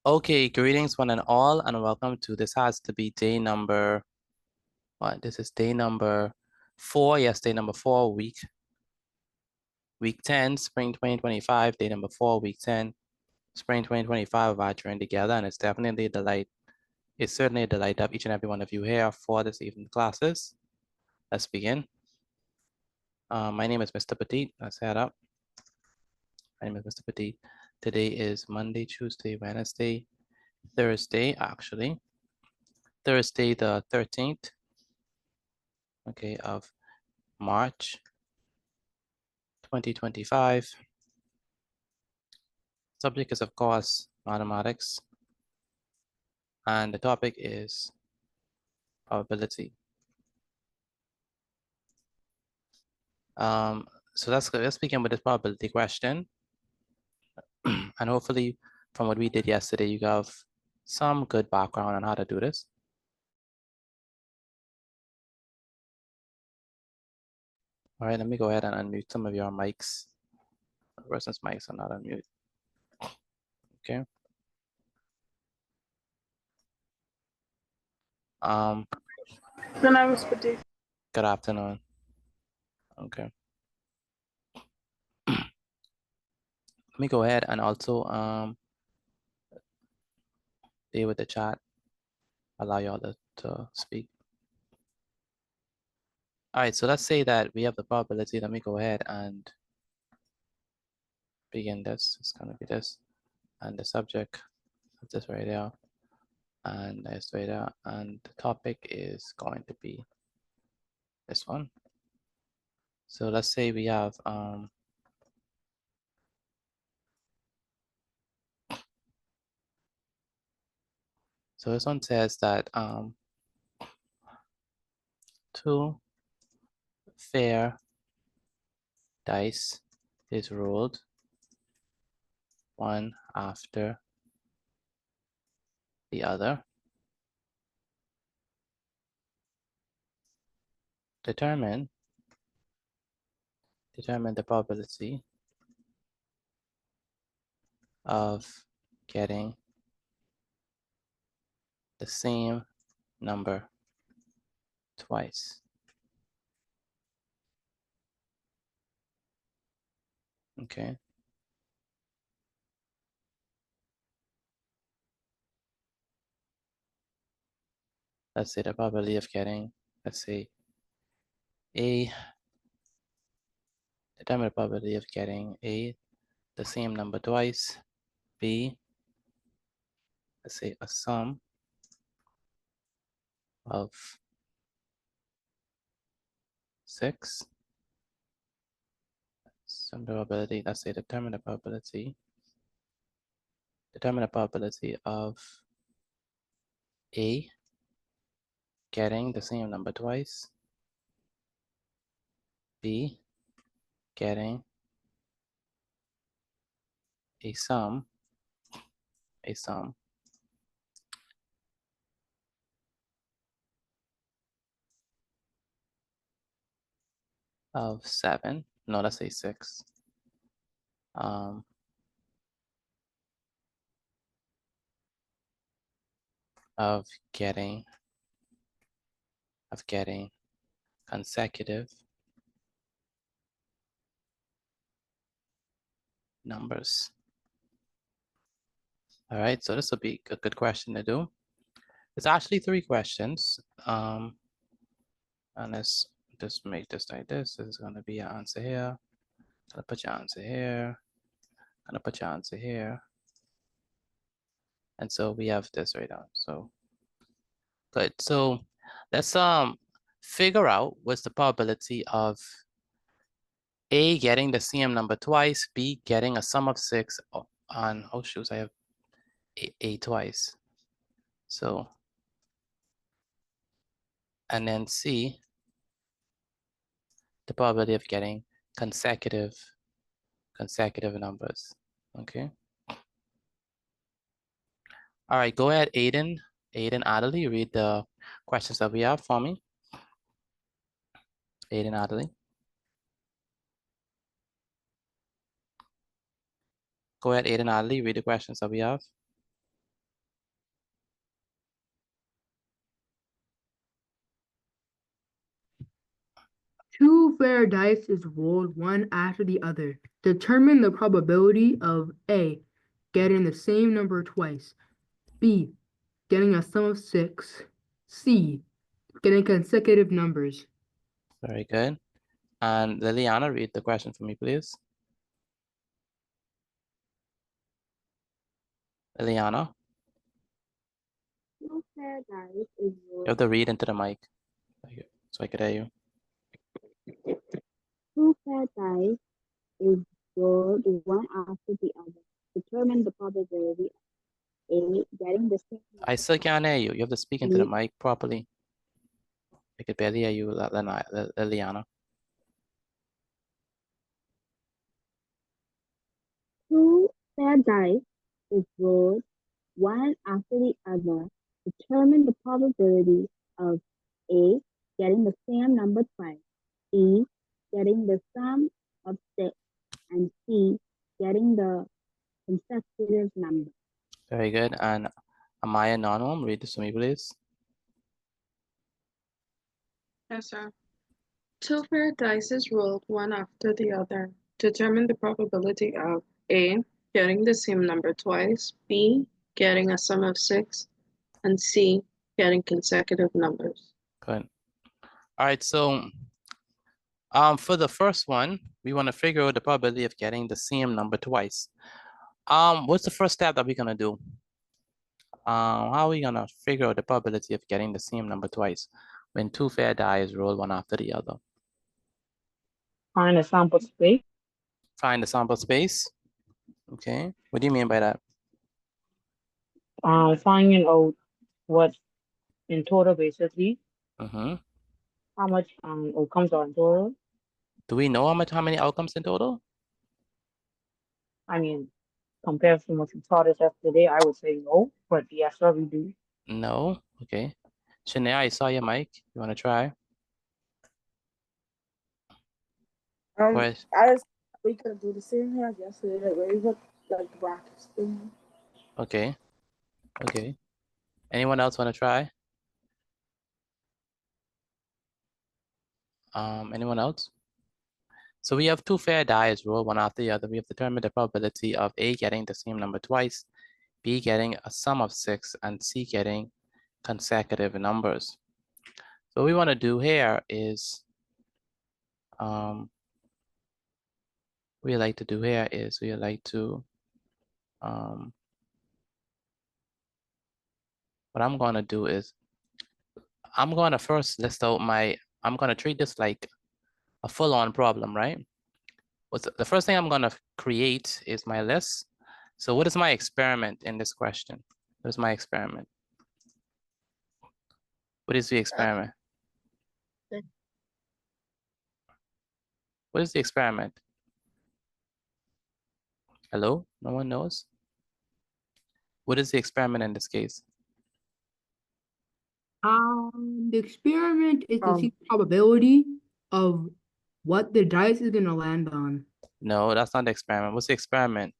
Okay, greetings one and all, and welcome to this has to be day number, what? This is day number 4. Yes, day number 4, week 10, spring 2025, day number 4, week 10, spring 2025 of our journey together. And it's definitely a delight. It's certainly a delight to have each and every one of you here for this evening classes. Let's begin. My name is Mr. Petit. Let's head up. My name is Mr. Petit. Today is Monday, Tuesday, Wednesday, Thursday, actually. Thursday the 13th, okay, of March 2025. Subject is, of course, mathematics, and the topic is probability. So let's begin with this probability question. And hopefully from what we did yesterday, you have some good background on how to do this. All right, let me go ahead and unmute some of your mics. The person's mics are not unmute. Okay. Good afternoon. Okay. Let me go ahead and also deal with the chat. Allow y'all to speak. All right, so let's say that we have the probability. Let me go ahead and begin this. It's going to be this, and the subject of this right there, and this right there, and the topic is going to be this one. So let's say we have so this one says that 2 fair dice is rolled, one after the other. Determine the probability of getting the same number twice. Okay. Let's say the probability of getting, let's say A, determine the probability of getting A, the same number twice, B, let's say a sum of 6. Some probability, let's say determine the probability of A getting the same number twice, B getting a sum of 7, no, let's say 6. Of getting consecutive numbers. All right, so this will be a good question to do. It's actually 3 questions. And let's just make this like this. This is going to be your answer here. Gonna put your answer here. Gonna put your answer here. And so we have this right now. So good. So let's figure out what's the probability of A getting the same number twice, B getting a sum of 6 on, oh shoot, I have A twice. So, and then C, the probability of getting consecutive numbers. Okay. All right, go ahead, Aiden Adderley, read the questions that we have for me. Aiden Adderley. Go ahead, Aiden Adderley, read the questions that we have. fair dice is rolled one after the other. Determine the probability of A, getting the same number twice, B, getting a sum of 6, C, getting consecutive numbers. Very good. And Liliana, read the question for me, please. Liliana, Two fair dice is you have to read into the mic so I could hear you. two fair dice is rolled one after the other. Determine the probability of A getting the same I still can't hear you. You have to speak into the B. mic properly. I could barely hear you, Liliana. Two fair dice is rolled one after the other. Determine the probability of A getting the same number twice, B getting the sum of 6, and C getting the consecutive number. Very good. And Amaya Nanwam, read this to me, please. Yes, sir. Two fair dice is rolled one after the other. Determine the probability of A, getting the same number twice, B, getting a sum of 6, and C, getting consecutive numbers. Good. All right, so for the first one, we want to figure out the probability of getting the same number twice. What's the first step that we're gonna do? How are we gonna figure out the probability of getting the same number twice when two fair dice roll one after the other? Find a sample space. Find the sample space. Okay, what do you mean by that? Finding out what in total basically Mm-hmm. how much outcomes are in total. Do we know how many outcomes in total? I mean, compared to what you taught us yesterday, I would say no, but yes, sir, we do. No. Okay. Shania, I saw your mic. You want to try? What? We could do the same here as yesterday, like where we put like the brackets thing. Okay. Okay. Anyone else want to try? Anyone else? So we have two fair dice roll one after the other. We have determined the probability of A getting the same number twice, B getting a sum of 6, and C getting consecutive numbers. So what we want to do here is, we like to, what I'm going to do is, I'm going to first list out I'm going to treat this like a full-on problem, right? The first thing I'm going to create is my list. So what is my experiment in this question? What is my experiment? What is the experiment? What is the experiment? Hello? No one knows? What is the experiment in this case? The experiment is to see the probability of what the dice is gonna land on. No, that's not the experiment. What's the experiment?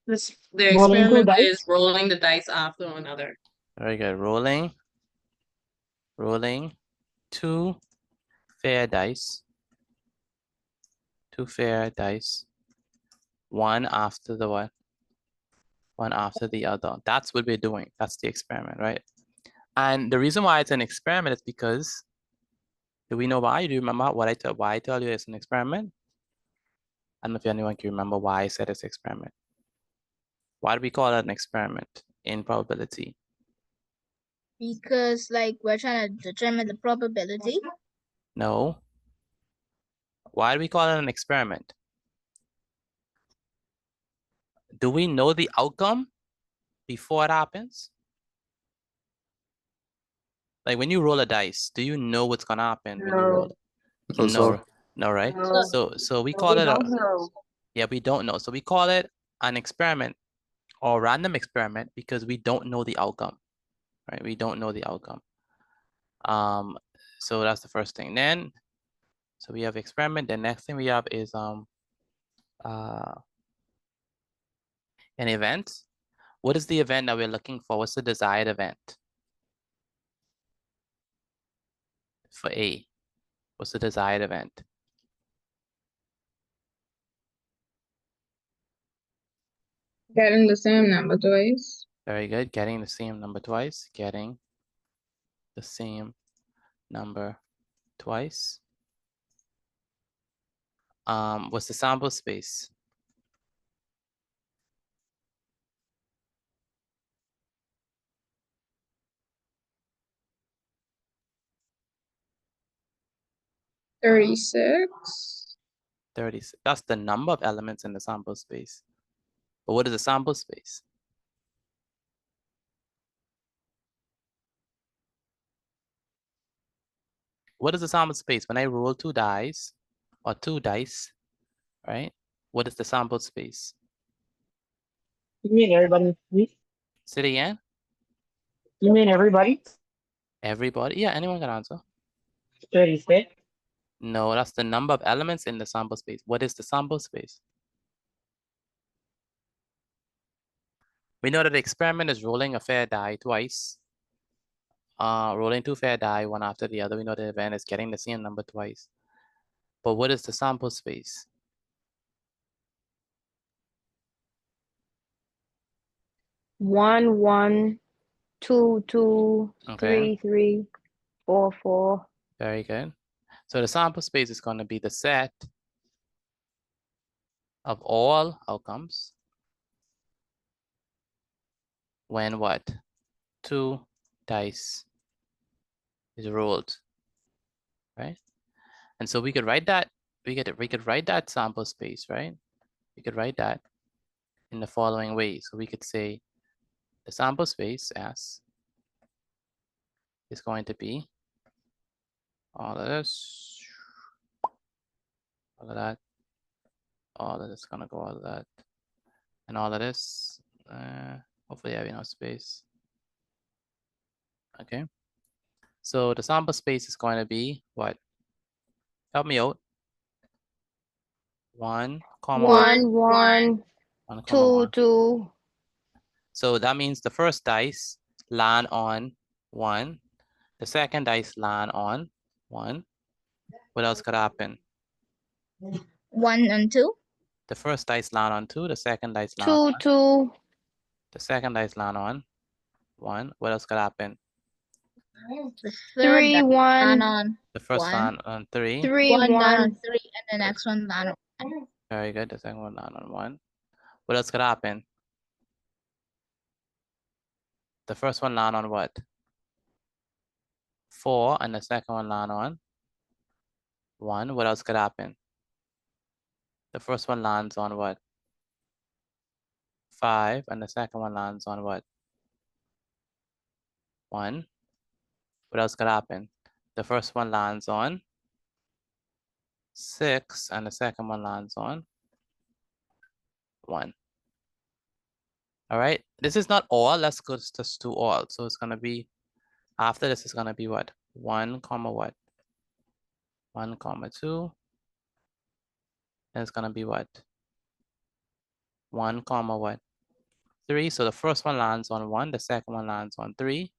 The Rolling two experiment dice? is rolling the dice after one another. Very good. Rolling two fair dice. Two fair dice. One after the what? One after the other. That's what we're doing. That's the experiment, right? And the reason why it's an experiment is because, do we know why? Do you remember why I tell you it's an experiment? I don't know if anyone can remember why I said it's an experiment. Why do we call it an experiment in probability? Because like we're trying to determine the probability. No. Why do we call it an experiment? Do we know the outcome before it happens? Like when you roll a dice, do you know what's gonna happen when you roll? No, right? So we call it yeah, we don't know. So we call it an experiment or random experiment because we don't know the outcome, right? We don't know the outcome. So that's the first thing. Then, so we have experiment. The next thing we have is an event. What is the event that we're looking for? What's the desired event for A? What's the desired event? Getting the same number twice. Very good. Getting the same number twice. Getting the same number twice. What's the sample space? $36. 30. That's the number of elements in the sample space. But what is the sample space? What is the sample space? When I roll two dice or two dice, right? What is the sample space? You mean everybody? Say it again. You mean everybody? Everybody. Yeah, anyone can answer. 36. No, that's the number of elements in the sample space. What is the sample space? We know that the experiment is rolling a fair die twice. Rolling two fair die, one after the other. We know the event is getting the same number twice. But what is the sample space? One, one, two, two, Okay, 3, 3, 4, 4. very good. So the sample space is going to be the set of all outcomes when what? Two dice is rolled, right? And so we could write that, we could write that sample space, right? We could write that in the following way. So we could say the sample space S is going to be all of this, all of that, all of this is gonna go all of that, and all of this. Hopefully I have enough space. Okay. So the sample space is going to be what? Help me out. 1, comma 1, 1, 1, comma 2, 1. 2. So that means the first dice land on 1. The second dice land on 1. What else could happen? 1 and 2. The first dice land on 2. The second dice land 2, on 2. the second dice land on 1. What else could happen? The third 3, land 1, on The first 1. land on 3. 3, 1 land 1. on 3, and the next one land on 1. Very good. The second one land on 1. What else could happen? The first one land on what? 4, and the second one land on 1. What else could happen? The first one lands on what? 5, and the second one lands on what? 1. What else could happen? The first one lands on 6, and the second one lands on 1. All right, this is not all, let's go just to all. So it's gonna be, after this is gonna be what? 1, comma what? 1, comma 2. And it's gonna be what? 1, comma what? 3. So the first one lands on 1, the second one lands on 3.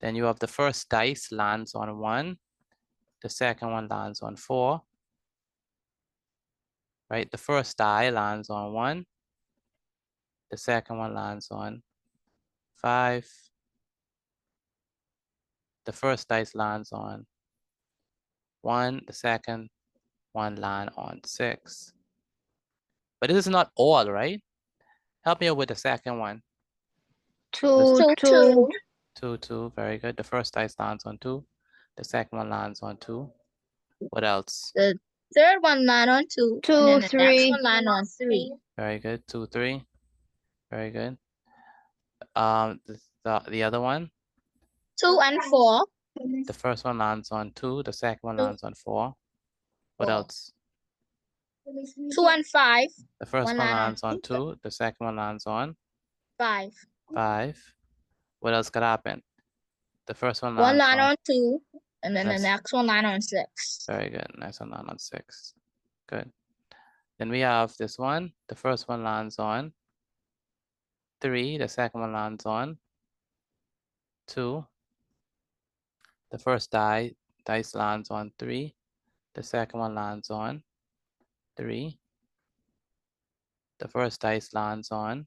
Then you have the first dice lands on 1, the second one lands on 4. Right, the first die lands on 1, the second one lands on 5. The first dice lands on 1, the second one land on 6. But this is not all, right? Help me out with the second one. 2, 2, 2. 2, 2, very good. The first dice lands on 2. The second one lands on 2. What else? The third one land on 2, 2, and then the next 3. one land on 3. Very good. 2, 3. Very good. The other one, 2 and 4. the first one lands on 2. The second one 2, lands on 4. What 4. else? 2 and 5. The first One one land on lands on 2. The second one lands on 5. 5. What else could happen? The first one One lands land on, on 2, and then the Yes. next one land on 6. very good. Next one lands on 6. Good. Then we have this one. The first one lands on 3. The second one lands on 2. The first dice lands on 3. The second one lands on 3. The first dice lands on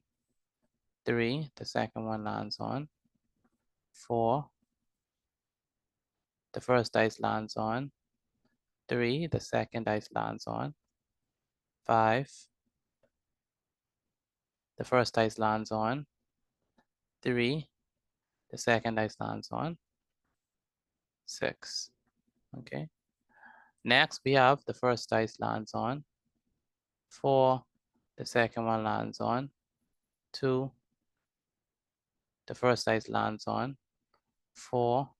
3. The second one lands on 4. The first dice lands on 3. The second dice lands on 5. The first dice lands on 3. The second dice lands on 6. Okay. Next, we have the first dice lands on 4. The second one lands on 2. The first dice lands on 4.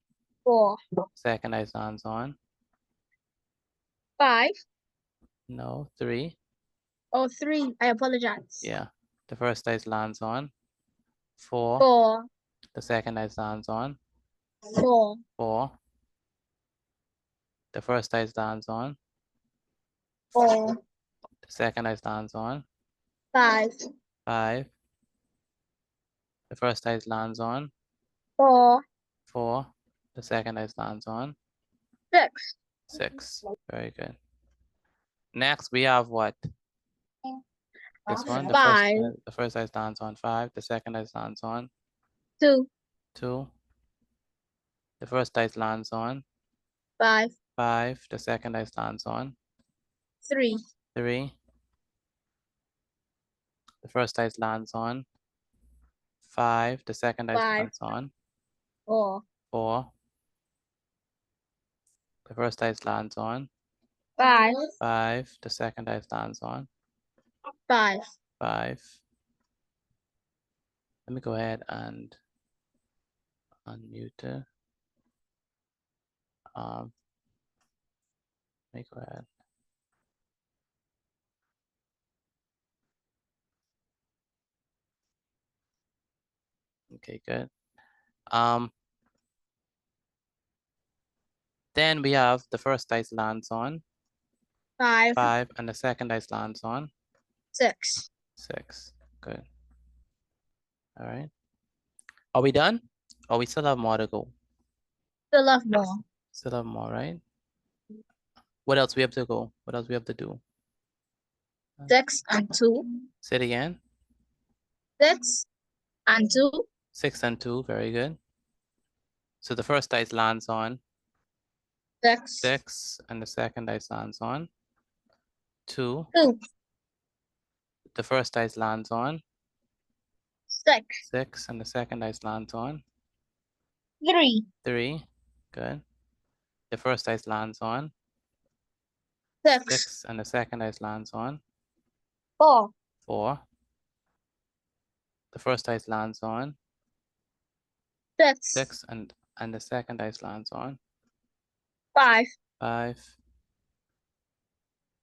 4, Second dice lands on 5, 3. or 3. I apologize. Yeah. The first dice lands on 4. 4, The second dice lands on 4, 4. The first dice lands on 4, The second dice lands on 5, 5. The first dice lands on 4, 4. The second dice lands on 6, 6. Very good. Next, we have what? This one. 5, The first dice lands on 5. The second dice lands on 2, 2. The first dice lands on 5, 5. The second dice lands on 3, 3. The first dice lands on 5. The second dice 5, lands on 4, 4. The first dice lands on 5, 5. The second dice lands on 5. 5. Let me go ahead and unmute it. Let me go ahead. Okay, good. Then we have the first dice lands on 5, 5 and the second dice lands on 6. 6. Good. All right. Are we done? Or we still have more to go? Still have more. Still have more, right? What else we have to go? What else we have to do? 6 and 2. Say it again. 6 and 2. 6 and 2. Very good. So the first dice lands on 6. 6 and the second dice lands on 2. 2. The first dice lands on 6. 6 and the second dice lands on 3. 3. Good. The first dice lands on 6. 6 and the second dice lands on 4. 4. The first dice lands on 6. 6 and the second dice lands on 5. 5.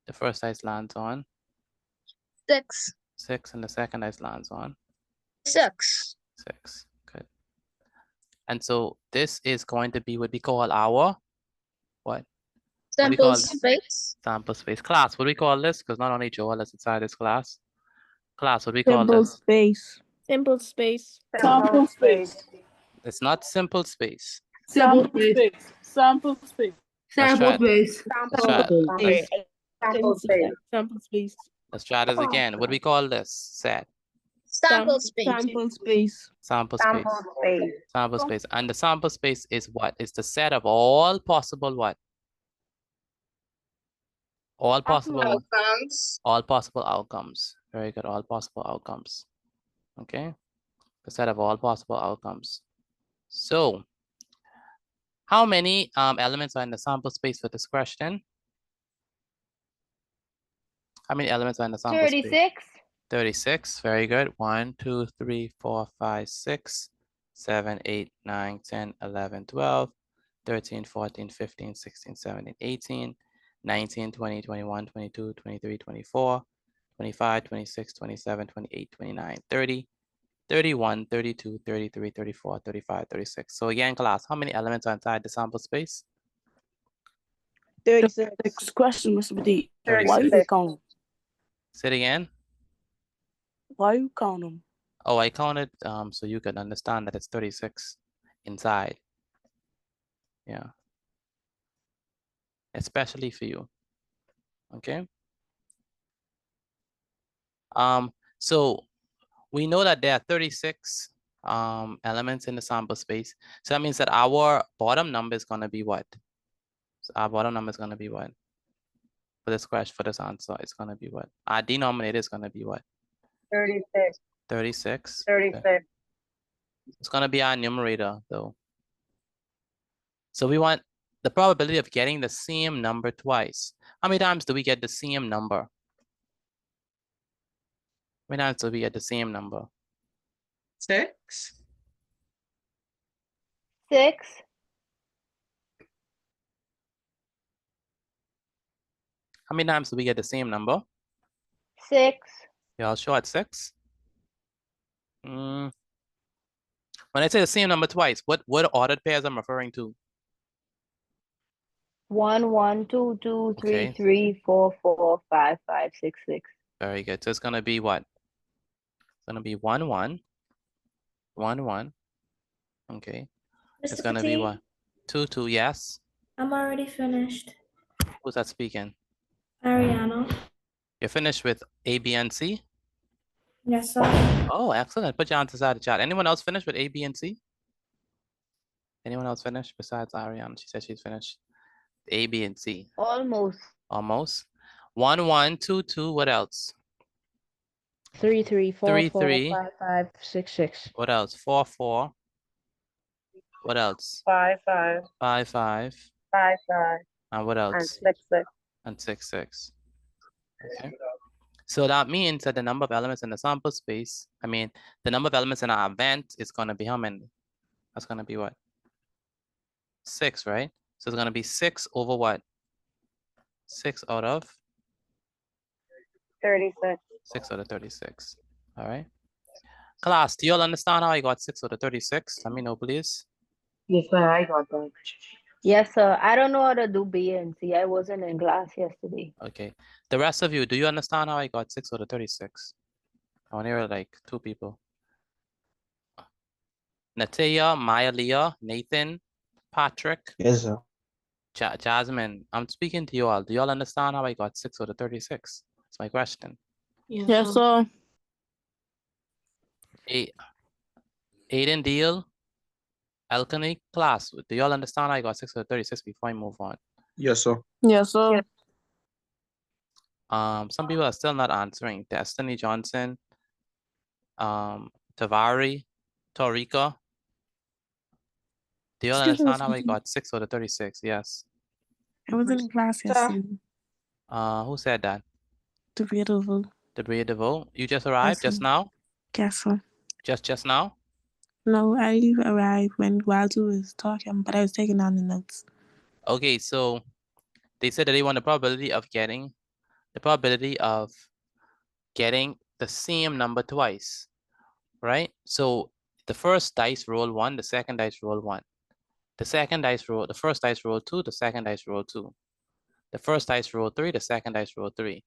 The first dice lands on 6. 6 and the second dice lands on 6. 6. Good. And so this is going to be what we call our what? What do we Sample call space. sample space. Class, what do we call this? Because not only Joel is inside this class. Class, what do we call Simple this? space. Simple space. Sample space. It's not simple space. Sample space. Sample space. Let's try Sample it. space. Let's try it. Sample space. Sample space. Let's try this again. What do we call this? Set. Sample space. Sample space. Sample space. Sample space. And the sample space is what? It's the set of all possible what? All possible Outcomes. all possible outcomes. Very good. All possible outcomes. Okay. The set of all possible outcomes. So how many elements are in the sample space for this question? How many elements are in the sample space? 36. 36. Very good. 1, 2, 3, 4, 5, 6, 7, 8, 9, 10, 11, 12, 13, 14, 15, 16, 17, 18, 19, 20, 21, 22, 23, 24, 25, 26, 27, 28, 29, 30, 31, 32, 33, 34, 35, 36. So again, class, how many elements are inside the sample space? 36. Next question, Mr. Badi. Why 36. you count them? Say it again. Why you count them? Oh, I counted so you could understand that it's 36 inside. Yeah. Especially for you. Okay. So we know that there are 36 elements in the sample space. So that means that our bottom number is going to be what? So our bottom number is going to be what? For this question, for this answer, it's going to be what? Our denominator is going to be what? 36. 36. 36. Okay. It's going to be our numerator though. So we want the probability of getting the same number twice. How many times do we get the same number? How many times do we get the same number? 6. 6. How many times do we get the same number? 6. Y'all sure at 6? When I say the same number twice, what ordered pairs I'm referring to? 1, 1, 2, 2, 3, Okay. 3, 4, 4, 5, 5, 6, 6. Very good. So it's gonna be what? It's gonna be 1, 1, 1, 1. Okay. It's Mr. gonna be Petit, what? 2, 2. Yes. I'm already finished. Who's that speaking? Ariana. You're finished with A, B, and C? Yes, sir. Oh, excellent. Put your answers out of the chat. Anyone else finished with A, B, and C? Anyone else finished besides Ariana? She said she's finished. A, B, and C. Almost. Almost. 1, 1, 2, 2. What else? 3, 3, 4, 3, 4, 3. 5, 5, 6, 6. What else? 4, 4. What else? 5, 5. 5, 5. 5, 5. And what else? And 6, 6. And 6, 6. Okay. So that means that the number of elements in the sample space, the number of elements in our event is going to be how many? That's going to be what? 6, right? So it's going to be 6 over what? 6 out of? 36. 6 out of 36. All right. Class, do you all understand how I got 6 out of 36? Let me know, please. Yes, sir, I got that. Yes, sir. I don't know how to do B and C. I wasn't in class yesterday. Okay. The rest of you, do you understand how I got 6 out of 36? I want to hear like 2 people. Natia, Maya Leah, Nathan, Patrick. Yes, sir. Jasmine, I'm speaking to you all. Do you all understand how I got 6 out of 36? That's my question. Yes, sir. Aiden Deal, Alkany, class. Do you all understand how I got 6 out of 36 before I move on? Yes, sir. Yes, sir. Some people are still not answering. Destiny Johnson, Tavari, Torika. Do you all understand how I got 6 out of 36? Yes. I wasn't in class yesterday. Who said that? Debria DeVoe. Debria DeVoe. You just arrived just now? Yes, sir. Just now? No, I arrived when Walter was talking, but I was taking down the notes. Okay, so they said that they want the probability of getting the same number twice, right? So the first dice roll 1, the second dice roll 1. The first dice roll 2, the second dice roll 2. The first dice roll 3, the second dice roll 3.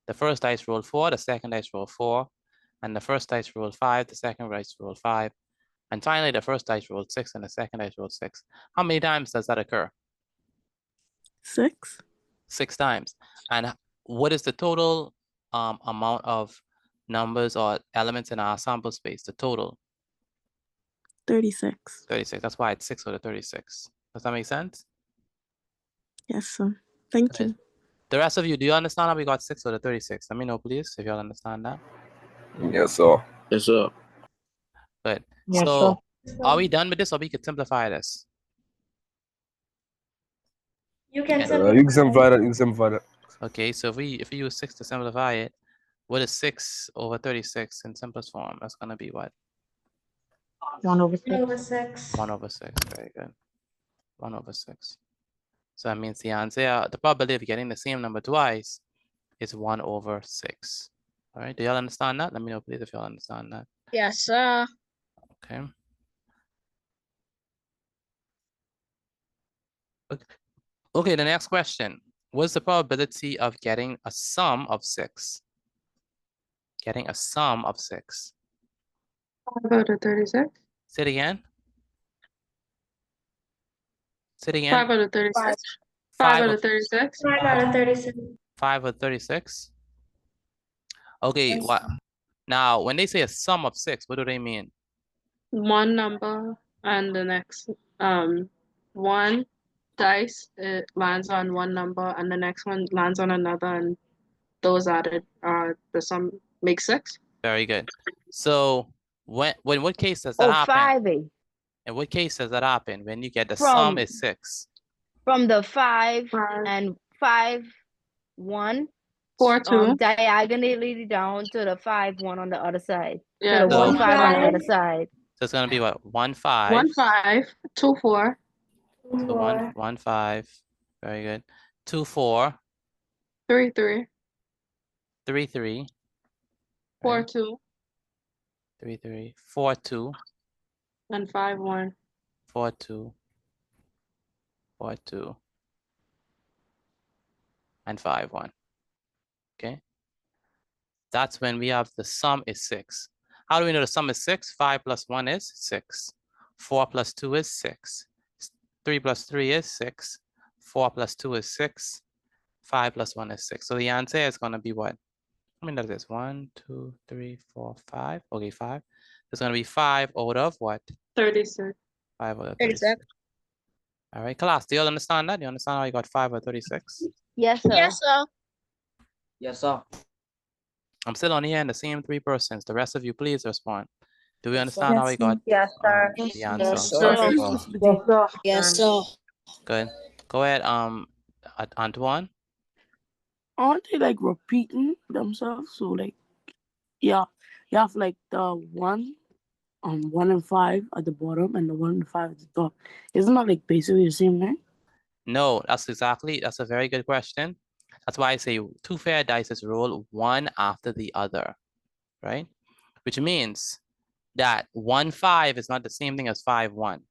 The first dice roll 4, the second dice roll 4. And the first dice roll 5, the second dice roll 5. And finally, the first dice rolled 6 and the second dice rolled 6. How many times does that occur? 6. 6 times. And what is the total amount of numbers or elements in our sample space? The total? 36. 36. That's why it's 6 out of 36. Does that make sense? Yes, sir. Thank you. The rest of you, do you understand how we got 6 out of 36? Let me know, please, if you all understand that. Yes, sir. Yes, sir. Good. Yes, So, sir. are we done with this, or we could simplify this? You can You can simplify that. You can simplify that. Okay, so if we use 6 to simplify it, what is 6 over 36 in simplest form? That's going to be what? 1 over 6. 1 over 6. 1 over 6. Very good. 1 over 6. So that means the answer, the probability of getting the same number twice is 1 over 6. All right, do y'all understand that? Let me know, please, if y'all understand that. Yes, sir. Okay. Okay, the next question. What's the probability of getting a sum of 6? Getting a sum of 6. 5 out of 36. Say it again. Say it again. 5 out of 36. 5 out of 36. 5 out of 36. 5 out of 36. Okay, Yes. what? Now, when they say a sum of 6, what do they mean? One number and the next one dice it lands on one number and the next one lands on another, and those added the sum makes 6. Very good. So when what case does that Oh, happen? 5A. In what case does that happen? When you get the sum From is 6. from the 5 5, and 5, 1 4, 2. diagonally down to the 5, 1 on the other side. Yeah, To the 1, So- 5 on the 1, other side. So it's gonna be what? 1, 5. 1, 5, 2, 4, So 1, 5. Very good. 2, 4, 3, 3, 3, 3. 4, Right? 2, 3, 3, 4, 2, and 5, 1. 4, 2, 4, 2, and 5, 1. Okay. That's when we have the sum is 6. How do we know the sum is 6? 5 plus 1 is 6. 4 plus 2 is 6. 3 plus 3 is 6. 4 plus 2 is 6. 5 plus 1 is 6. So the answer is going to be what? How many does this? 1, 2, 3, 4, 5. Okay, 5. It's going to be 5 out of what? 36. 5 out of 36. 36. All right, class, do you all understand that? Do you understand how you got 5 out of 36? Yes, sir. Yes, sir. Yes, sir. I'm still only hearing the same 3 persons. The rest of you, please respond. Do we Yes, understand how we got Yes, sir. the answer? Yes, sir. Yes, Yes, sir. Yes, sir. Good. Go ahead, Antoine. Aren't they like repeating themselves? So like, yeah, you have like the 1 and 5 at the bottom and the 1 and 5 at the top. Isn't that like basically the same thing? No, that's a very good question. That's why I say 2 fair dice is rolled one after the other, right? Which means that 1, 5 is not the same thing as 5, 1.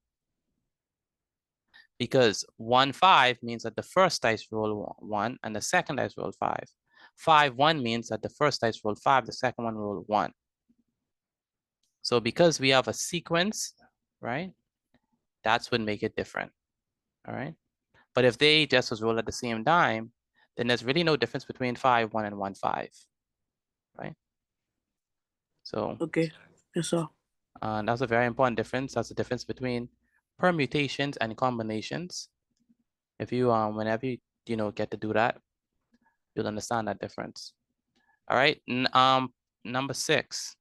Because 1, 5 means that the first dice roll 1 and the second dice roll 5. 5, 1 means that the first dice roll 5, the second one roll 1. So because we have a sequence, right? That's what make it different, all right? But if they just was rolled at the same time, then there's really no difference between 5, 1 and 1, 5, right? So Okay. Yes, sir. that's a very important difference. That's the difference between permutations and combinations. If you whenever you get to do that, you'll understand that difference. All right. Number 6.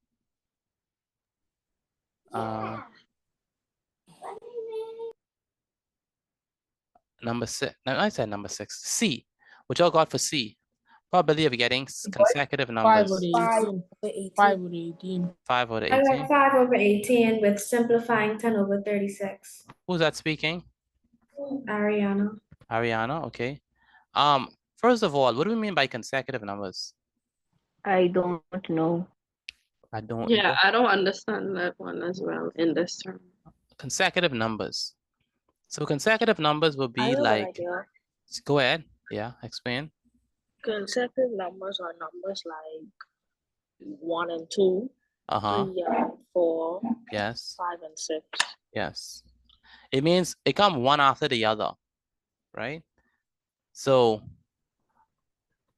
Number 6. No, I said number 6. C. What y'all got for C? Probability of getting consecutive numbers. 5 over 18. 5 over 18. 5 over I 18. got 5 over 18 with simplifying 10 over 36. Who's that speaking? Ariana. Ariana, okay. First of all, what do we mean by consecutive numbers? I don't know. I don't Yeah, know. I don't understand that one as well in this term. Consecutive numbers. So consecutive numbers will be like, go ahead. Yeah, explain. Consecutive numbers are numbers like 1 and 2, Uh-huh. 3 and 4, Yes. 5 and 6. Yes. It means it comes one after the other, right? So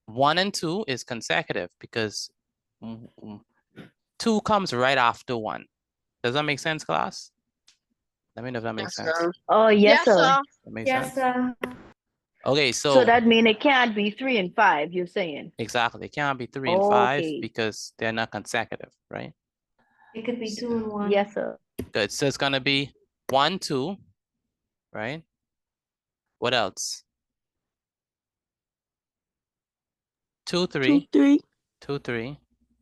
1 and 2 is consecutive because 2 comes right after 1. Does that make sense, class? Let me know if that makes sense. Oh, yes, sir. That makes Yes, sense. sir. Okay, So that means it can't be 3 and 5, you're saying? exactly. It can't be 3 and 5 Okay. because they're not consecutive, right? It could be 2 and 1. Yes, sir. Good. So it's gonna be 1, 2, right? What else? 2, 3. 2, 3. 2, 3.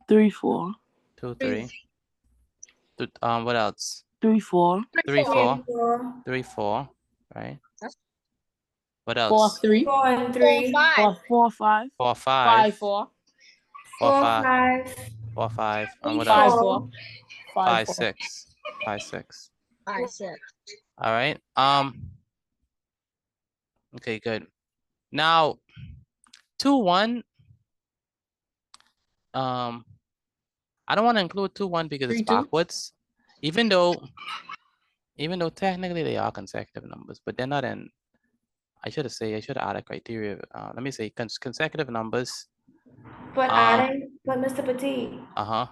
3, 4. 2, 3. What else? 3, 4. 3, 4. 4. 3, 4. Right? What 4, else? 3. 4 and 3. 4, 5. 4, 5. 5, 4. 4, 4, 5. 5. 4, 5. And what 5, else? 4. 5, 6. 5, 6. 5, 6. All right. Okay, good. Now, 2, 1. I don't want to include 2, 1 because 3, it's 2. backwards. Even though technically they are consecutive numbers, but they're not in. I should add a criteria. Let me say consecutive numbers. But adding, but Mr. Petit, Uh-huh.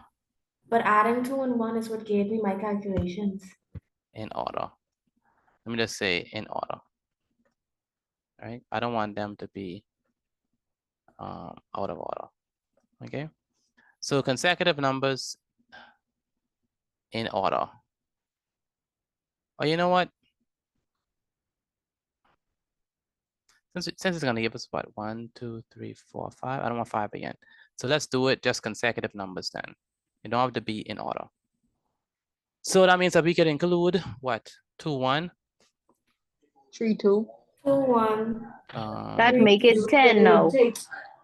But adding 2 and 1 is what gave me my calculations. In order. Let me just say in order. Right? I don't want them to be out of order. Okay. So consecutive numbers in order. Oh, you know what? Since it's going to give us what? 1, 2, 3, 4, 5. I don't want 5 again. So let's do it just consecutive numbers then. You don't have to be in order. So that means that we could include what? 2, 1. 3, 2. 2, 1. That make it 10 now.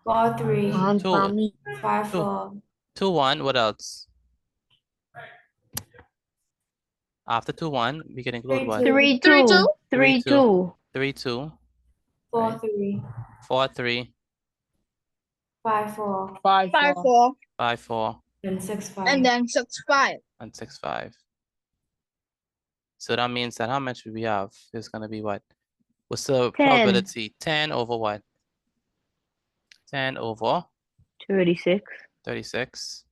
4, 3. 2, 5, 2, 4. 2, 1. What else? After 2, 1, we can include 3, what? 2. 3, 2. 3, 2. 3, 2. 4, Right. 3. 4, 3. 5, 4. 5, 5, 4. 4. 5, 4. And 6, 5. And then 6, 5. And 6, 5. So that means that how much we have is going to be what? What's the 10. probability? 10 over what? 10 over 36. 36.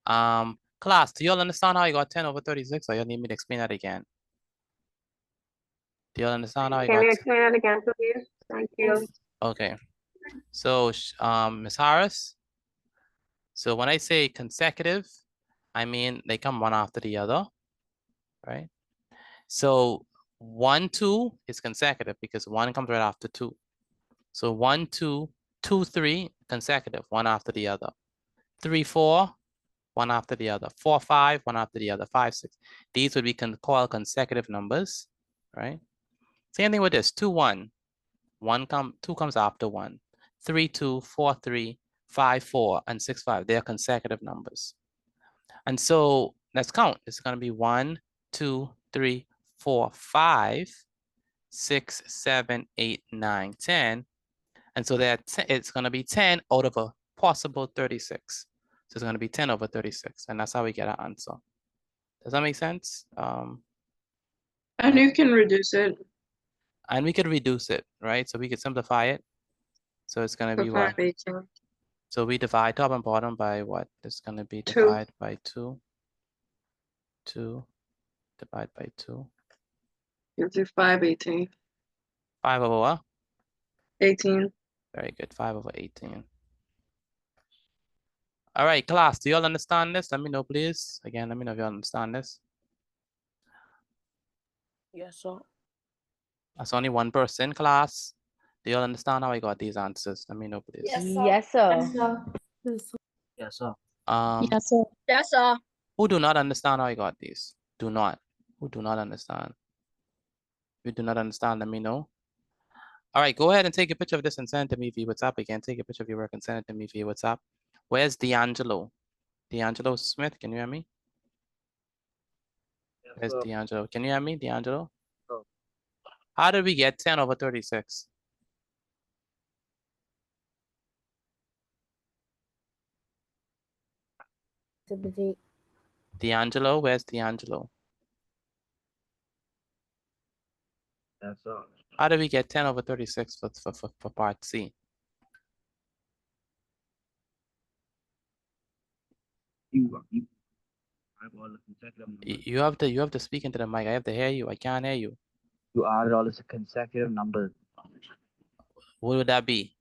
Class, do you all understand how I got 10 over 36? Or you need me to explain that again? Do you all understand how I got? explain that again, please? Thank you. Okay. So, Ms. Harris. So when I say consecutive, I mean they come one after the other, right? So 1, 2 is consecutive because 1 comes right after 2. So 1, 2, 2, 3, consecutive, one after the other. 3, 4, one after the other. 4, 5, one after the other. 5, 6. These would be called consecutive numbers, right? Same thing with this. 2, 1. 2 comes after 1. 3, 2, 4, 3, 5, 4, and 6, 5. They are consecutive numbers. And so let's count. It's going to be 1, 2, 3, 4, 5, 6, 7, 8, 9, 10. And so it's going to be 10 out of a possible 36. So it's going to be 10 over 36. And that's how we get our answer. Does that make sense? And you can reduce it And we could reduce it, right? So we could simplify it. So it's going to to be what? 5, 18. So we divide top and bottom by what? It's going to be 2. divide by 2. 2 divide by 2. Gives you 5, 18. 5 over what? 18. Very good. 5 over 18. All right, class, do you all understand this? Let me know, please. Again, let me know if you understand this. Yes, sir. That's only one person, class. Do you all understand how I got these answers? Let me know, please. Yes, sir. Yes, sir. Yes, sir. Yes, sir. Yes, sir. That's all. Who do not understand how I got these? Do not. Who do not understand? If you do not understand, let me know. All right, go ahead and take a picture of this and send it to me via WhatsApp. Again, take a picture of your work and send it to me via WhatsApp. Where's D'Angelo? D'Angelo Smith, can you hear me? Yes, Where's sir. D'Angelo? Can you hear me, D'Angelo? Sir. How did we get 10 over 36? D'Angelo, where's D'Angelo? Yes, sir. How did we get 10 over 36 for part C? I all the consecutive numbers. You have to speak into the mic. I have to hear you. I can't hear you. You added all the consecutive numbers. What would that be?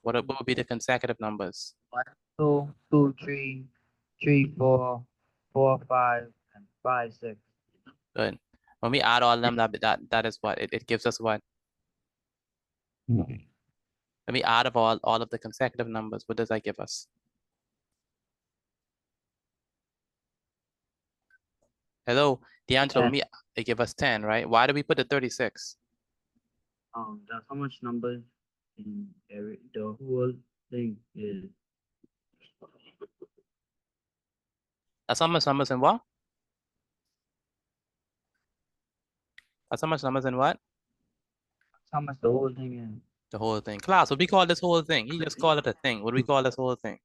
What would be the consecutive numbers? 1, 2, 2, 3, 3, 4, 4, 5, and 5, 6. Good. When we add all of them, that is what it gives us what? When we add of all of the consecutive numbers, what does that give us? Hello, D'Angelo, 10. me, it give us 10, right? Why do we put the 36? That's how much numbers in the whole thing is. That's how much numbers in what? That's how much numbers in what? That's how much the whole thing is. The whole thing. Class, what we call this whole thing? He just called it a thing. What do we call this whole thing?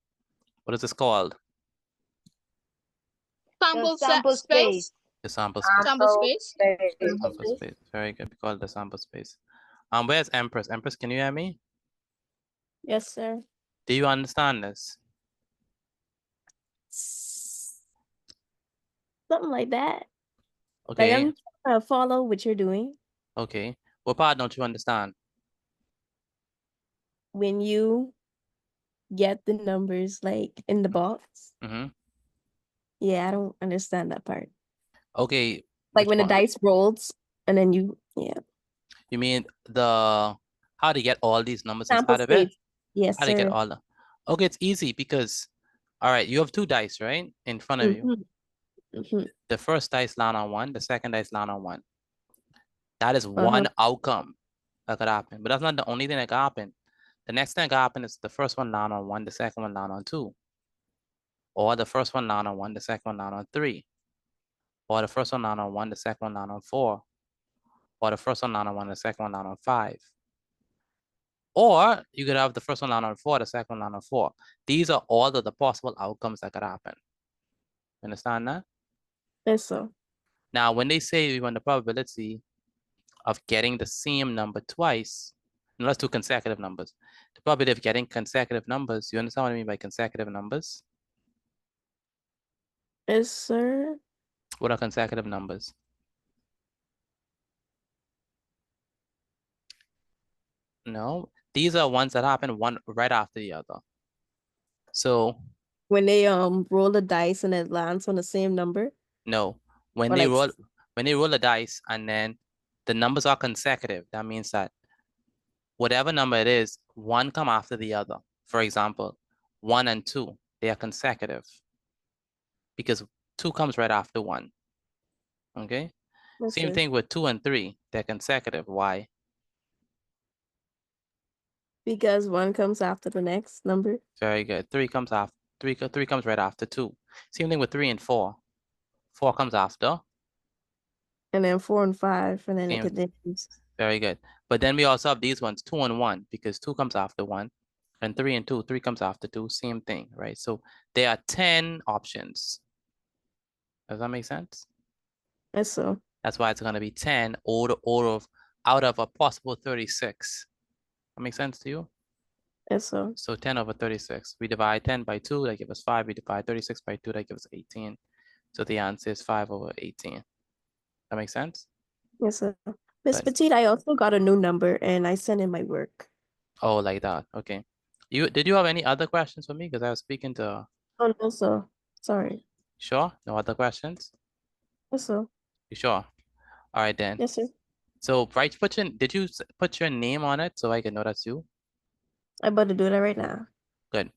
What is this called? Sample, Sample space. The sample space. Sample space. Sample space. Very good. We call it the sample space. Where's Empress? Empress, can you hear me? Yes, sir. Do you understand this? Something like that. Like Okay, I'm trying to follow what you're doing. okay. What part don't you understand? When you get the numbers like in the box. Mm-hmm. Yeah, I don't understand that part. Okay, Like which when the one? dice rolls and then yeah. You mean how to get all these numbers Sample inside of it? space. Yes, How to get sir. all the, okay, it's easy because, all right, you have two dice, right? In front of you. Mm-hmm. Mm-hmm. The first dice land on one, the second dice land on one. That is Uh-huh. one outcome that could happen, but that's not the only thing that could happen. The next thing that could happen is the first one land on one, the second one land on two. Or the first one land on one, the second one land on three. Or the first one land on one, the second one land on four. Or the first one land on one, the second one land on five. Or you could have the first one land on four, the second one land on four. These are all of the possible outcomes that could happen. Understand that? Yes, sir. Now, when they say we want the probability of getting the same number twice, and let's do consecutive numbers. The probability of getting consecutive numbers, you understand what I mean by consecutive numbers? Yes, sir. What are consecutive numbers? No, these are ones that happen one right after the other. So When they roll the dice and it lands on the same number. no, when Or they like roll the dice and then the numbers are consecutive, that means that whatever number it is, one come after the other. For example, 1 and 2, they are consecutive because 2 comes right after 1. Okay? yes, Same sir. thing with 2 and 3, they're consecutive. Why? Because one comes after the next number. Very good. 3 comes after 3 comes right after 2. Same thing with 3 and 4. 4 comes after. And then 4 and 5, and then it Same. continues. Very good. But then we also have these ones, 2 and 1, because 2 comes after 1. And 3 and 2, 3 comes after 2, same thing, right? So there are 10 options. Does that make sense? Yes, sir. That's why it's going to be 10 out of a possible 36. That makes sense to you? Yes, sir. So 10 over 36. We divide 10 by 2, that gives us 5. We divide 36 by 2, that gives us 18. So the answer is 5 over 18. That makes sense? Yes, sir. Miss Good. Petite, I also got a new number and I sent in my work. Oh, like that. Okay. Did you have any other questions for me? Because I was speaking to. Oh, no, sir. Sorry. Sure? No other questions? Yes, sir. You sure? All right then. Yes, sir. So did you put your name on it so I can know that's you? I'm about to do that right now. Good.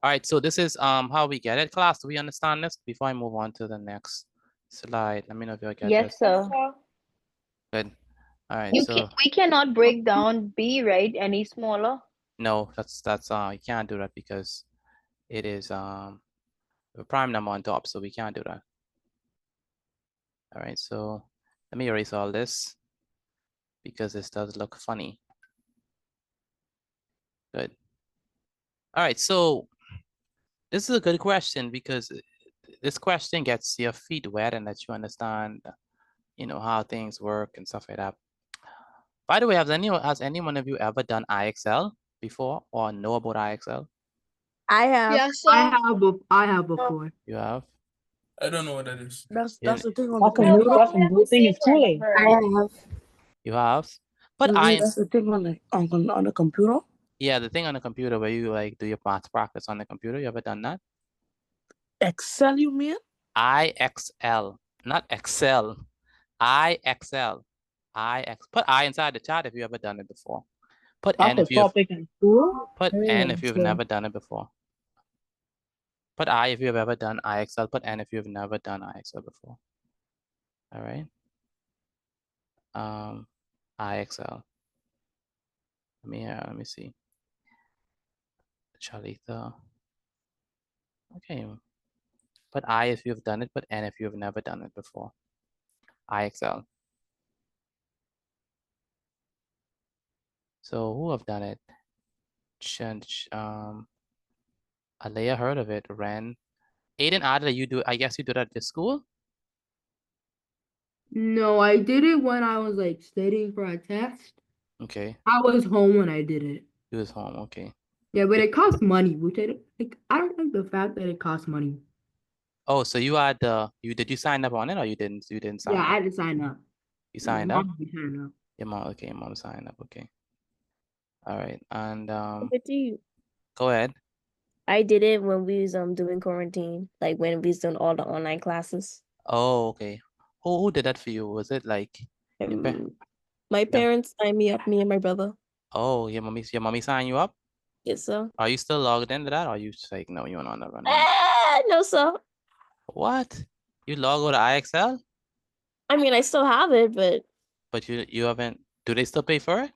All right, so this is how we get it. Class, do we understand this? Before I move on to the next slide, let me know if you get Yes, this. sir. Good. All right, We cannot break down B, right, any smaller. no, that's you can't do that because it is a prime number on top, so we can't do that. All right, so let me erase all this because this does look funny. Good. All right, so this is a good question because this question gets your feet wet and lets you understand, how things work and stuff like that. By the way, has any one of you ever done IXL before or know about IXL? I have. Yes, I sir. have before. You have? I don't know what that is. That's Yeah. the thing on That's the a new, computer. that's a new thing in schooling. I have. You have? But That's the thing on the computer. yeah, the thing on the computer where you like do your math practice on the computer, you ever done that? Excel, you mean? IXL, not Excel. IXL. Put I inside the chat if you ever done it before. Put N That's if a you've topic in school. put N if you've so- never done it before. Put I if you've ever done IXL. Put N if you've never done IXL before. All right. IXL. Let me see. Charlita. Okay. Put I if you've done it, put N if you've never done it before. IXL. So who have done it? Alea heard of it. Ren. Aiden, Adela, I guess you do that at the school? No, I did it when I was like studying for a test. Okay. I was home when I did it. He was home, okay. Yeah, but it costs money, which I don't like. I don't like the fact that it costs money. Oh, so you had did you sign up on it or you didn't? You didn't sign Yeah, I up. had to sign up. You My signed up? mom had to sign up. Your mom, okay, your mom signed up, okay. All right, and But you, go ahead. I did it when we was doing quarantine, like when we was doing all the online classes. Oh, okay. Who did that for you? Was it like your My yeah. parents signed me up, me and my brother. Oh, your mommy signed you up? Yes, sir. Are you still logged into that? Or are you just like no, you're not running? No, sir. What? You log with IXL? I mean, I still have it, but you haven't. Do they still pay for it?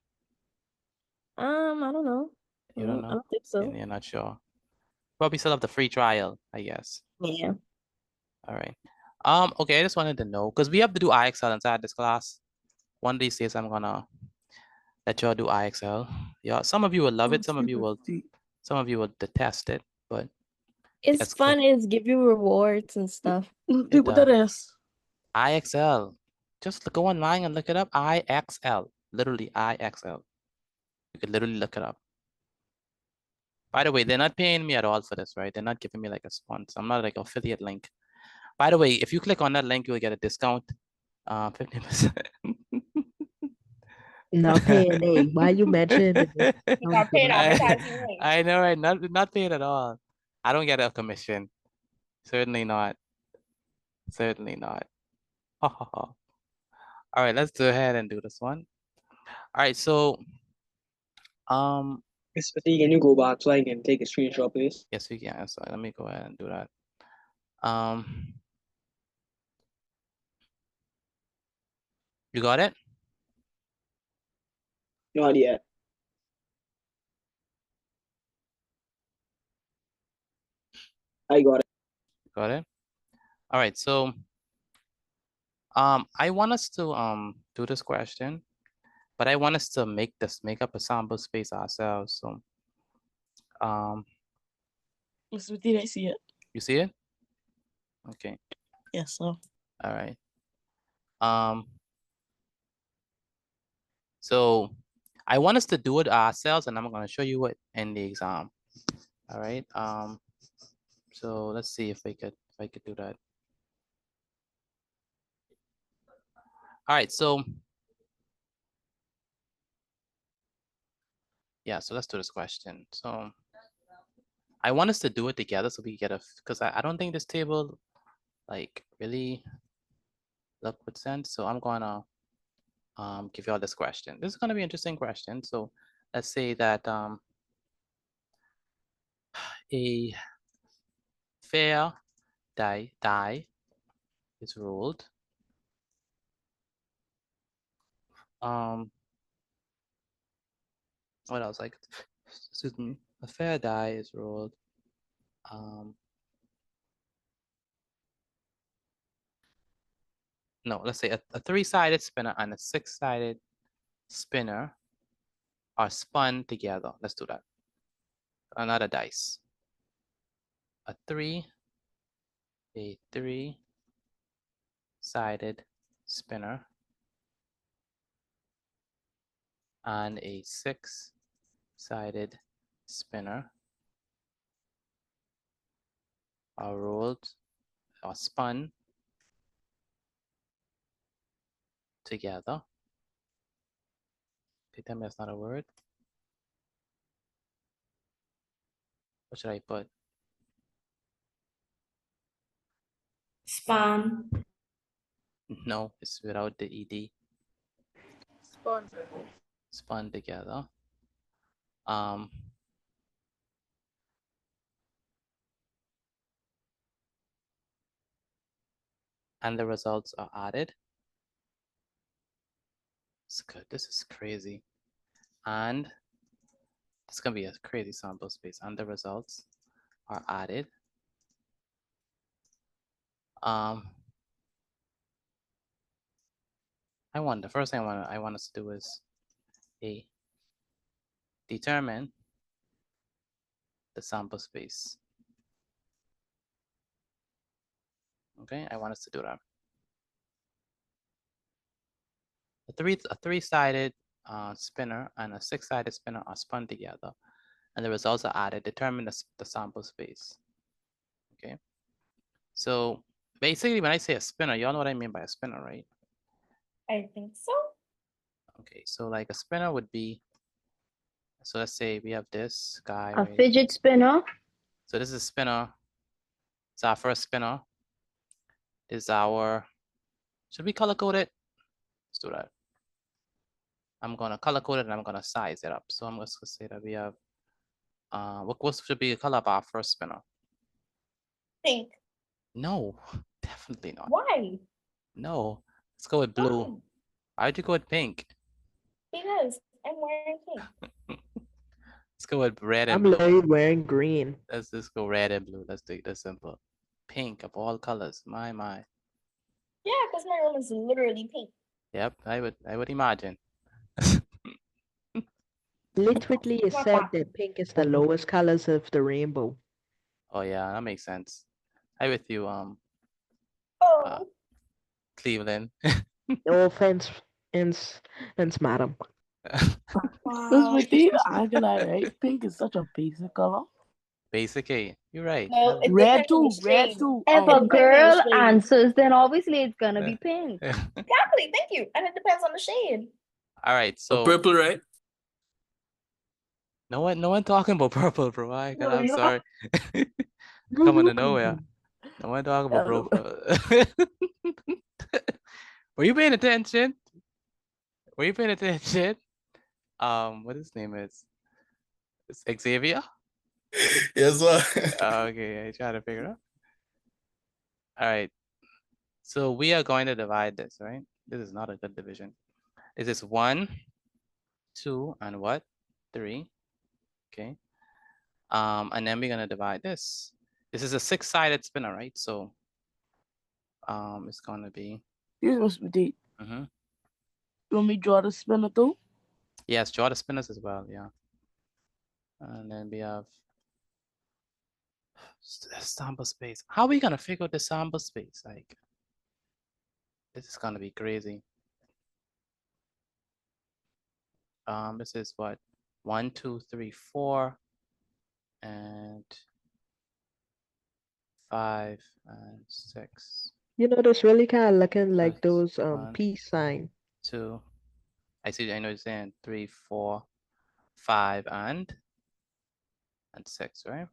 I don't know. You don't I know? don't think so. You're not sure. Probably still have the free trial, I guess. Yeah. All right. Okay, I just wanted to know because we have to do IXL inside this class. One of these days I'm gonna let y'all do IXL. Yeah, some of you will love it, some of you will detest it, but It's yes, fun. It's give you rewards and stuff. it What that does. is? IXL. Just go online and look it up. IXL. Literally IXL. You could literally look it up. By the way, they're not paying me at all for this, right? They're not giving me like a sponsor. I'm not like affiliate link. By the way, if you click on that link, you'll get a discount. 50%. Not paying name. Why you mentioned it? Not paid advertising link. I know, right? Not paid at all. I don't get a commission. Certainly not. Certainly not. All right, let's go ahead and do this one. All right, so Miss Fatih, can you go back so I can take a screenshot, please? yes, we can. So let me go ahead and do that. You got it? Not yet. I got it. Got it? All right, so I want us to do this question, but I want us to make up a sample space ourselves. So Mr. Did I see it? you see it? Okay. Yes, sir. All right. So I want us to do it ourselves, and I'm going to show you it in the exam. All right. So let's see if I could do that. All right. So yeah. So let's do this question. So I want us to do it together so we get because I don't think this table like really look with sense. So I'm gonna give you all this question. This is gonna be an interesting question. So let's say that a fair die is rolled. What else? Like, excuse me. A fair die is rolled. No, let's say a three-sided spinner and a six-sided spinner are spun together. Let's do that. Another dice. A three-sided spinner and a six-sided spinner are rolled or spun together. Okay, tell me that's not a word. What should I put? Spun. No, it's without the ed. Spun together. And the results are added. It's good. This is crazy. And it's gonna be a crazy sample space. And the results are added. The first thing I want us to do is determine the sample space. Okay, I want us to do that. A three-sided spinner and a six-sided spinner are spun together, and the results are added, determine the sample space. Okay. So basically, when I say a spinner, y'all know what I mean by a spinner, right? I think so. Okay, so like a spinner would be, so let's say we have this guy A right here. fidget spinner. So this is a spinner. It's our first spinner. This is our, should we color code it? Let's do that. I'm gonna color code it and I'm gonna size it up. So I'm just gonna say that we have, what should be the color of our first spinner? Pink. No, definitely not. Why? No, let's go with blue. Why? Why'd you go with pink? Because I'm wearing pink. Let's go with red I'm and blue. literally wearing green. Let's just go red and blue. Let's take this simple. Pink of all colors. My. Yeah, because my room is literally pink. Yep, I would imagine. Literally, it said that pink is the lowest colors of the rainbow. Oh yeah, that makes sense. I with you, Oh. Cleveland. No offense, madam. Miss Mathilde, I'm gonna lie, right? Pink is such a basic color. Basic A. You're right. No, it Red depends on too, the red shade. too. If It a depends on the girl shade. answers, then obviously it's gonna be pink. Exactly, thank you. And it depends on the shade. All right, so purple, right? no one talking about purple, bro. No, I'm you know- sorry. Coming to nowhere. No one talking about purple. Were you paying attention? Were you paying attention? What his name is? It's Xavier? Yes, sir. Okay, I try to figure it out. All right. So we are going to divide this, right? This is not a good division. This is 1, 2, and what? 3. Okay. And then we're gonna divide this. This is a 6-sided spinner, right? So it's gonna be. Here's Miss Mathilde. Mm-hmm. You want me to draw the spinner too? Yes, draw the spinners as well, yeah. And then we have sample space. How are we gonna figure out the sample space? Like, this is gonna be crazy. This is what? 1, 2, 3, 4, and 5 and 6. You know, those really kind of looking like Plus those 1, peace sign. 2. I see. I know you're saying 3, 4, 5, and 6, right?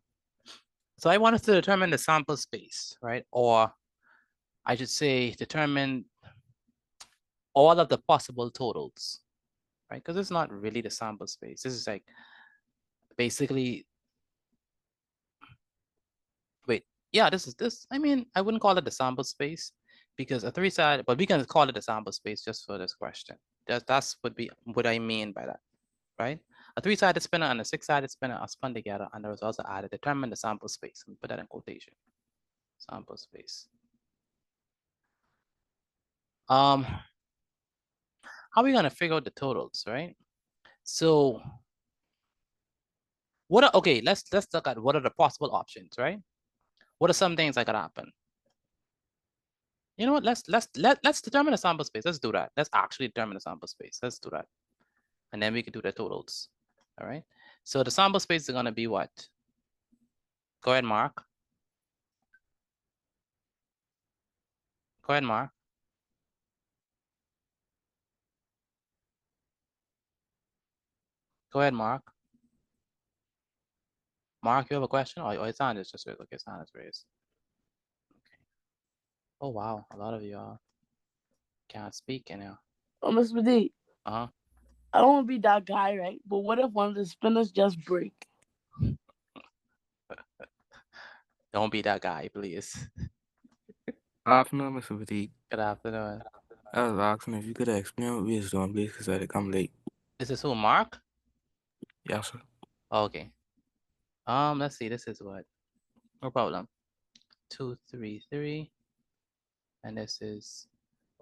So I want us to determine the sample space, right? Or I should say determine all of the possible totals, right? Because it's not really the sample space. This is like basically, wait, yeah, this. I mean, I wouldn't call it the sample space because a 3-sided, but we can call it a sample space just for this question. That's what I mean by that, right? A 3-sided spinner and a 6-sided spinner are spun together and the results are added. Determine the sample space. Let me put that in quotation. Sample space. How are we gonna figure out the totals, right? So okay, let's look at what are the possible options, right? What are some things that could happen? You know what? Let's determine the sample space. Let's do that. Let's actually determine the sample space. Let's do that. And then we can do the totals. All right. So the sample space is gonna be what? Go ahead, Mark. Go ahead, Mark. Go ahead, Mark. Mark, you have a question? Oh, his hand is just raised. Okay, his hand is raised. Okay. Oh wow, a lot of you can't speak anyhow. Oh, Miss Mathilde. Uh-huh. I don't want to be that guy, right? But what if one of the spinners just break? Don't be that guy, please. Afternoon, Mr. Fatigue. Good afternoon. I was asking if you could explain what we was doing, please, because I had to come late. This is who, Mark? Yes, sir. Okay. Let's see. This is what? No problem. 2, 3, 3. And this is,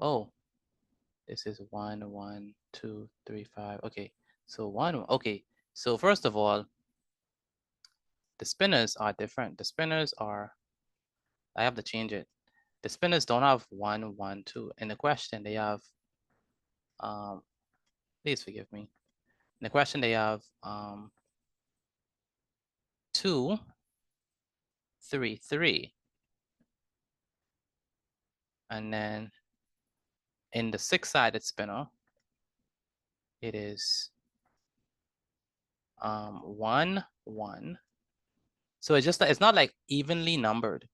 oh, this is 1, 1, 2, 3, 5. Okay. So 1. Okay. So first of all, the spinners are different. The spinners are, I have to change it. The spinners don't have 1, 1, 2. In the question, they have, please forgive me. In the question, they have 2, 3, 3. And then in the 6-sided spinner, it is 1, 1. So it's not like evenly numbered.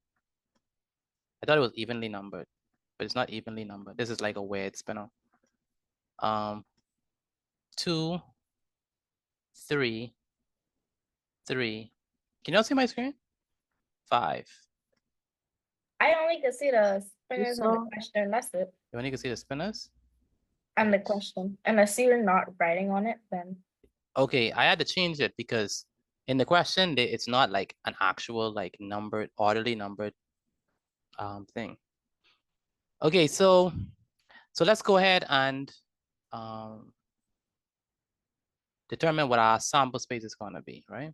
I thought it was evenly numbered, but it's not evenly numbered. This is like a weird spinner. 2, 3, 3. Can you all see my screen? 5. I only can see the spinners and the saw- question. That's it. You only can see the spinners? And the question. And I see you're not writing on it, then. Okay, I had to change it because in the question, it's not like an actual like numbered, orderly numbered thing. Okay, so let's go ahead and determine what our sample space is going to be, right?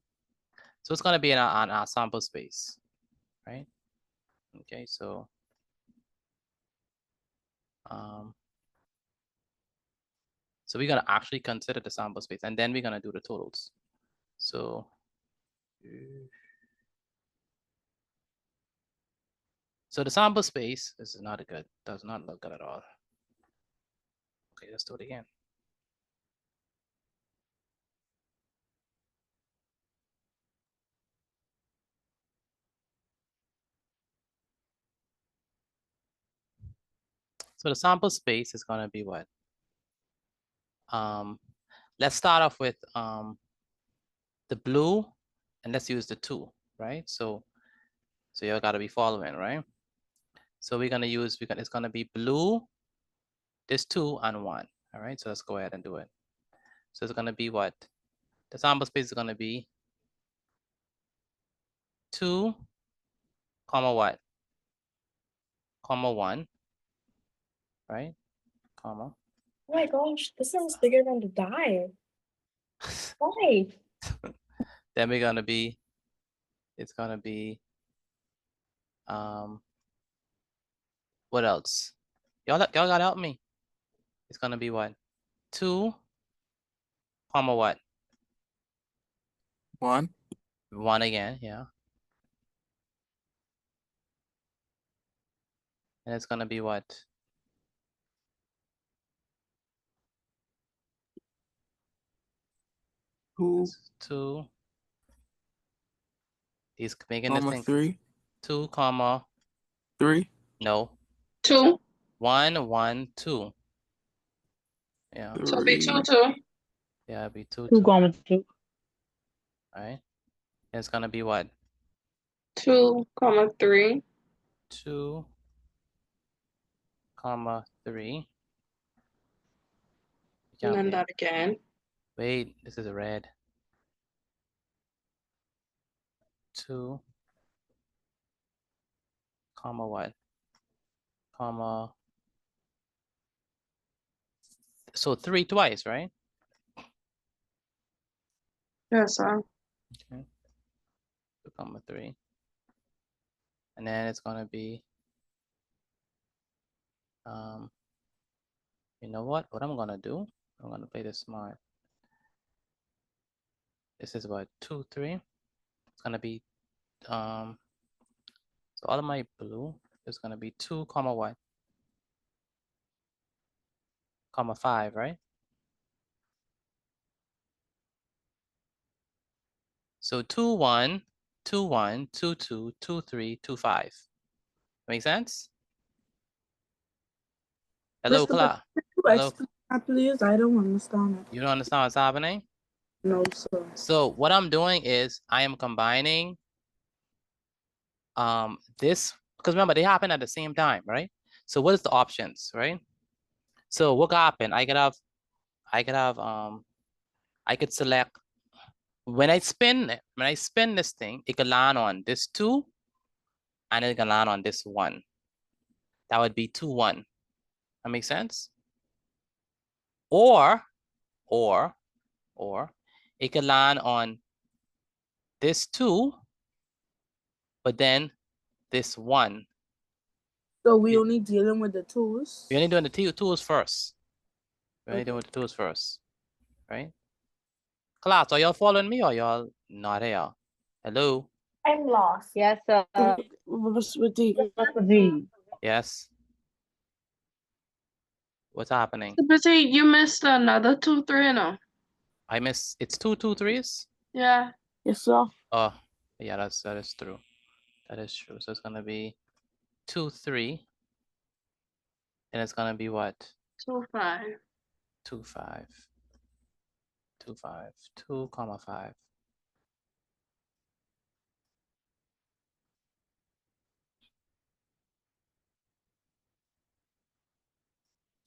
So it's going to be in our sample space, right? Okay, so we're going to actually consider the sample space, and then we're going to do the totals. So the sample space, this is not good, does not look good at all. Okay, let's do it again. So the sample space is going to be what? Let's start off with the blue, and let's use the 2, right? So you got to be following, right? So we're going to use, it's going to be blue, this 2 and 1. All right, so let's go ahead and do it. So it's going to be what? The sample space is going to be 2, comma what? Comma 1, right? Comma. Oh my gosh, this one's bigger than the die. Why? Then we're going to be, it's going to be, what else? Y'all got to help me. It's going to be what? 2, comma what? 1. 1 again, yeah. And it's going to be what? 2, 2. He's making comma, this thing. 3. 2, comma. 3. No. 2. 1, 1, 2. Yeah. So it'll be 2, 3. 2. Yeah, it'll be 2, 2, 2. comma 2. All right. It's going to be what? 2, comma 3. 2, comma 3. And then that again. Wait, this is a red. 2, comma what? Comma. So 3 twice, right? Yes, sir. Okay. 2, comma 3. And then it's going to be, you know what? What I'm going to do, I'm going to play this smart. This is what? 2, 3. It's going to be, so all of my blue is going to be 2, comma what? Comma 5, right? So 2, 1, 2, 1, 2, 2, 2, 3, 2, 5. Make sense? Hello, Mr. Cla. Could you Hello. explain that, please? I don't understand it. You don't understand what's happening? No, sir. So what I'm doing is I am combining this, because remember they happen at the same time, right? So what is the options, right? So what could happen? I could select when I spin this thing, it could land on this 2 and it can land on this 1. That would be 2, 1. That makes sense? Or it could land on this 2, but then this 1. So we only dealing with the tools? We're only doing the tools first. We're only doing the tools first, right? Class, are y'all following me or y'all not here? Hello? I'm lost. Yes, sir. Mr. Petit. Mr. T. Yes. What's happening? But you missed another 2, 3, no? I miss, it's 2, 2, 3s? Yeah. Yes, sir. Oh, yeah, that is true. That is true. So it's gonna be 2, 3. And it's gonna be what? 2, 5. 2, 5. 2, 5. 2, comma 5.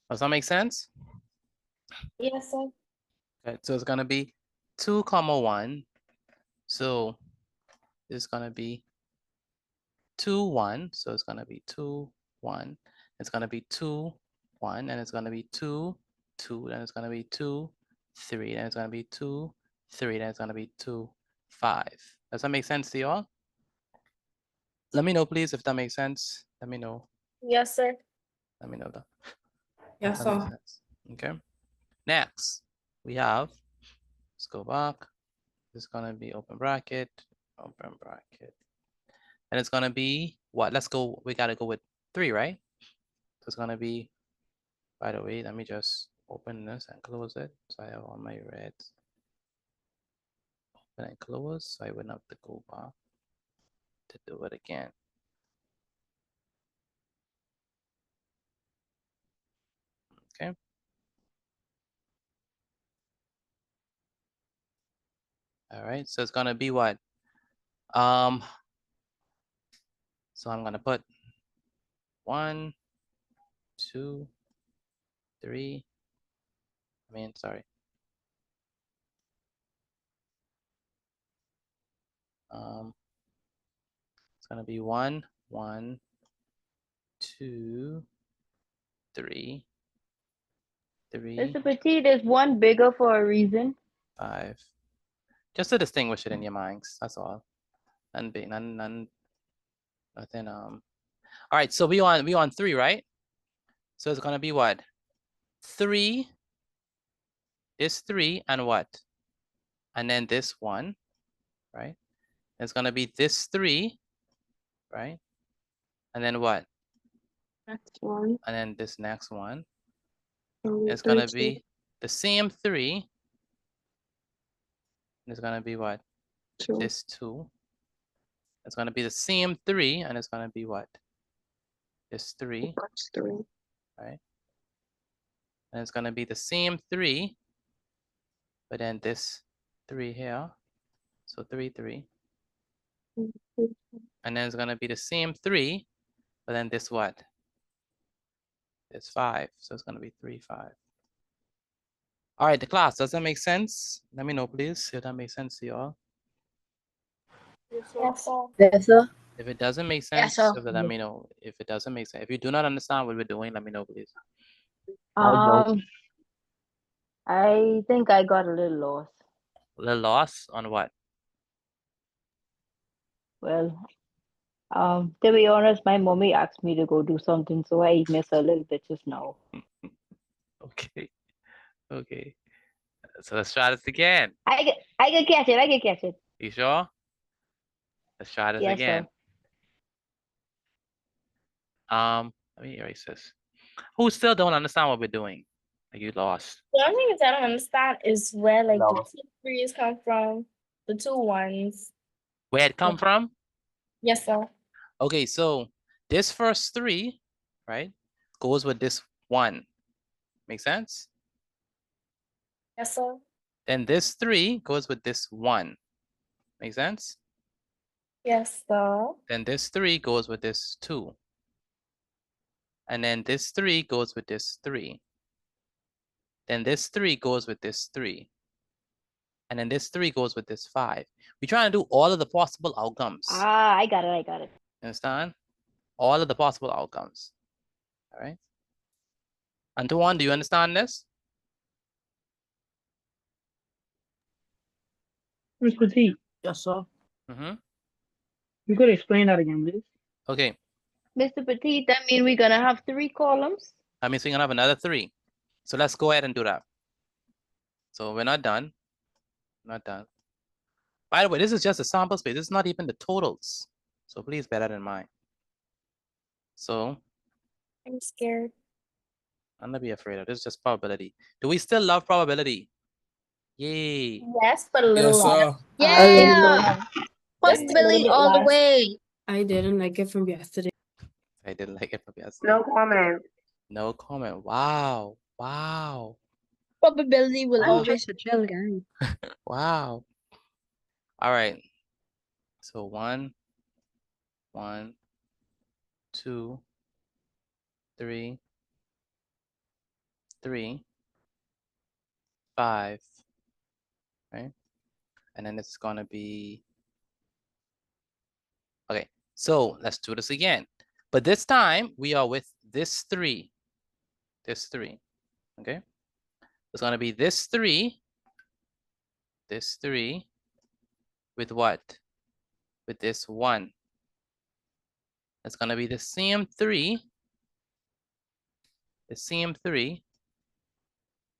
Does that make sense? Yes, sir. Okay, so it's gonna be 2, comma 1. So it's gonna be 2, 1. So it's gonna be 2, 1. It's gonna be 2, 1, and it's gonna be 2, 2, then it's gonna be 2, 3, then it's gonna be 2, 3, then it's gonna be 2, 5. Does that make sense to you all? Let me know, please, if that makes sense. Let me know. Yes, sir. Let me know that. Yes, That makes sir. sense. Okay. Next, we have, let's go back. This is gonna be open bracket, and it's gonna be what? Let's go. We gotta go with 3, right? So it's gonna be. By the way, let me just open this and close it. So I have all my reds. Open and close. So I wouldn't have to go back to do it again. Okay. All right. So it's gonna be what? So I'm gonna put 1, 2, 3. Sorry. It's gonna be 1, 1, 2, 3, 3, Mr. Petit, there's one bigger for a reason. 5. Just to distinguish it in your minds. That's all. Nothing. All right. So we on 3, right? So it's gonna be what? 3 is 3 and what? And then this 1, right? It's gonna be this 3, right? And then what? Next one. And then this next one. And It's gonna 13. be the same 3. And it's gonna be what? 2. This 2. It's gonna be the same 3, and it's gonna be what? This 3. That's 3. Right? And it's gonna be the same 3, but then this 3 here. So 3, 3. And then it's gonna be the same 3, but then this what? This 5. So it's gonna be 3, 5. All right, the class, does that make sense? Let me know, please, if that makes sense to you all. Yes, sir. Yes, sir. If it doesn't make Yes, sense, sir. let me know. If it doesn't make sense, if you do not understand what we're doing, let me know, please. I think I got a little lost. A little lost on what? Well, to be honest, my mommy asked me to go do something, so I missed a little bit just now. Okay. Okay. So let's try this again. I can catch it. I can catch it. You sure? Let's try this Yes, again. sir. Let me erase this. Who still don't understand what we're doing? Are you lost? The only thing I don't understand is where like No. the 2 3s come from, the 2 1s. Where it come from? Yes, sir. Okay, so this first 3, right, goes with this 1. Make sense? Yes, sir. Then this 3 goes with this 1. Make sense? Yes, sir. Then this 3 goes with this 2. And then this 3 goes with this 3. Then this 3 goes with this 3. And then this 3 goes with this 5. We're trying to do all of the possible outcomes. I got it. I got it. Understand? All of the possible outcomes. All right. Antoine, do you understand this? Mr. T, Yes, sir. you could explain that again, please. Okay. Mr. Petit, that means we're gonna have 3 columns. That means we're gonna have another 3. So let's go ahead and do that. So we're not done. Not done. By the way, this is just a sample space. This is not even the totals. So please bear that in mind. So I'm scared. I'm not be afraid of this. Is just probability. Do we still love probability? Yay. Yes, but a little Yes, less. sir. Yeah. Just a little Possibility bit all the less. way. I didn't like it from yesterday. I didn't like it from yesterday. No comment. No comment. Wow. Wow. Probability will Wow. always a chill guy. Wow. All right. So 1, 2, 3, 3, 5, right? And then it's gonna be, okay, so let's do this again. But this time we are with this 3, okay? It's gonna be this 3 with what? With this 1. It's gonna be the same 3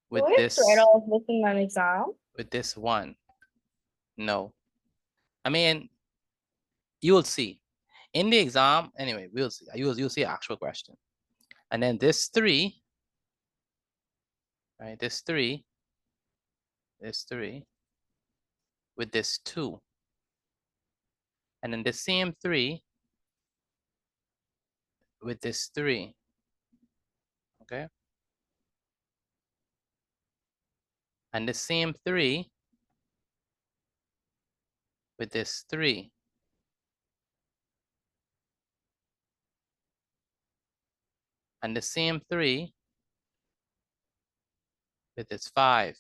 with Will this, it off looking an exam? with this 1. No. I mean, you will see. In the exam, anyway, we'll see. You'll see an actual question. And then this 3, right? This 3 with this 2. And then the same 3 with this 3. Okay? And the same 3 with this 3. And the same 3 with this 5.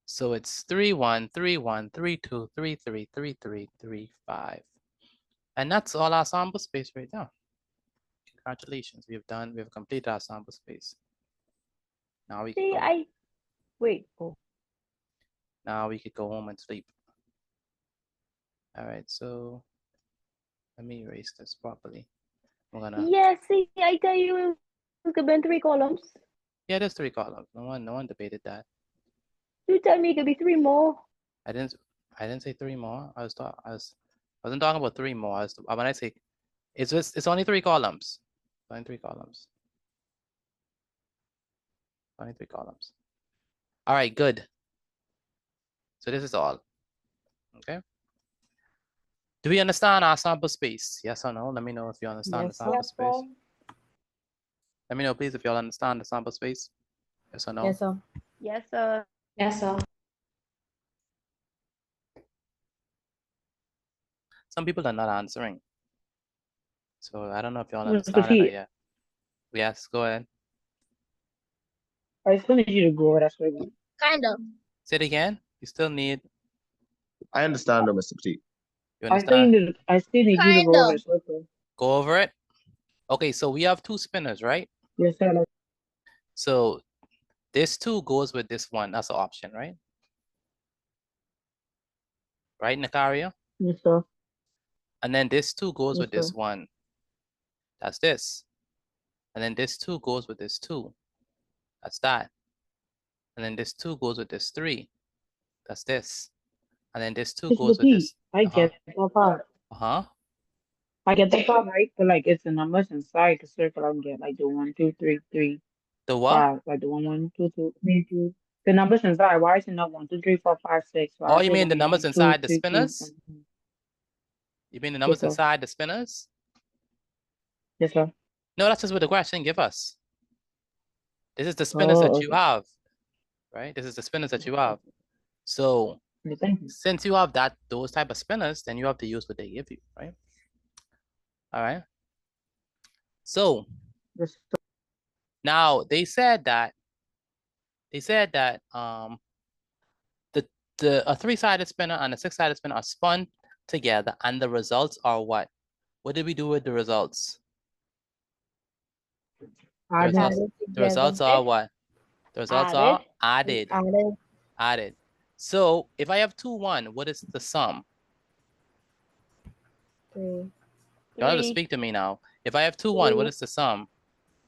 So it's 3, 1, 3, 1, 3, 2, 3, 3, 3, 3, 3, 5. And that's all our sample space right now. Congratulations, we've completed our sample space. Now we See, can wait. Oh. now we could go home and sleep. All right, so let me erase this properly. We're gonna, Yeah, see, I tell you, it could be in 3 columns. yeah, there's 3 columns. No one debated that. You tell me it could be 3 more. I didn't say 3 more. I wasn't talking about 3 more. When I say it's only 3 columns. Only 3 columns. Only 3 columns. All right, good. So this is all. Okay. Do we understand our sample space? Yes or no? Let me know if you understand the sample space. Let me know, please, if you all understand the sample space. Yes or no? Yes, sir. Yes, sir. Yes, sir. Some people are not answering. So I don't know if you all Mr. understand P. it yet. Yes, go ahead. I still need you to go over that again. Kind of. Say it again. You still need. I understand, Mr. P. You I still understand? need you to go over this. Okay. Go over it. Okay, so we have 2 spinners, right? Yes, sir. So this 2 goes with this 1. That's an option, right? Right, Nakaria? Yes, sir. And then this 2 goes Yes, with this sir. 1. That's this. And then this 2 goes with this 2. That's that. And then this 2 goes with this 3. That's this. And then this 2 Mr. goes with P, this. I get that part. I get that part, right? But like, it's the numbers inside the circle. I get like the 1, 2, 3, 3, The what? 5. Like the 1, 1, 2, 2, 3, 2. The numbers inside. Why is it not 1, 2, 3, 4, 5, 6? Why Oh, is you it mean the only numbers 1, 2, inside the 3, 2, spinners? You mean the numbers sir. inside the spinners? Yes, sir. No, that's just what the question give us. This is the spinners Oh, that you okay. have, right? This is the spinners that you have. So Thank you. since you have those type of spinners, then you have to use what they give you, right? All right. So Yes, sir. now they said that a 3-sided spinner and a 6-sided spinner are spun together, and the results are what? What did we do with the results? The results are what? The results are added. Added. So if I have 2, 1, what is the sum? 3. You don't have to speak to me now. If I have 2, 1, what is the sum?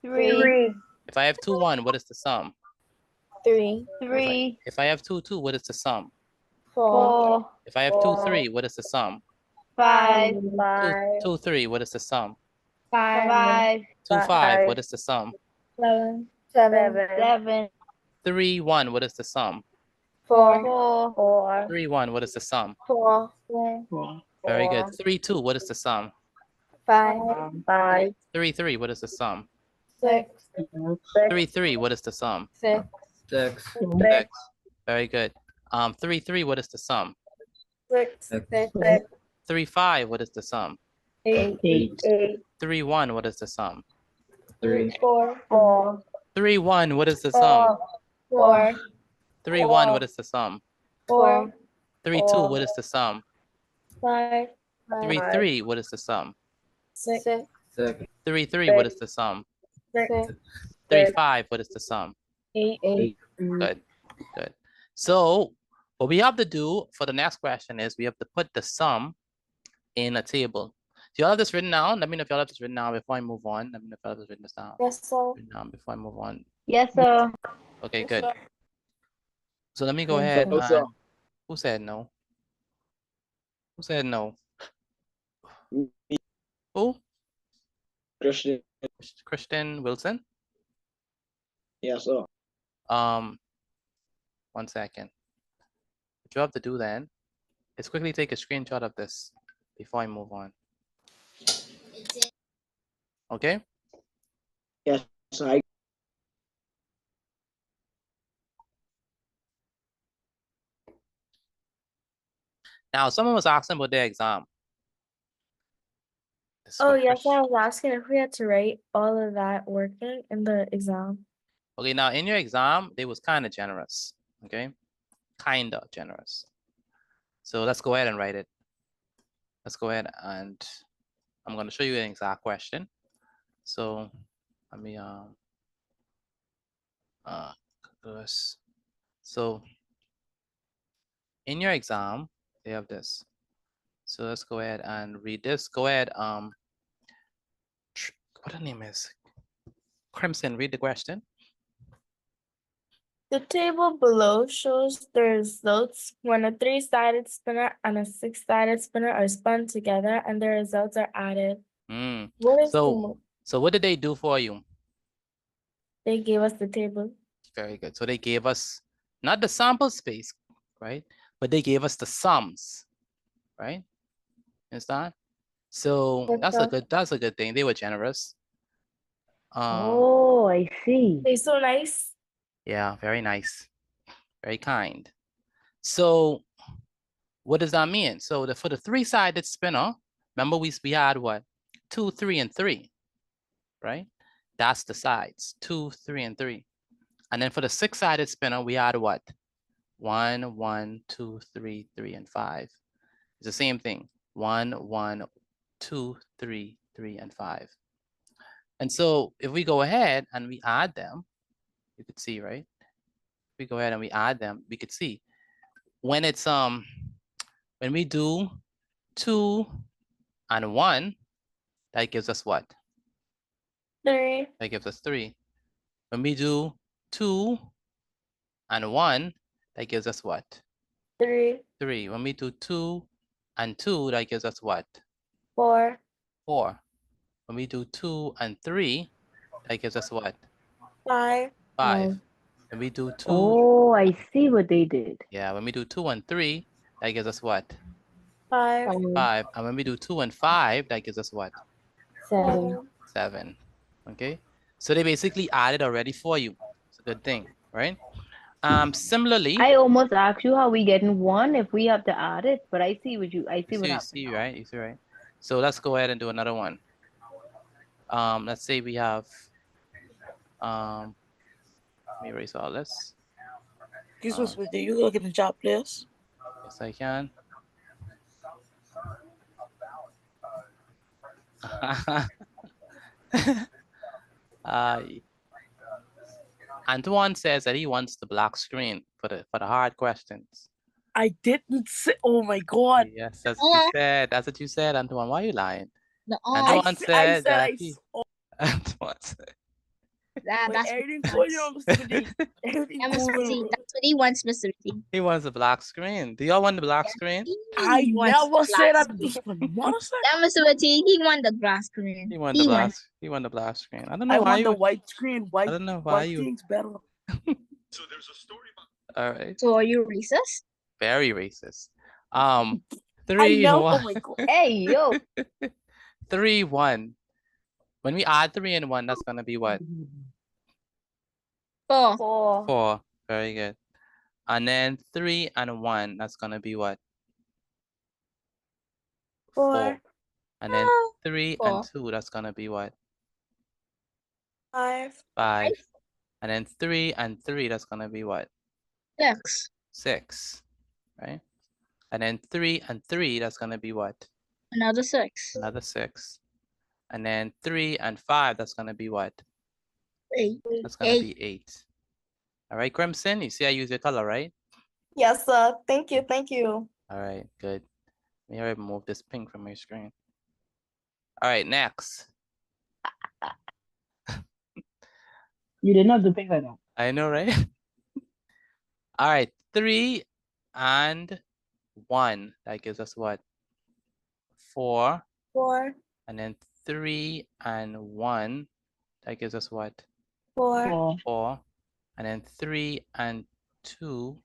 3. If I have 2, 1, what is the sum? 3. If I have 2, 2, what is the sum? 4. If I have 2, 3, what is the sum? 5. 2, 3, what is the sum? 5. 2, 5, what is the sum? 7. 7. 3, 1, what is the sum? 4. 3, 1, what is the sum? 4. Very good. 3, 2, what is the sum? 5. 3, 3, what is the sum? 6. 3, 3, what is the sum? 6. 6. 6. Very good. 3, 3, what is the sum? 6. 3, 5, what is the sum? 8. 3, 1, what is the sum? 3. 4. 3, 1, what is the sum? 4. 3, 1, what is the sum? 4. 3, 2, what is the sum? 5. 3, 3, what is the sum? 6. 3, 3, what is the sum? 6. 3, 5, what is the sum? 8. Good, good. So what we have to do for the next question is we have to put the sum in a table. Do y'all have this written down? Let me know if y'all have this written down before I move on. Let me know if y'all have this written down. Yes, sir. Written down before I move on. Yes, sir. Okay, Yes, good. sir. So let me go Yes, ahead No, sir. and who said no? Who said no? Who? Christian. Christian Wilson? Yes, sir. 1 second. What you have to do then is quickly take a screenshot of this before I move on. Okay? Yes, sir. Now, someone was asking about their exam. This is Oh, what yes, I was asking if we had to write all of that working in the exam. Okay, now in your exam, they was kind of generous, okay? Kind of generous. So let's go ahead and write it. Let's go ahead and I'm going to show you an exact question. So let me, so in your exam, they have this. So let's go ahead and read this. Go ahead, what her name is? Crimson, read the question. The table below shows the results when a 3-sided spinner and a 6-sided spinner are spun together and the results are added. What is So what did they do for you? They gave us the table. Very good. So they gave us not the sample space, right? But they gave us the sums, right? Understand? So Yes, that's sir. a good thing. They were generous. Oh, I see. They're so nice. Yeah, very nice. Very kind. So what does that mean? So for the 3-sided spinner, remember we had what? 2, 3, and 3, right? That's the sides, 2, 3, and 3. And then for the 6-sided spinner, we had what? 1, 1, 2, 3, 3, and 5. It's the same thing. 1, 1, 2, 3, 3, and 5. And so if we go ahead and we add them, you could see, right? If we go ahead and we add them, we could see when it's when we do 2 and 1, that gives us what? 3. That gives us 3. When we do 2 and 1, that gives us what? 3. 3. When we do 2 and 2, that gives us what? 4. 4. When we do 2 and 3, that gives us what? 5. 5. When we do 2, Oh, I see what they did. yeah, when we do 2 and 3, that gives us what? 5. 5. And when we do 2 and 5, that gives us what? 7. 7. Okay. So they basically added already for you. It's a good thing, right? Similarly, I almost asked you how we getting 1 if we have to add it, but I see what you happened. see, right? You see, right? So let's go ahead and do another one. Let's say we have, let me erase all this. Excuse me, sweetie, you gonna get the job, please? Yes, I can. Antoine says that he wants the black screen for the hard questions. I didn't say. Oh my god. Yes, that's what you said. That's what you said, Antoine. Why are you lying? No, Antoine said that he. saw- Antoine said. That, Wait, that's what everything he cool, wants. Mr. D. Everything Yeah, Mr. cool, T. bro. That's what he wants, Mr. T. He wants a black screen. Do y'all want the black screen? I He wants never the said black that screen. this for 1 second. Yeah, Mr. T. He want the grass screen. He want the black. He want the black screen. I don't know I why want you. the white screen. I don't know why White you. thing's better. All right. So are you racist? Very racist. I 3, know. 1. Oh my god. Hey, yo. 3, 1. When we add 3 and 1, that's gonna be what? 4. 4. Very good. And then 3 and 1, that's gonna be what? 4. And then 3 and 4. 2, that's gonna be what? 5. 5. And then 3 and 3, that's gonna be what? 6. 6. Right? And then 3 and 3, that's gonna be what? Another 6. Another 6. And then 3 and 5, that's gonna be what? 8. That's gonna be 8. All right, Crimson, you see I use your color, right? Yes, sir. Thank you. Thank you. All right, good. Let me remove this pink from my screen. All right, next. You did not do pink like that. I know, right? All right, 3 and 1. That gives us what? 4. 4. And then 3 and 1. That gives us what? 4. 4. And then 3 and 2.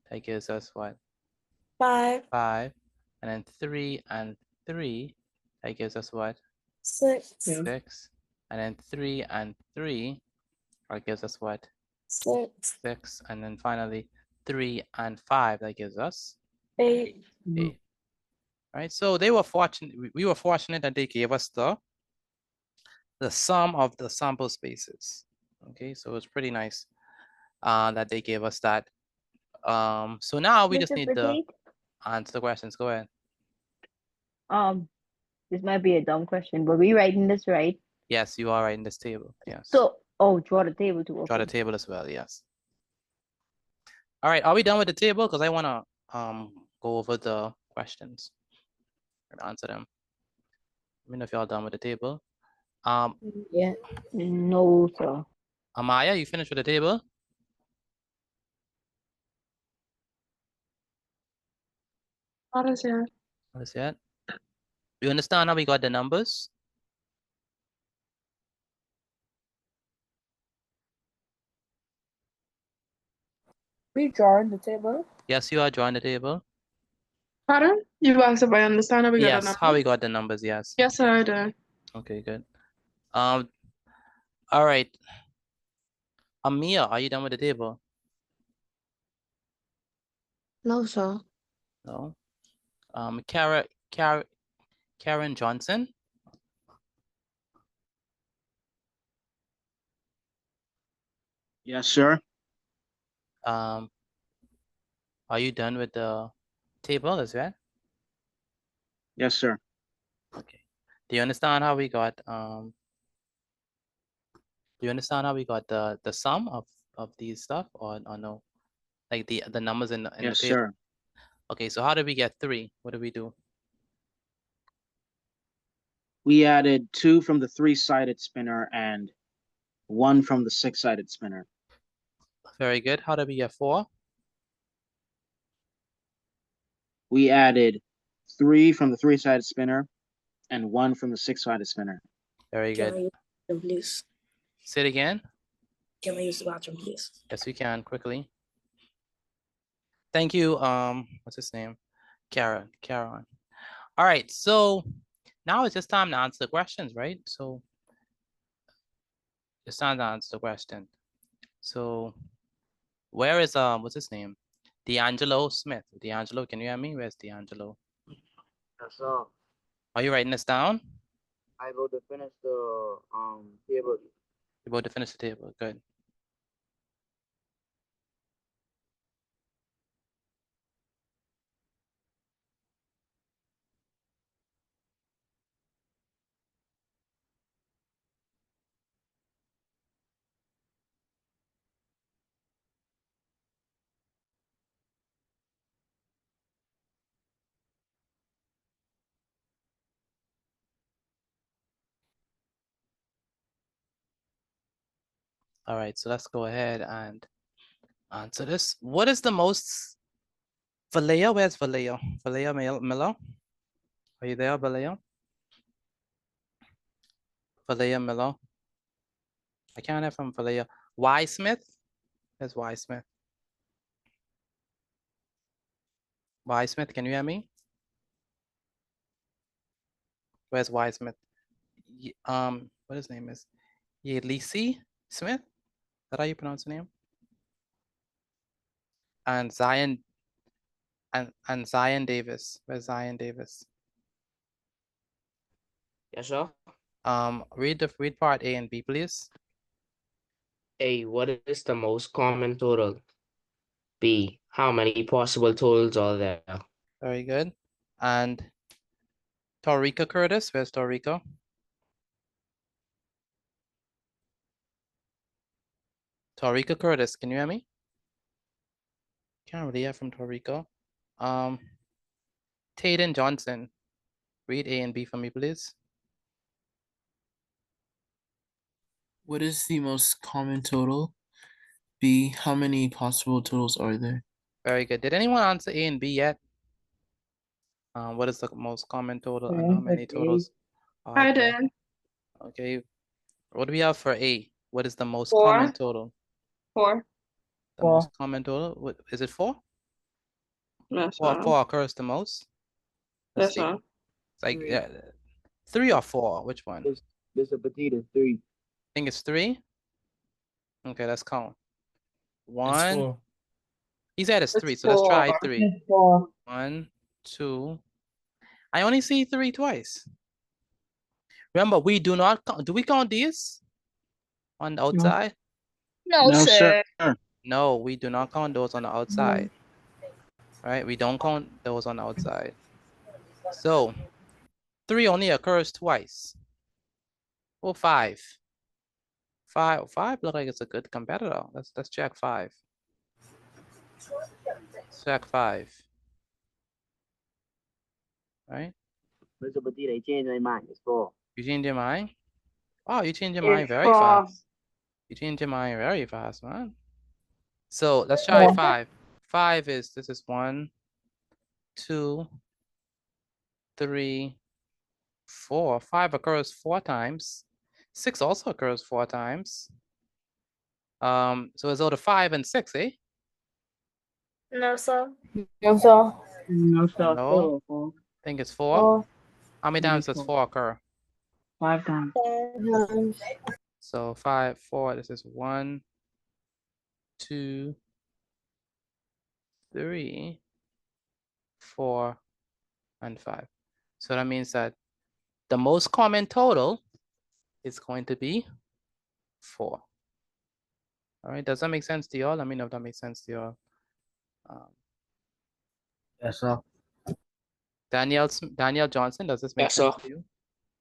That gives us what? 5. 5. And then 3 and 3. That gives us what? 6. 6. And then 3 and 3. That gives us what? 6. 6. And then finally 3 and 5. That gives us 8. 8. Right, so they were fortunate. We were fortunate that they gave us the sum of the sample spaces. Okay, so it's pretty nice that they gave us that. So now we just Mr. need to Pratik, answer the questions. Go ahead. This might be a dumb question. Were we writing this right? Yes, you are right in this table. Yes. So, draw the table too. Draw the Okay. table as well. Yes. All right. Are we done with the table? Because I want to go over the questions and answer them. Let me know if y'all done with the table. Yeah. No, sir. Amaya, you finished with the table? What is it? What is that? You understand how we got the numbers? We drawing the table. Yes, you are drawing the table. Pardon? You asked if I understand how we got the Yes, number? how we got the numbers, yes. Yes, sir, I do. Okay, good. All right. Amia, are you done with the table? No, sir. No. Karen Johnson. Yes, sir. Are you done with the table as well? Yes, sir. Okay. Do you understand how we got do you understand how we got the sum of these stuff or no? Like the numbers in the Yes, table? sir. Okay, so how did we get 3? What did we do? We added 2 from the 3-sided spinner and 1 from the 6-sided spinner. Very good. How did we get 4? We added 3 from the 3-sided spinner and 1 from the 6-sided spinner. Very Can I good. use the bathroom, please? Say it again. Can I use the bathroom, please? Yes, we can quickly. Thank you. What's his name? Karen. All right, so now it's just time to answer the questions, right? So it's time to answer the question. So where is what's his name? D'Angelo Smith. D'Angelo, can you hear me? Where's D'Angelo? Yes, sir. Are you writing this down? I go to finish the table. You're about to finish the table. Good. All right, so let's go ahead and answer this. What is the most, Vallejo, where's Vallejo? Vallejo Miller? Are you there, Vallejo? Vallejo Miller? I can't have from Vallejo. Y Smith? Where's Y Smith? Y Smith, can you hear me? Where's Y Smith? What his name is? Yelisi Smith? Is that how you pronounce the name? And Zion and Zion Davis. Where's Zion Davis? Yes, sir. Read part A and B, please. A, what is the most common total? B, how many possible totals are there? Very good. And Torika Curtis, where's Torika? Torika Curtis, can you hear me? Can't really hear from Torika. Tayden Johnson, read A and B for me, please. What is the most common total? B, how many possible totals are there? Very good. Did anyone answer A and B yet? What is the most common total and how many totals? I did. Okay. What do we have for A? What is the most 4. common total? 4. The most common total? What is it 4? Yes, Well, sir. 4 occurs the most. Let's Yes, see. sir. It's like 3 or 4. Which one? There's a petite 3. I think it's 3. Okay, let's count. It's 1. 4. He said it's 3, It's so let's try 4. 3. It's 4. 1, 2. I only see 3 twice. Remember, we do not count. Do we count these on the outside? No, sir. No, we do not count those on the outside. Right? We don't count those on the outside. So 3 only occurs twice. Or 5. 5 look like it's a good competitor. Let's check 5. Let's check 5. Right? Mr. Petite, I changed my mind. It's 4. You change your mind? Oh, you change your It's mind very 4. fast. You change your mind very fast, man. So let's try 5. 5 is, this is 1, 2, 3, 4. 5 occurs 4 times. 6 also occurs 4 times. So it's out of 5 and 6, eh? No, sir. No, sir. No, sir. No. 4. I think it's 4. 4. How many times does 4 occur? 5 times. 5 times. So 5, 4, this is 1, 2, 3, 4, and 5. So that means that the most common total is going to be 4. All right, does that make sense to y'all? Let me know if that makes sense to y'all. Yes, sir. Daniel Johnson, does this make Yes, sense sir. to you?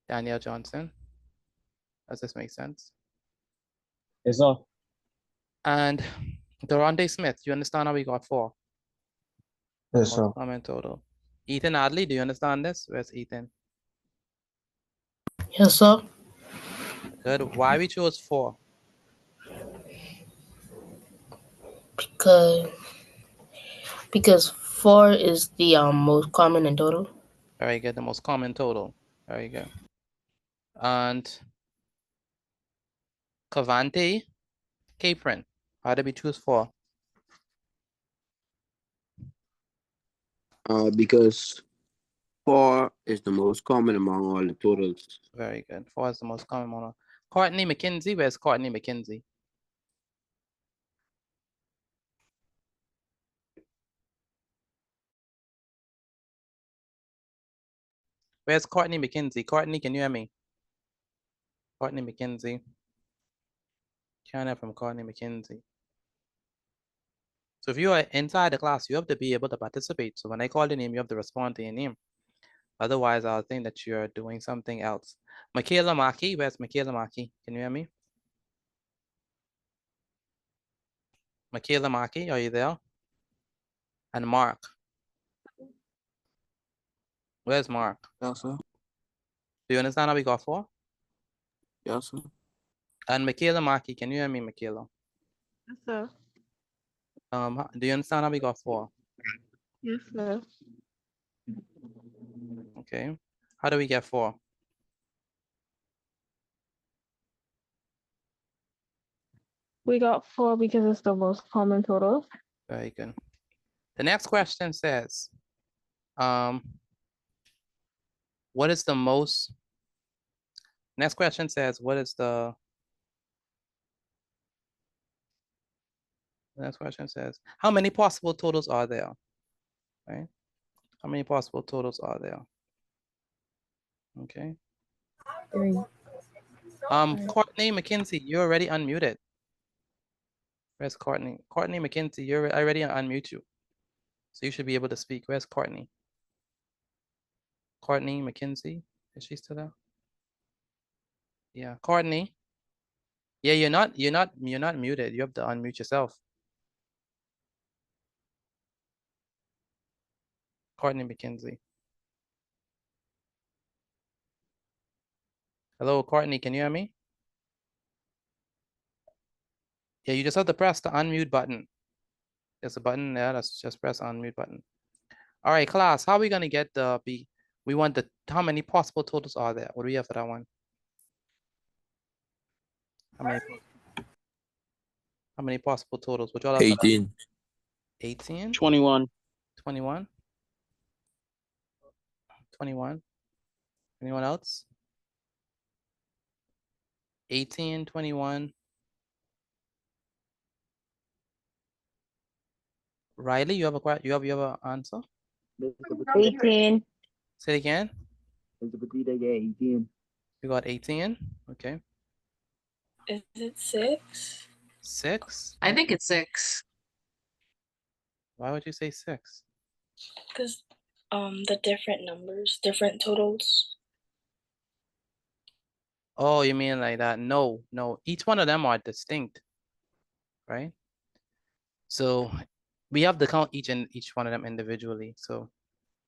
Daniel Johnson, does this make sense? Yes, sir. And Durante Smith, you understand how we got 4? Yes, sir. Most common total. Ethan Adley, do you understand this? Where's Ethan? Yes, sir. Good. Why we chose 4? Because 4 is the most common in total. Very good. The most common total. Very good. And Cavante Capron, how did we choose 4? Because 4 is the most common among all the totals. Very good. 4 is the most common one. Courtney McKenzie, where's Courtney McKenzie? Where's Courtney McKenzie? Courtney, can you hear me? Courtney McKenzie. Can't hear from Courtney McKenzie. So if you are inside the class, you have to be able to participate. So when I call your name, you have to respond to your name. Otherwise, I'll think that you're doing something else. Michaela Maki, where's Michaela Maki? Can you hear me? Michaela Maki, are you there? And Mark. Where's Mark? Yes, sir. Do you understand how we got 4? Yes, sir. And Michaela Maki, can you hear me, Michaela? Yes, sir. Do you understand how we got 4? Yes, sir. Okay. How do we get 4? We got 4 because it's the most common total. Very good. The next question says, what is the most, next question says, what is the next question says, how many possible totals are there? Right? How many possible totals are there? Okay. 3. Courtney McKinsey, you're already unmuted. Where's Courtney? Courtney McKinsey, you're already unmute you. So you should be able to speak. Where's Courtney? Courtney McKinsey, is she still there? Yeah, Courtney. Yeah, you're not muted. You have to unmute yourself. Courtney McKinsey. Hello, Courtney, can you hear me? Yeah, you just have to press the unmute button. There's a button there, let's just press unmute button. All right, class, how are we gonna get the B? We want the, how many possible totals are there? What do we have for that one? How many possible totals? What y'all have for that? 18. 18? 21. 21? 21? Anyone else? 18, 21. Riley, you have an answer? 18. Say it again. 18. You got 18. Okay. Is it 6? 6? I think it's 6. Why would you say 6? Because the different numbers, different totals. Oh, you mean like that? No. Each one of them are distinct, right? So we have to count each one of them individually. So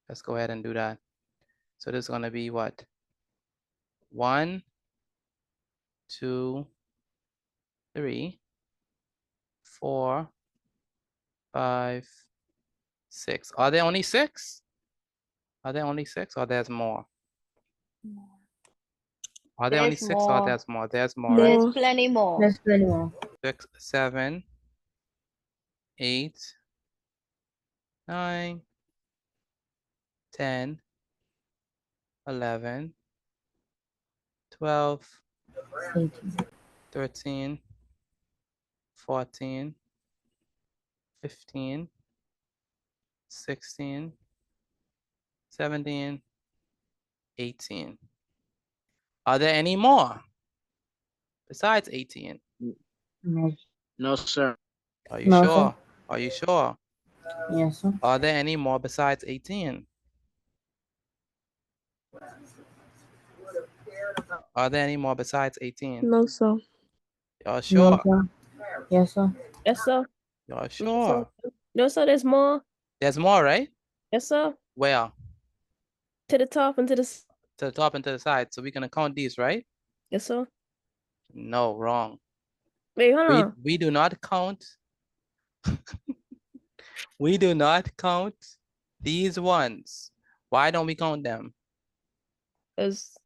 let's go ahead and do that. So this is gonna be what? 1, 2, 3, 4, 5, 6. Are there only 6? Are there only 6 or there's more? Are there only There's 6 or more. there's more? There's more, right? There's plenty more. There's plenty more. 6, 7, 8, 9, 10, 11, 12, 13, 14, 15, 16, 17, 18. Are there any more besides 18? No. No, sir. Are you No, sure? sir. Are you sure? Yes, sir. Are there any more besides 18? Are there any more besides 18? No, sir. Y'all No, sure? sir. Yes, sir. Yes, sir. Y'all sure? No, sir, there's more. There's more, right? Yes, sir. Where? To the top and to the To the top and to the side. So we're gonna count these, right? Yes, sir. No, wrong. Wait, hold on. We do not count. We do not count these ones. Why don't we count them? Because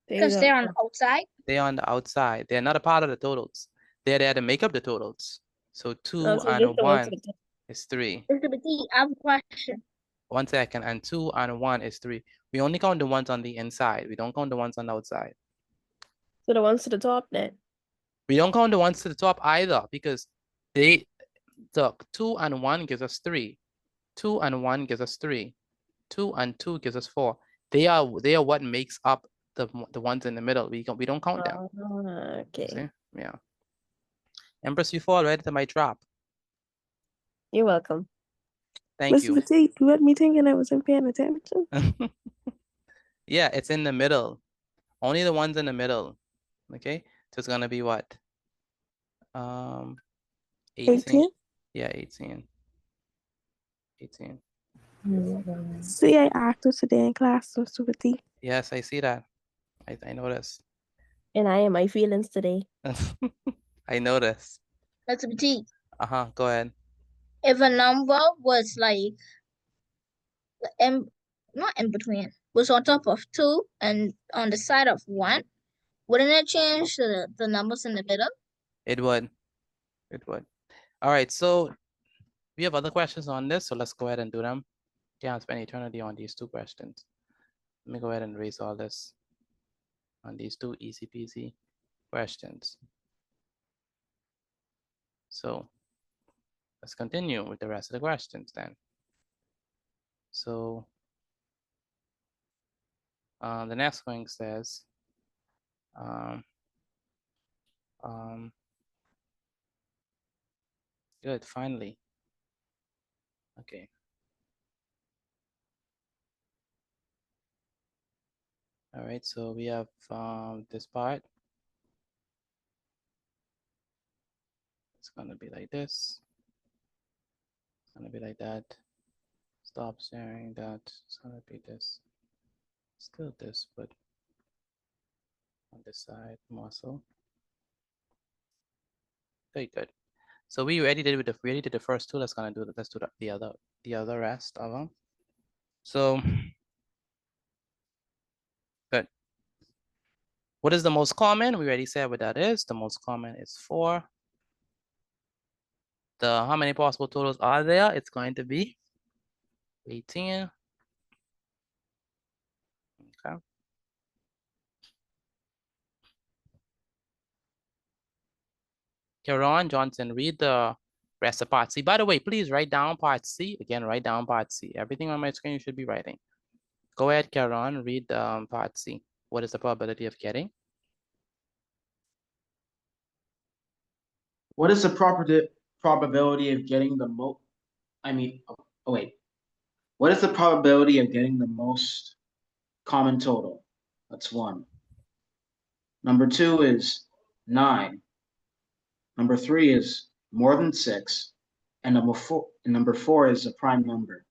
They're on the outside. They're on the outside. They're not a part of the totals. They're there to make up the totals. So 2 so just and the ones 1 to the top. is 3. Mr. Petit, I have a question. 1 second. And 2 and 1 is 3. We only count the ones on the inside. We don't count the ones on the outside. So the ones to the top then. We don't count the ones to the top either because the 2 and 1 gives us 3. 2 and 1 gives us 3. 2 and 2 gives us 4. They are what makes up the ones in the middle. We don't count them. Okay. See? Yeah. Empress, you fall right into my trap. You're welcome. Thank you. Petit, you had me thinking I wasn't paying attention. Yeah, it's in the middle. Only the ones in the middle. Okay, so it's gonna be what? 18. Yeah, 18. 18. See, I asked her today in class, Mr. Petit. Yes, I see that. I noticed. And I am my feelings today. I noticed. Mr. Petit, Go ahead. if a number was like not in between, was on top of 2 and on the side of 1, wouldn't it change the numbers in the middle? It would. It would. All right, so we have other questions on this, so let's go ahead and do them. Can't spend eternity on these 2 questions. Let me go ahead and erase all this on these 2 easy peasy questions. So let's continue with the rest of the questions then. So the next one says, good, finally. Okay. All right, so we have this part. It's gonna be like this. It's gonna be like that. Stop sharing that. It's gonna be this. Still this, but on this side more so. Very good. So we already did the first 2. Let's do the other rest of them. So good. What is the most common? We already said what that is. The most common is 4. How many possible totals are there? It's going to be 18. Okay. Karen Johnson, read the rest of part C. By the way, please write down part C. Again, write down part C. Everything on my screen you should be writing. Go ahead, Karen, read part C. What is the probability of getting? What is the probability of getting the most? Wait. What is the probability of getting the most common total? That's 1. Number 2 is 9. Number 3 is more than 6. And number 4 is a prime number.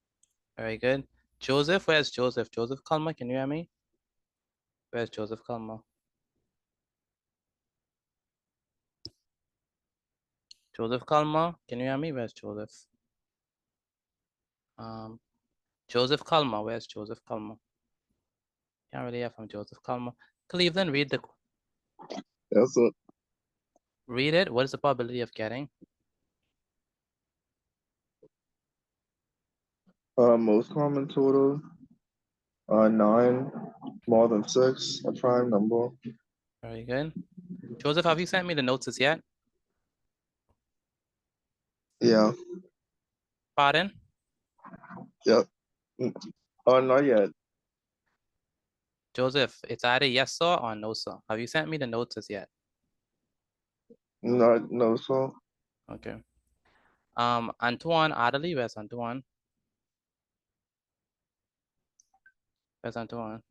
Very good. Joseph, where's Joseph? Joseph Kalma, can you hear me? Where's Joseph Kalma? Joseph Kalma, can you hear me? Where's Joseph? Joseph Kalma, where's Joseph Kalma? Can't really hear from Joseph Kalma. Cleveland, read the. Yes, sir. Read it. What is the probability of getting? Most common total, 9, more than 6, a prime number. Very good. Joseph, have you sent me the notes as yet? Yeah. Pardon? Yep. Not yet. Joseph, it's either yes, sir, or no, sir. Have you sent me the notes as yet? No, sir. Okay. Antoine Adderley, where's Antoine? Where's Antoine?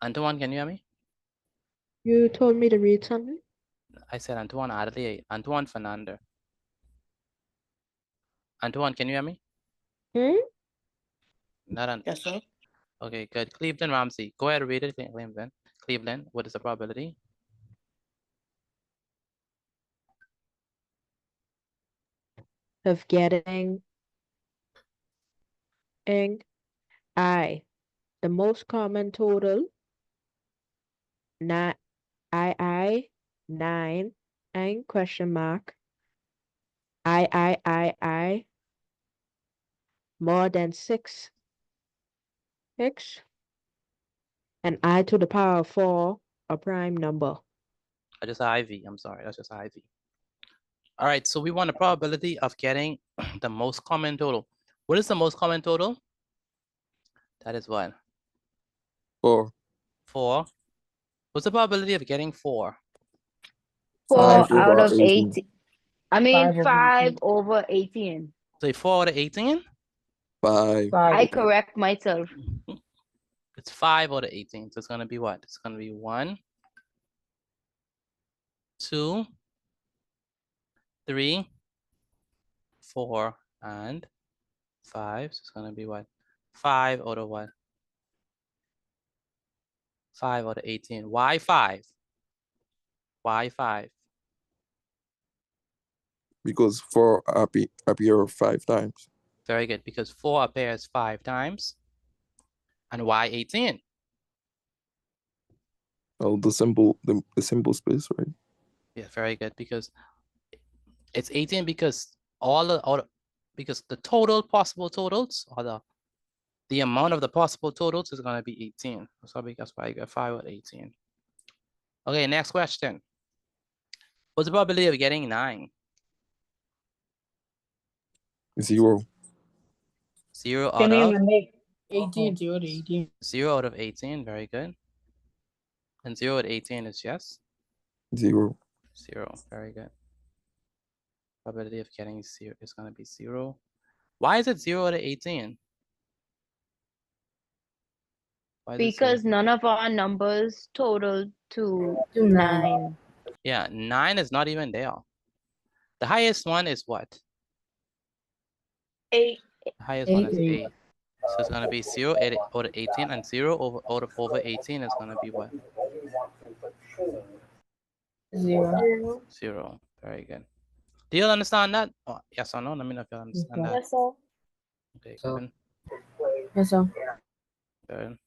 Antoine, can you hear me? You told me to read something? I said Antoine Adderley, Antoine Fernando. Antoine, can you hear me? Not Yes, sir. Okay, good. Cleveland Ramsey, go ahead and read it. Cleveland. Cleveland, what is the probability? Of getting I, the most common total, 9, 9, and question mark, I, more than 6, and I to the power of 4, a prime number. I just IV, I'm sorry, that's just IV. All right, so we want a probability of getting the most common total. What is the most common total? That is what? 4. 4. What's the probability of getting 4? 4 5 out over of 18. 18. I mean, 5 over 5 18. over 18. Say 4 out of 18? 5. I correct myself. It's 5 out of 18. So it's gonna be what? It's gonna be 1, 2, 3, 4, and 5. So it's gonna be what? 5 out of what? 5 out of 18. Why 5? Why 5? Because 4 appear 5 times. Very good, because 4 appears 5 times. And why 18? Oh, the simple space, right? Yeah, very good, because it's 18 because because the total possible totals, or the amount of the possible totals is going to be 18. So that's why I got 5 out of 18. Okay, next question. What's the probability of getting 9? 0. 0 out Can you of even make 18, 0 to 18. 0 out of 18. Very good. And 0 out of 18 is yes. 0. 0. Very good. Probability of getting 0 is going to be 0. Why is it 0 out of 18? Why is it 0? Because none of our numbers total to To 9. 9. Yeah, 9 is not even there. The highest one is what? 8. The highest one is 8. 8. So it's going to be 0 out of 18, and 0 over 18 is going to be what? 0. 0. Very good. Do you understand that? Oh, yes or no? Let me know if you understand that. Yes, sir. Okay, good. Yes, sir. Good.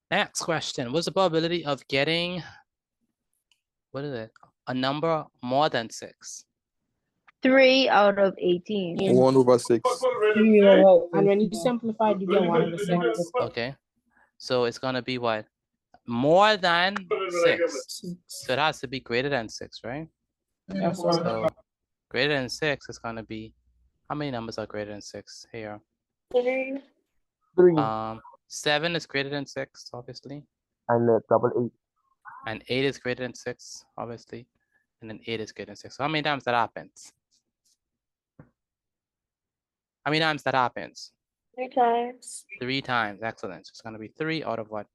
Next question. What's the probability of getting, what is it? A number more than 6? 3 out of 18. 1 over 6. And when you simplify, you get 1 over 6. Okay. So it's going to be what? More than 6. So it has to be greater than 6, right? Yes, sir. So greater than 6 is going to be, how many numbers are greater than 6 here? 3. 7 is greater than 6, obviously. And double 8. And 8 is greater than 6, obviously. And then 8 is greater than 6. So how many times that happens? How many times that happens? 3 times. 3 times. Excellent. So it's going to be 3 out of what?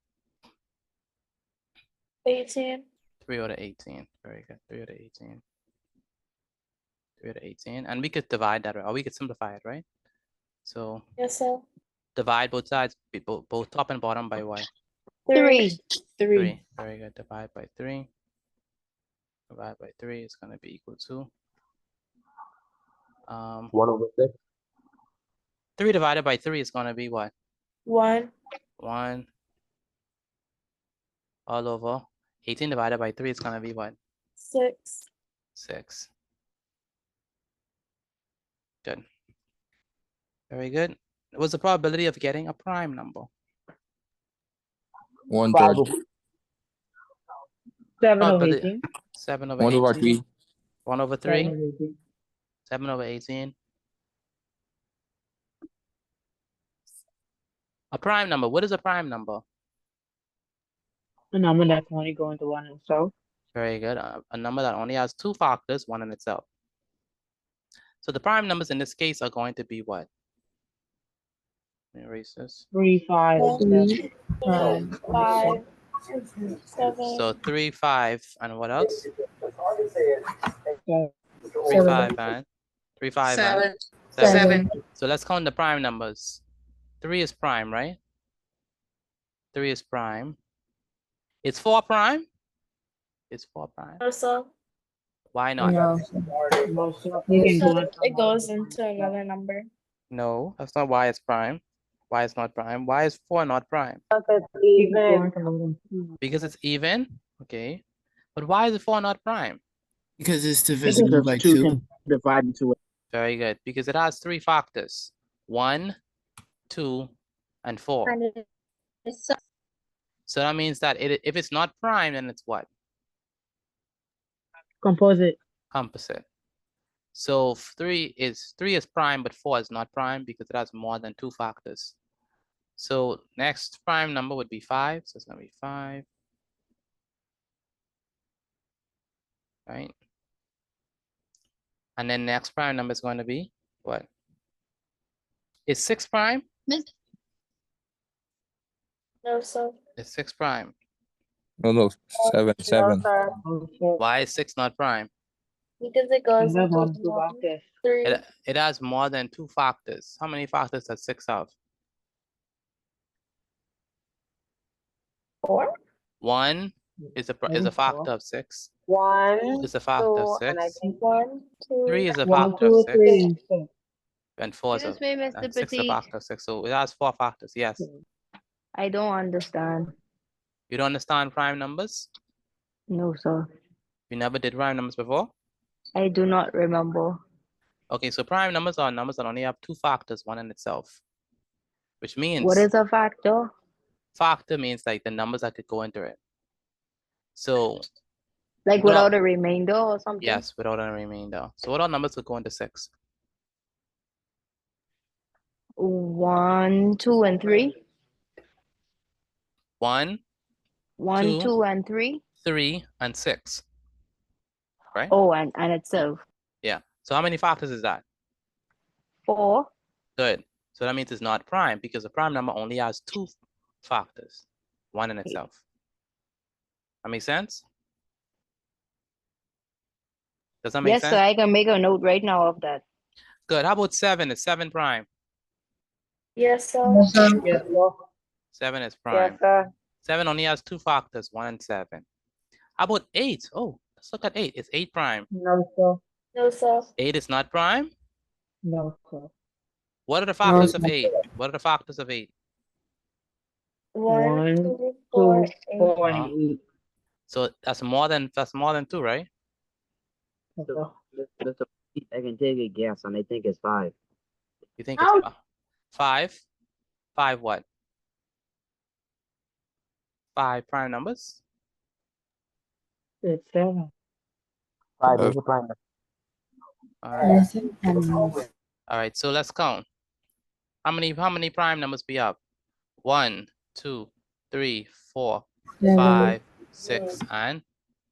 18. 3 out of 18. Very good. 3 out of 18. 3 out of 18. And we could divide that, or we could simplify it, right? So Yes, sir. divide both sides, both top and bottom by what? 3. 3. Very good. Divide by 3. Divide by 3 is going to be equal to 1 over 6. 3 divided by 3 is going to be what? 1. 1 all over 18 divided by 3 is going to be what? 6. 6. Good. Very good. What's the probability of getting a prime number? 1/3. 7 over Probability 18. 7 over 1 over 18. 3. 1 over 7 3. over 18. 7 over 18. A prime number. What is a prime number? A number that's only going to 1 itself. Very good. A number that only has 2 factors, 1 in itself. So the prime numbers in this case are going to be what? Let me erase this. 3, 5, and 7. 5. 7. So 3, 5, and what else? 3, 7. 5, and 3, 5, and 7. So let's count the prime numbers. 3 is prime, right? 3 is prime. It's 4 prime? It's 4 prime. No, sir. Why not? No. It goes into another number. No, that's not why it's prime. Why it's not prime? Why is 4 not prime? Because it's even. Okay. But why is 4 not prime? Because it's divisible by 2. Can divide into it. Very good. Because it has 3 factors. 1, 2, and 4. So that means that if it's not prime, then it's what? Composite. Composite. So 3 is prime, but 4 is not prime because it has more than 2 factors. So next prime number would be 5. So it's going to be 5. Right? And then next prime number is going to be what? Is 6 prime? No, sir. It's 6 prime. No, 7, 7. Why is 6 not prime? Because it goes There's into only two one, factors. 3, It has more than 2 factors. How many factors does 6 have? 4. 1 is a Maybe factor four. of 6. 2 1, is a factor of 2, and I 6. think 1, 2, 3 is a 1, factor of 2, 6. 3, and 6. And 4 is Excuse me, Mr. and 6 is a Petit. factor of 6. So it has 4 factors. Yes. I don't understand. You don't understand prime numbers? No, sir. You never did prime numbers before? I do not remember. Okay, so prime numbers are numbers that only have 2 factors, one in itself. Which means What is a factor? factor means like the numbers that could go into it. So Like what without are- a remainder or something? yes, without a remainder. So what all numbers could go into 6? 1, 2, and 3. 1, 1, 2, 2, and 3. 3, and 6. Right? Oh, and itself. Yeah. So how many factors is that? 4. Good. So that means it's not prime because a prime number only has 2 factors, one in itself. That makes sense? Does that make Yes, sense? sir. I can make a note right now of that. Good. How about 7? Is 7 prime? Yes, sir. Yes, sir. Yes, sir. 7 is Yes, prime. sir. 7 only has 2 factors, 1 and 7. How about 8? Oh, let's look at 8. Is 8 prime? No, sir. No, sir. 8 is not prime? No, sir. What are the No, factors of sir. 8? What are the factors of 8? 1, 1, 2, 4, 2, 8. 4, and 8. So that's more than 2, right? Yes, sir. Mr. Petit, I can take a guess, and I think it's 5. You think it's 5? 5 what? 5 prime numbers? It's 7. 5 is a prime. All right. All right, so let's count. How many prime numbers we have? 1, 2, 3, 4, 5, 6, and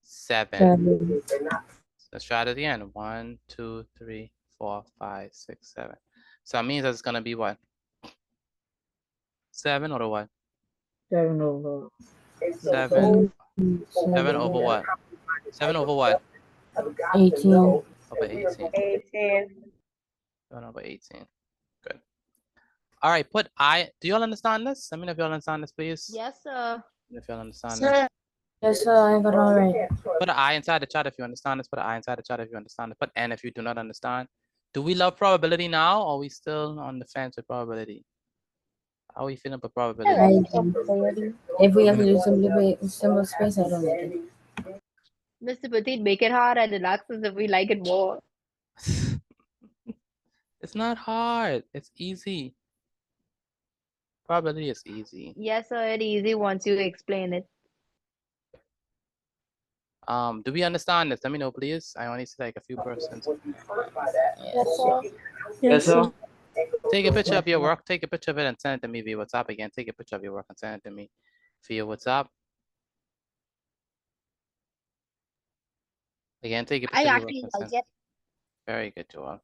7. Let's try it again. 1, 2, 3, 4, 5, 6, 7. So that means that's gonna be what? 7 or what? 7 over. 7. 7 over what? 7 over what? 18. Over 18. 18. 7 over 18. Good. All right, do you all understand this? Let me know if you all understand this, please. Yes, sir. If you all understand Sir. this. Yes, sir. I got all right. Put an I inside the chat if you understand this. Put an I inside the chat if you understand it. Put N if you do not understand. Do we love probability now, or are we still on the fence with probability? How are we feeling about probability? If we have to do simple space, I don't like it. Mr. Petit, make it hard and relax us if we like it more. It's not hard. It's easy. Probability is easy. Yes, sir. It's easy once you explain it. Do we understand this? Let me know, please. I only see like a few persons. Yes, sir. Yes, sir. Take a picture of your work. Take a picture of it and send it to me via WhatsApp again. Take a picture of your work and send it to me via WhatsApp. Again, take a picture I of your work actually and like send. it. Very good, Joel.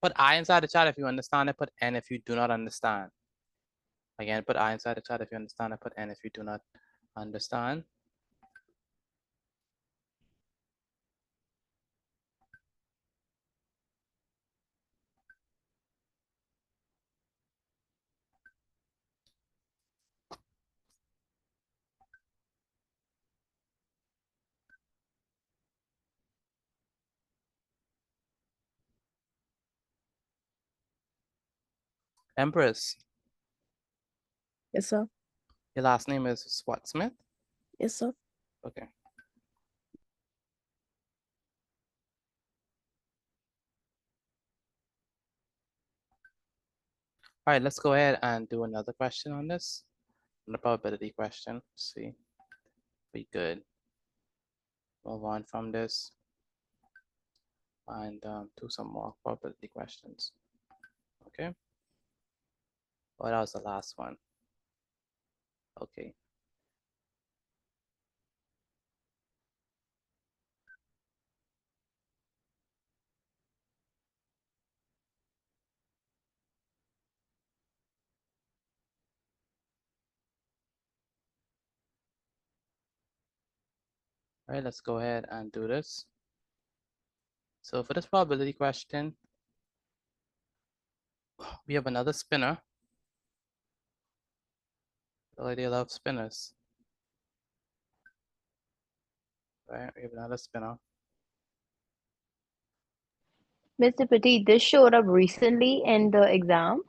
Put I inside the chat if you understand it. Put N if you do not understand. Again, put I inside the chat if you understand it. Put N if you do not understand. Empress, Yes, sir. your last name is what, Smith? Yes, sir. Okay. All right, let's go ahead and do another question on this. The probability question. Let's see. We good. Move on from this and do some more probability questions. Okay. What was the last one? Okay. All right, let's go ahead and do this. So for this probability question, we have another spinner. They love spinners. Right, we have another spinner. Mr. Petit, this showed up recently in the exam.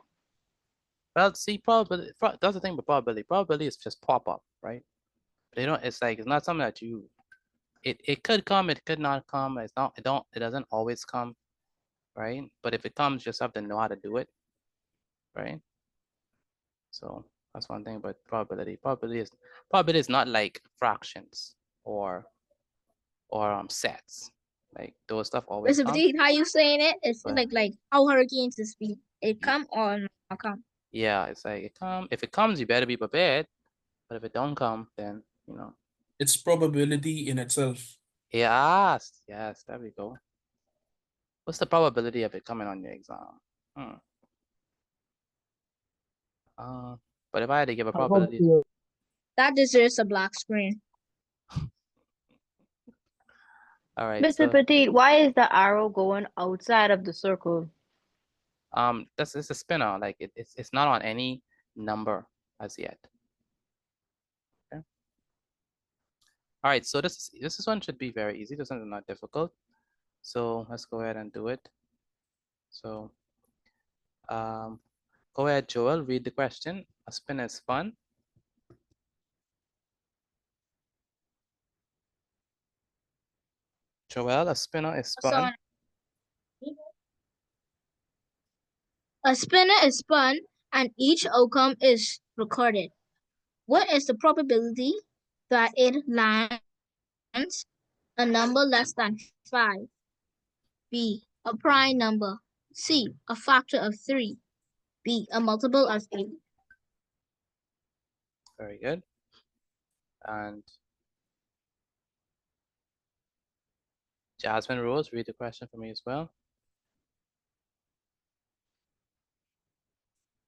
Well, see, probability, that's the thing with probability. Probability is just pop up, right? They don't, it's like, it's not something that you, it could come, it could not come. It's not, it doesn't always come, right? But if it comes, you just have to know how to do it, right? So that's one thing about probability. Probability is not like fractions or sets. Like those stuff always Mr. come. Petit, how you saying it? It's But- like how hurricanes is speed. It come or not come. Yeah, it's like if it comes, you better be prepared. But if it don't come, then you know. It's probability in itself. Yes, there we go. What's the probability of it coming on your exam? But if I had to give a probability, That deserves a black screen. all right. Mr. So, Petit, why is the arrow going outside of the circle? it's a spinner. Like it's not on any number as yet. Okay. All right. So this one should be very easy. This one's not difficult. So let's go ahead and do it. So, go ahead, Joel. Read the question. A spin is spun. Joel, a spinner is spun. A spinner is spun and each outcome is recorded. What is the probability that it lands a number less than 5? B, a prime number. C, a factor of 3. B, a multiple of 8. Very good. And Jasmine Rose, read the question for me as well.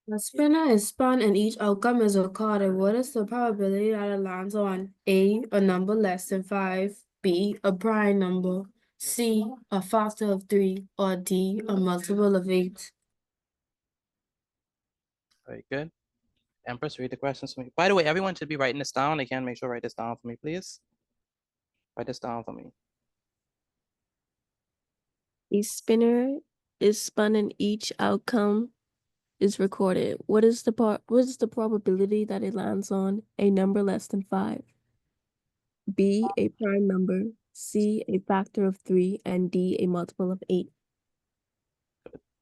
The spinner is spun and each outcome is recorded. What is the probability that it lands on A, a number less than 5, B, a prime number, C, a factor of 3, or D, a multiple of 8? Very good. Empress, read the questions for me. By the way, everyone should be writing this down. They can make sure write this down for me, please. Write this down for me. A spinner is spun and each outcome is recorded. What is the probability that it lands on a number less than 5? B, a prime number, C, a factor of 3, and D, a multiple of 8.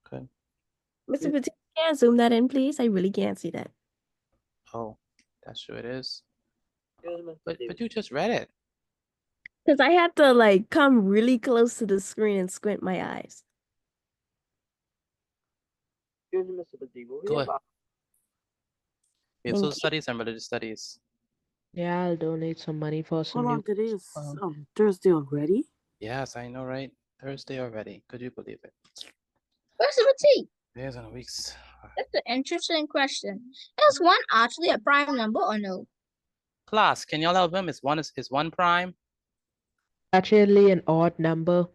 Good. Mr. Petit, can you zoom that in, please? I really can't see that. Oh, that's true it is. But you just read it. Because I had to like come really close to the screen and squint my eyes. Go ahead. We have social studies and religious studies. Yeah, I'll donate some money for some Hold on, today is Thursday already? Yes, I know, right? Thursday already. Could you believe it? Mr. Petit, Days and weeks. that's an interesting question. Is 1 actually a prime number or no? Class, can y'all help him? Is one prime? Actually, an odd number.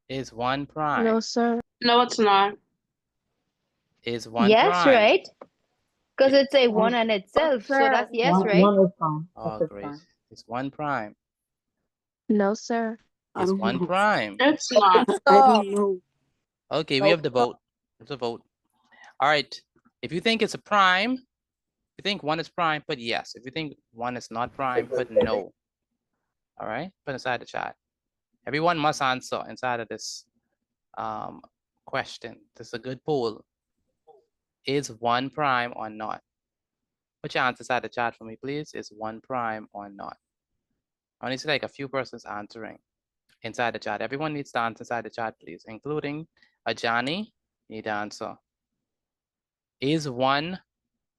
Is 1 prime? No, sir. No, it's not. Is 1 Yes, prime? right? Because it's a 1 on itself, so that's yes, right? One is fine. Oh, great. It's 1 prime. No, sir. It's 1 prime. It's not. I don't know. Okay, we have the vote. It's a vote. All right. If you think it's a prime, if you think 1 is prime, put yes. If you think 1 is not prime, put no. All right, put inside the chat. Everyone must answer inside of this question. This is a good poll. Is 1 prime or not? Put your answer inside the chat for me, please. Is 1 prime or not? I only see like a few persons answering inside the chat. Everyone needs to answer inside the chat, please, including Ajani. Need to answer. Is 1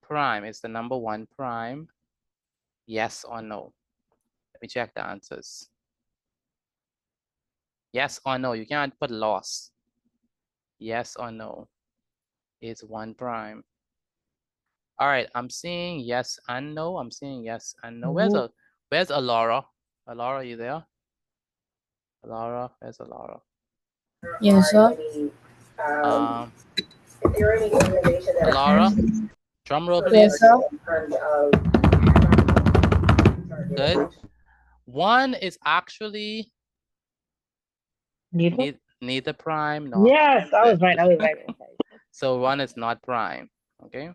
prime? Is the number 1 prime? Yes or no? Let me check the answers. Yes or no? You can't put loss. Yes or no? Is 1 prime? All right, I'm seeing yes and no. I'm seeing yes and no. Where's Alora? Laura, you there? Laura, where's Laura? Yes, sir. Laura, drum roll, please. Yes, sir. Good. One is actually neither prime nor Yes, I was right. I was right. so one is not prime. Okay.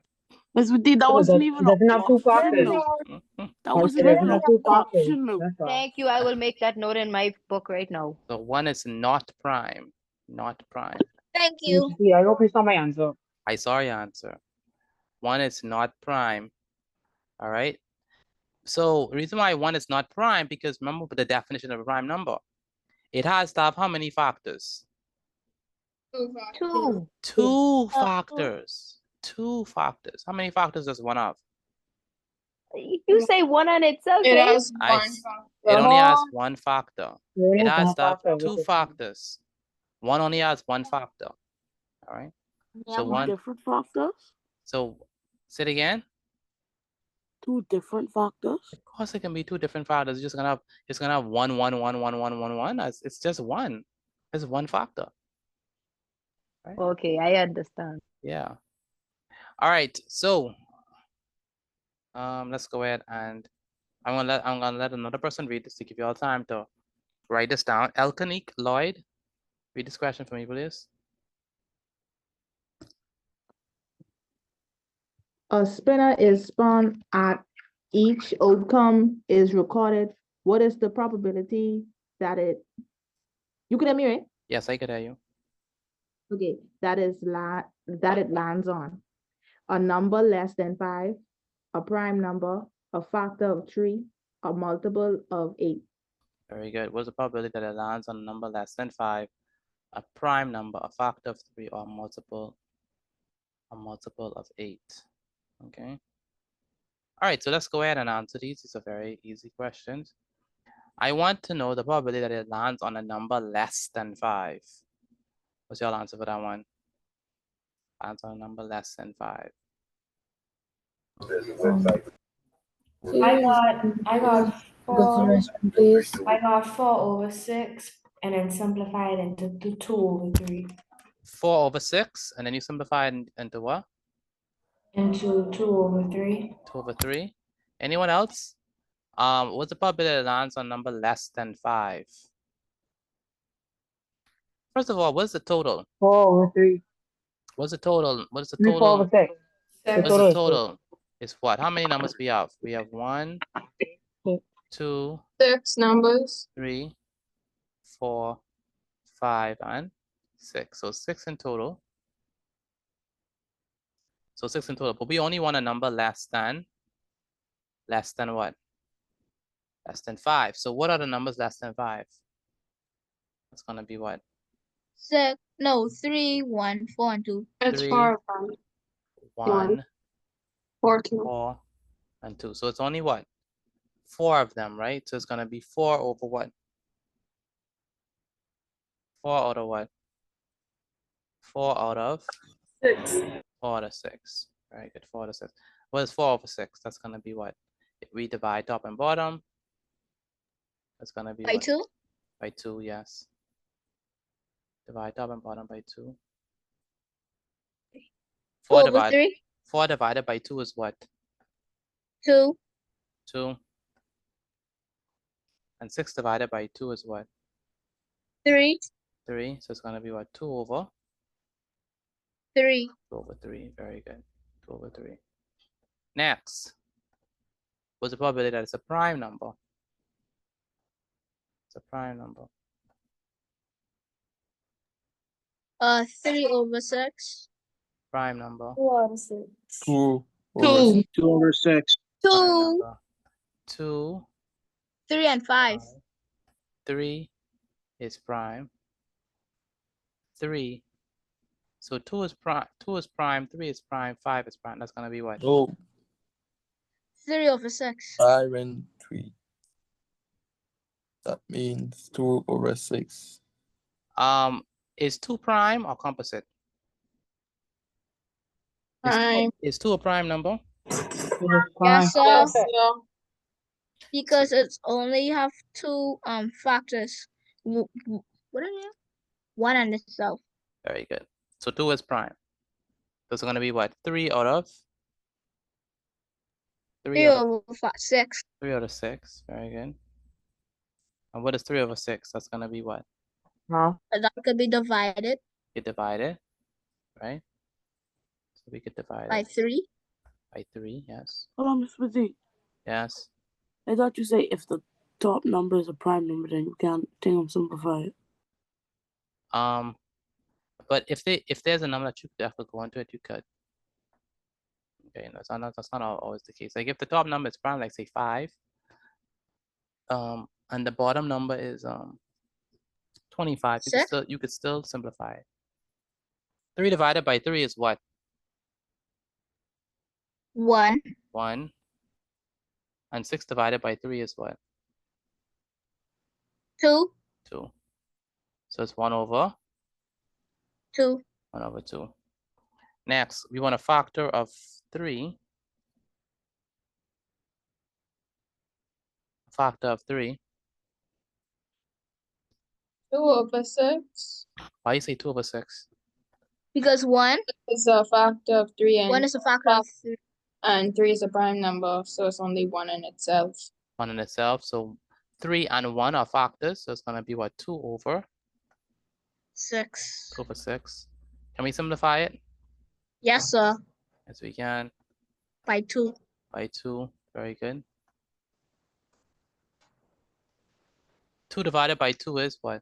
Miss Viti, that wasn't even an doesn't have two option, factors. though. That wasn't It even doesn't an have two factors. option, though. That's all. Thank you. I will make that note in my book right now. So one is not prime. Not prime. Thank you. See, I hope you saw my answer. I saw your answer. One is not prime. All right. So the reason why one is not prime, because remember the definition of a prime number. It has to have how many factors? Two. Two factors. Two factors. How many factors does one have? You say one on itself. It eh? has one It only has one factor. It It has has one to have factor, two which is- factors. One only has one factor. All right. So Two one. different factors? So say it again. Two different factors? Of course, it can be two different factors. It's gonna have one. It's just one. It's one factor. Right? Okay, I understand. Yeah. All right. So let's go ahead and I'm gonna let another person read this to give you all time to write this down. Elkanique Lloyd, read this question for me, please. A spinner is spun at each outcome is recorded. What is the probability that you can hear me, right? Yes, I could hear you. Okay, that it lands on a number less than 5, a prime number, a factor of 3, a multiple of 8. Very good. What's the probability that it lands on a number less than 5, a prime number, a factor of 3, or a multiple of 8? Okay. All right, so let's go ahead and answer these. These are very easy questions. I want to know the probability that it lands on a number less than 5. What's your answer for that one? Lands on a number less than 5. I got four. Please. I got 4/6, and then simplify it into 2/3. 4 over 6, and then you simplify it into what? Into 2/3. 2 over 3. Anyone else? What's the probability that it lands on a number less than 5? First of all, what's the total? 4/3. What's the total? What is the 3, total? 4/6. What's the total? Is what? How many numbers we have? We have 1, 2, 6 numbers. 3, 4, 5, and 6. So 6 in total. So 6 in total, but we only want a number less than what? Less than 5. So what are the numbers less than 5? It's gonna be what? 6, no, 3, 1, 4, and 2. It's 3, 4 of them. 1, 4, 2. 4, and 2. So it's only what? 4 of them, right? So it's gonna be 4 over what? 4 out of what? 4 out of 6. 4 out of 6. Very good. 4 out of 6. What is 4 over 6? That's gonna be what? If we divide top and bottom, that's gonna be By what? 2? By 2, yes. Divide top and bottom by 2. 4 over 3? 4 divided by 2 is what? 2. 2. And 6 divided by 2 is what? 3. 3. So it's going to be what? 2 over? 3. 2 over 3. Very good. 2 over 3. Next. What's the probability that it's a prime number? It's a prime number. 3 over 6. Prime number. 2/6. 2 Two. 2 over 6. 2, 2. 3, and 5. 3 is prime. 3. So 2 is prime. 2 is prime. 3 is prime. 5 is prime. That's gonna be what? Oh, 3 over 6. 5 and 3. That means 2 over 6. Is 2 prime or composite? Prime. Is 2 a prime number? Yes, sir. Yes, sir. Because it's only have two factors. What are they? One and itself. Very good. So 2 is prime. So it's gonna be what? 3 out of 3 over 6. 3 out of 6. Very good. And what is 3 over 6? That's gonna be what? Huh? That could be divided You divide it, right? So we could divide by it 3. by 3, yes. Hold on, Miss Petit. Yes. I thought you say if the top number is a prime number, then you can't think of simplify it. But if there's a number that you could definitely go into it, you could. Okay, that's not always the case. Like if the top number is prime, like say 5, and the bottom number is 25, you could still simplify it. 3 divided by 3 is what? 1. 1. And 6 divided by 3 is what? 2. 2. So it's 1 over 2. 1 over 2. Next, we want a factor of 3. Factor of 3. 2 over 6 Why you say 2 over 6? Because 1 is a factor of 3 and 1 is a factor of 3. And 3 is a prime number, so it's only 1 in itself. 1 in itself. So 3 and 1 are factors. So it's going to be what? 2 over 6. 2 over 6. Can we simplify it? Yes, sir. Yes, we can. By 2. By 2. Very good. 2 divided by 2 is what?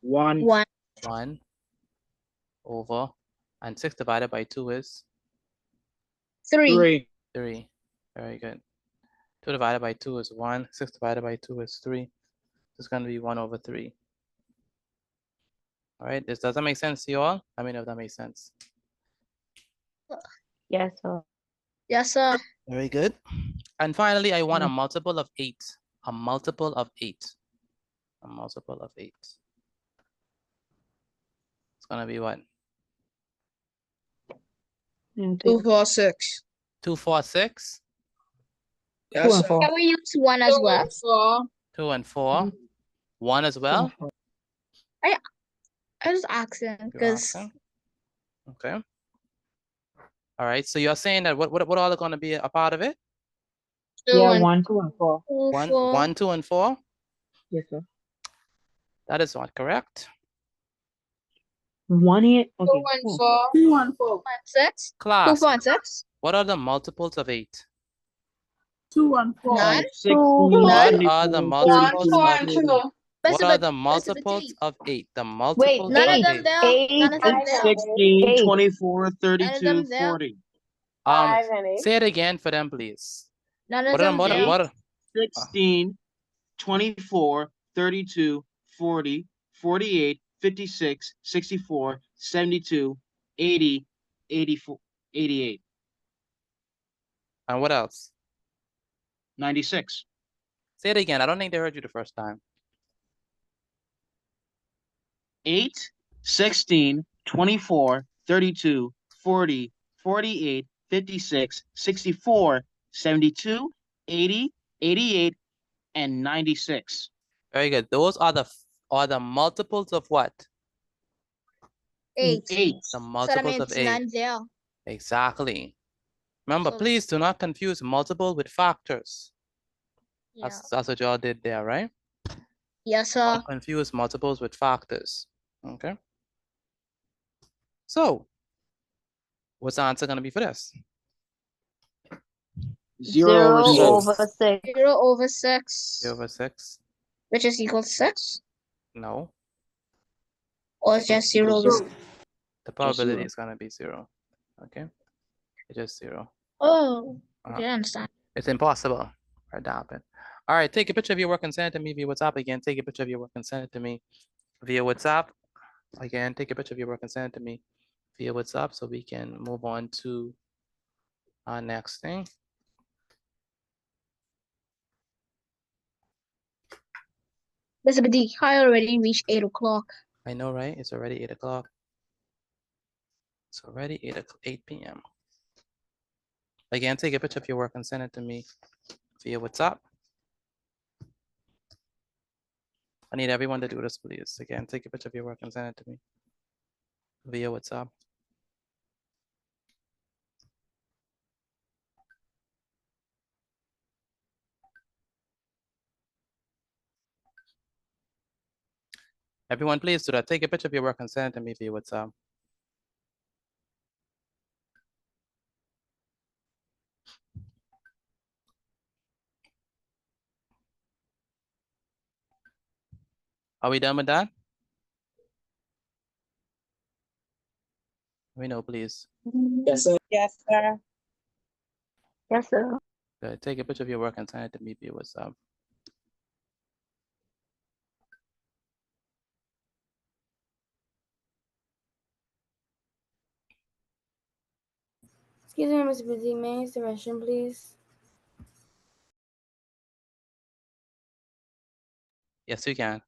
1. 1 over. And 6 divided by 2 is? 3. 3. Very good. 2 divided by 2 is 1. 6 divided by 2 is 3. It's going to be 1 over 3. All right. Does that make sense to you all? Let me know if that makes sense. Yes, sir. Yes, sir. Very good. And finally, I want a multiple of 8. A multiple of 8. A multiple of 8. It's going to be what? 2, 4, 6. 2, 4, 6. Yes, sir. Can we use 1 as well? 2 and 4. 1 as well? I just asking because okay. All right. So you're saying that what all are going to be a part of it? 1, 2, and 4. 1, 2, and 4. Yes, sir. That is not correct. 1 8. Okay. 2 and 4. 2 and 4. 6. Class. 2, 4, and 6. What are the multiples of 8? 2 and 4. 9. 16, What are the 1, multiples 4, of and 8? 2. What are the multiples of 8? The multiples None of of them 8. there. 8, None of them there. 16, 24, 32, them there. 40. 5 and 8. Say it again for them, please. None of What are them there. what are 16, 24, 32, 40, 48, 56, 64, 72, 80, 84, 88, and what else? 96. Say it again. I don't think they heard you the first time. 8, 16, 24, 32, 40, 48, 56, 64, 72, 80, 88, and 96. Very good. Those are the multiples of what? 8. 8. The So that multiples means of 8. 9 there. Exactly. Remember, So- please do not confuse multiple with factors. Yeah. That's what y'all did there, right? Yes, sir. Don't confuse multiples with factors. Okay. So, what's the answer going to be for this? 0 over 6. over 6. 0 over 6. 0 over 6? Which is equal to 6? No. Or it's just 0 over 6? The probability 0. is going to be 0. Okay. It's just 0. Oh, okay, I understand. It's impossible. Or happen. All right, take a picture of your work and send it to me via WhatsApp. Again, take a picture of your work and send it to me via WhatsApp. Again, take a picture of your work and send it to me via WhatsApp so we can move on to our next thing. Mr. Badi, I already reached 8 o'clock. I know, right? It's already 8 o'clock. It's already 8 p.m. Again, take a picture of your work and send it to me Via, what's up? I need everyone to do this, please. Again, take a picture of your work and send it to me. Via, what's up? Everyone, please do that. Take a picture of your work and send it to me via WhatsApp. Are we done with that? Let me know, please. Yes, sir. Yes, sir. Yes, sir. Good. Take a picture of your work and send it to me via WhatsApp. Excuse me, Mr. Busy, may I use the restroom, please? Yes, you can.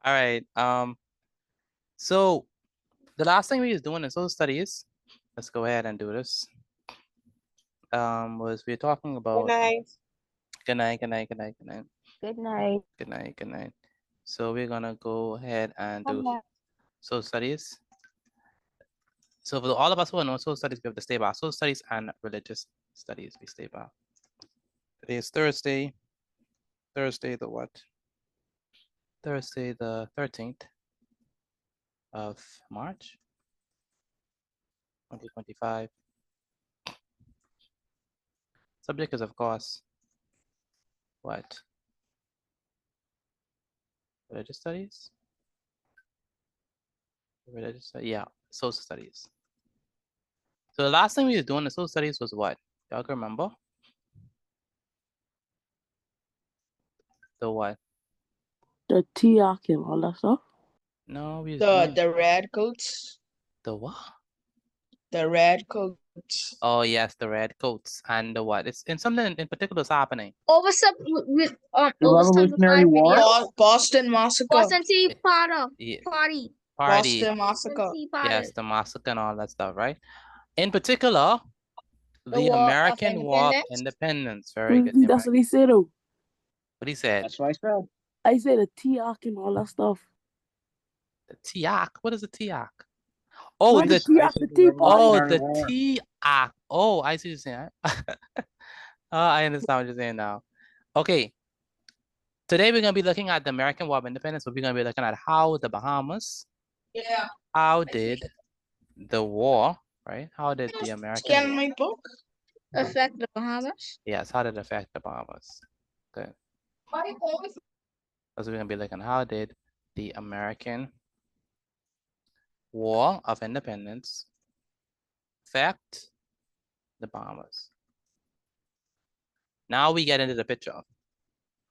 All right. So the last thing we was doing in social studies, let's go ahead and do this. Was we were talking about Good night. good night, good night, good night, good night. Good night. Good night, good night. So we're gonna go ahead and Good do night. social studies. So for all of us who know social studies, we have to stay by social studies and religious studies. We stay by. Today is Thursday. Thursday the what? Thursday the 13th of March, 2025. Subject is, of course, what? Religious studies? Religious studies, yeah, social studies. So the last thing we were doing in social studies was what? Y'all can remember? The what? The TIAC and all that stuff. No, we was doing The red coats. the what? The red coats. Oh yes, the red coats and the what? It's in something in particular is happening. Over some with The Revolutionary War? Boston Massacre. Boston Tea Party. Yeah. Party. Party. Boston Massacre. Tea Party. Yes, the massacre and all that stuff, right? In particular, the War of American War of Independence. Independence. Very good. the That's American- what he said, though. What he said. That's what I said. I said the TIAC and all that stuff. The TIAC. What is a TIAC? Oh, Not the TIAC, the Tea Party. oh, the TIAC. Oh, I see what you're saying. I understand what you're saying now. Okay. Today we're gonna be looking at the American War of Independence. So we're gonna be looking at how the Bahamas. Yeah. How did the war, right? How did the American Scan war, my book. Affect the Bahamas. yes, how did it affect the Bahamas? Good. So we're gonna be looking how did the American War of Independence affect the Bahamas? Now we get into the picture.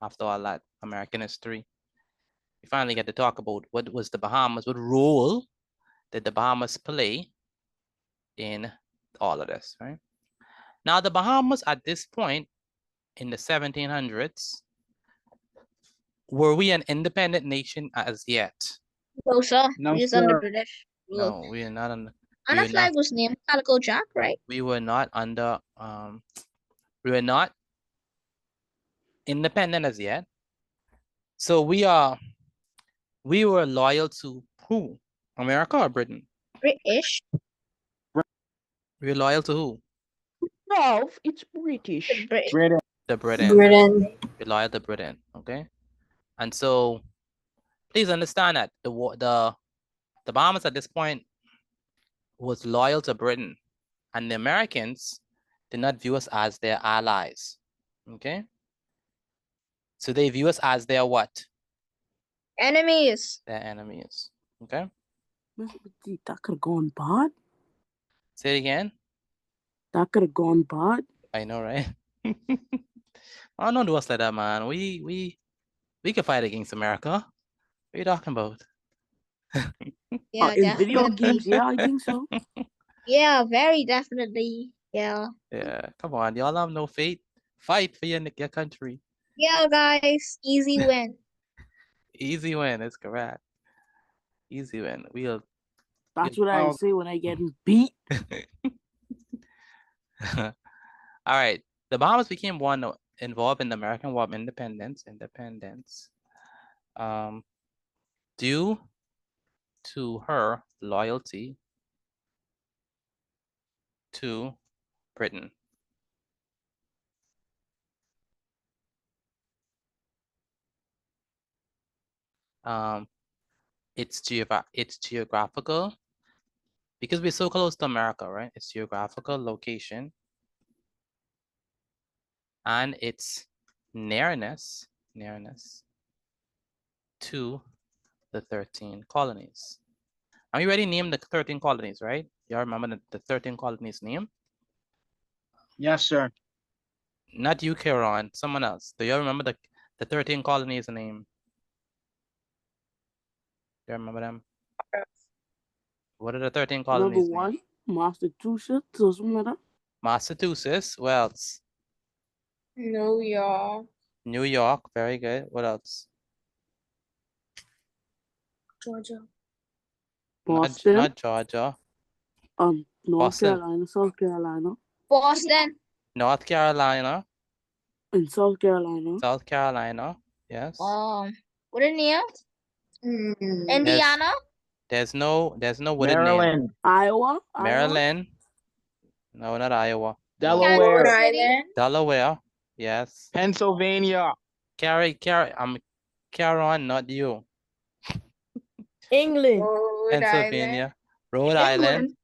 After all that American history, we finally get to talk about what was the Bahamas, what role did the Bahamas play in all of this, right? Now, the Bahamas at this point in the 1700s, were we an independent nation as yet? No, sir. No, We was under sir. British rule. No, we are not on. And our flag was named Calico Jack, right? We were not under. We were not independent as yet. So we were loyal to who? America or Britain? British. We were loyal to who? No, it's British. Britain. The Britain. Britain. We're loyal to Britain. Okay. And so please understand that the Bahamas at this point was loyal to Britain, and the Americans did not view us as their allies. Okay. So they view us as their what? Enemies. Their enemies. Okay. That could have gone bad. Say it again. That could have gone bad. I know, right? Oh, don't do us like that, man. We can fight against America. What are you talking about? Yeah, In video definitely. games, yeah, I think so. Yeah, very definitely. Yeah. Yeah, come on, y'all have no faith. Fight for your country. Yeah, guys. Easy win. Easy win is correct. Easy win. That's what I say when I get beat. All right. The Bahamas became one involved in the American War of Independence. Due to her loyalty to Britain. It's geographical, because we're so close to America, right? Its geographical location and its nearness to the 13 colonies. And we already named the 13 colonies, right? Y'all remember the 13 colonies name? Yes, sir. Not you, Kieran, someone else. Do you remember the 13 colonies name? Do you remember them? What are the 13 colonies? Number one, Massachusetts or something like that. Massachusetts. What else? New York. New York. Very good. What else? Georgia. Boston. Not Georgia. North Boston. Carolina, South Carolina. Boston. North Carolina. And South Carolina. South Carolina. Yes. What are names? Indiana. There's no wooden name. Maryland. Iowa. Maryland. No, not Iowa. Delaware. Delaware. Yes. Pennsylvania. Carry. Karen, not you. England. Pennsylvania. Rhode Island.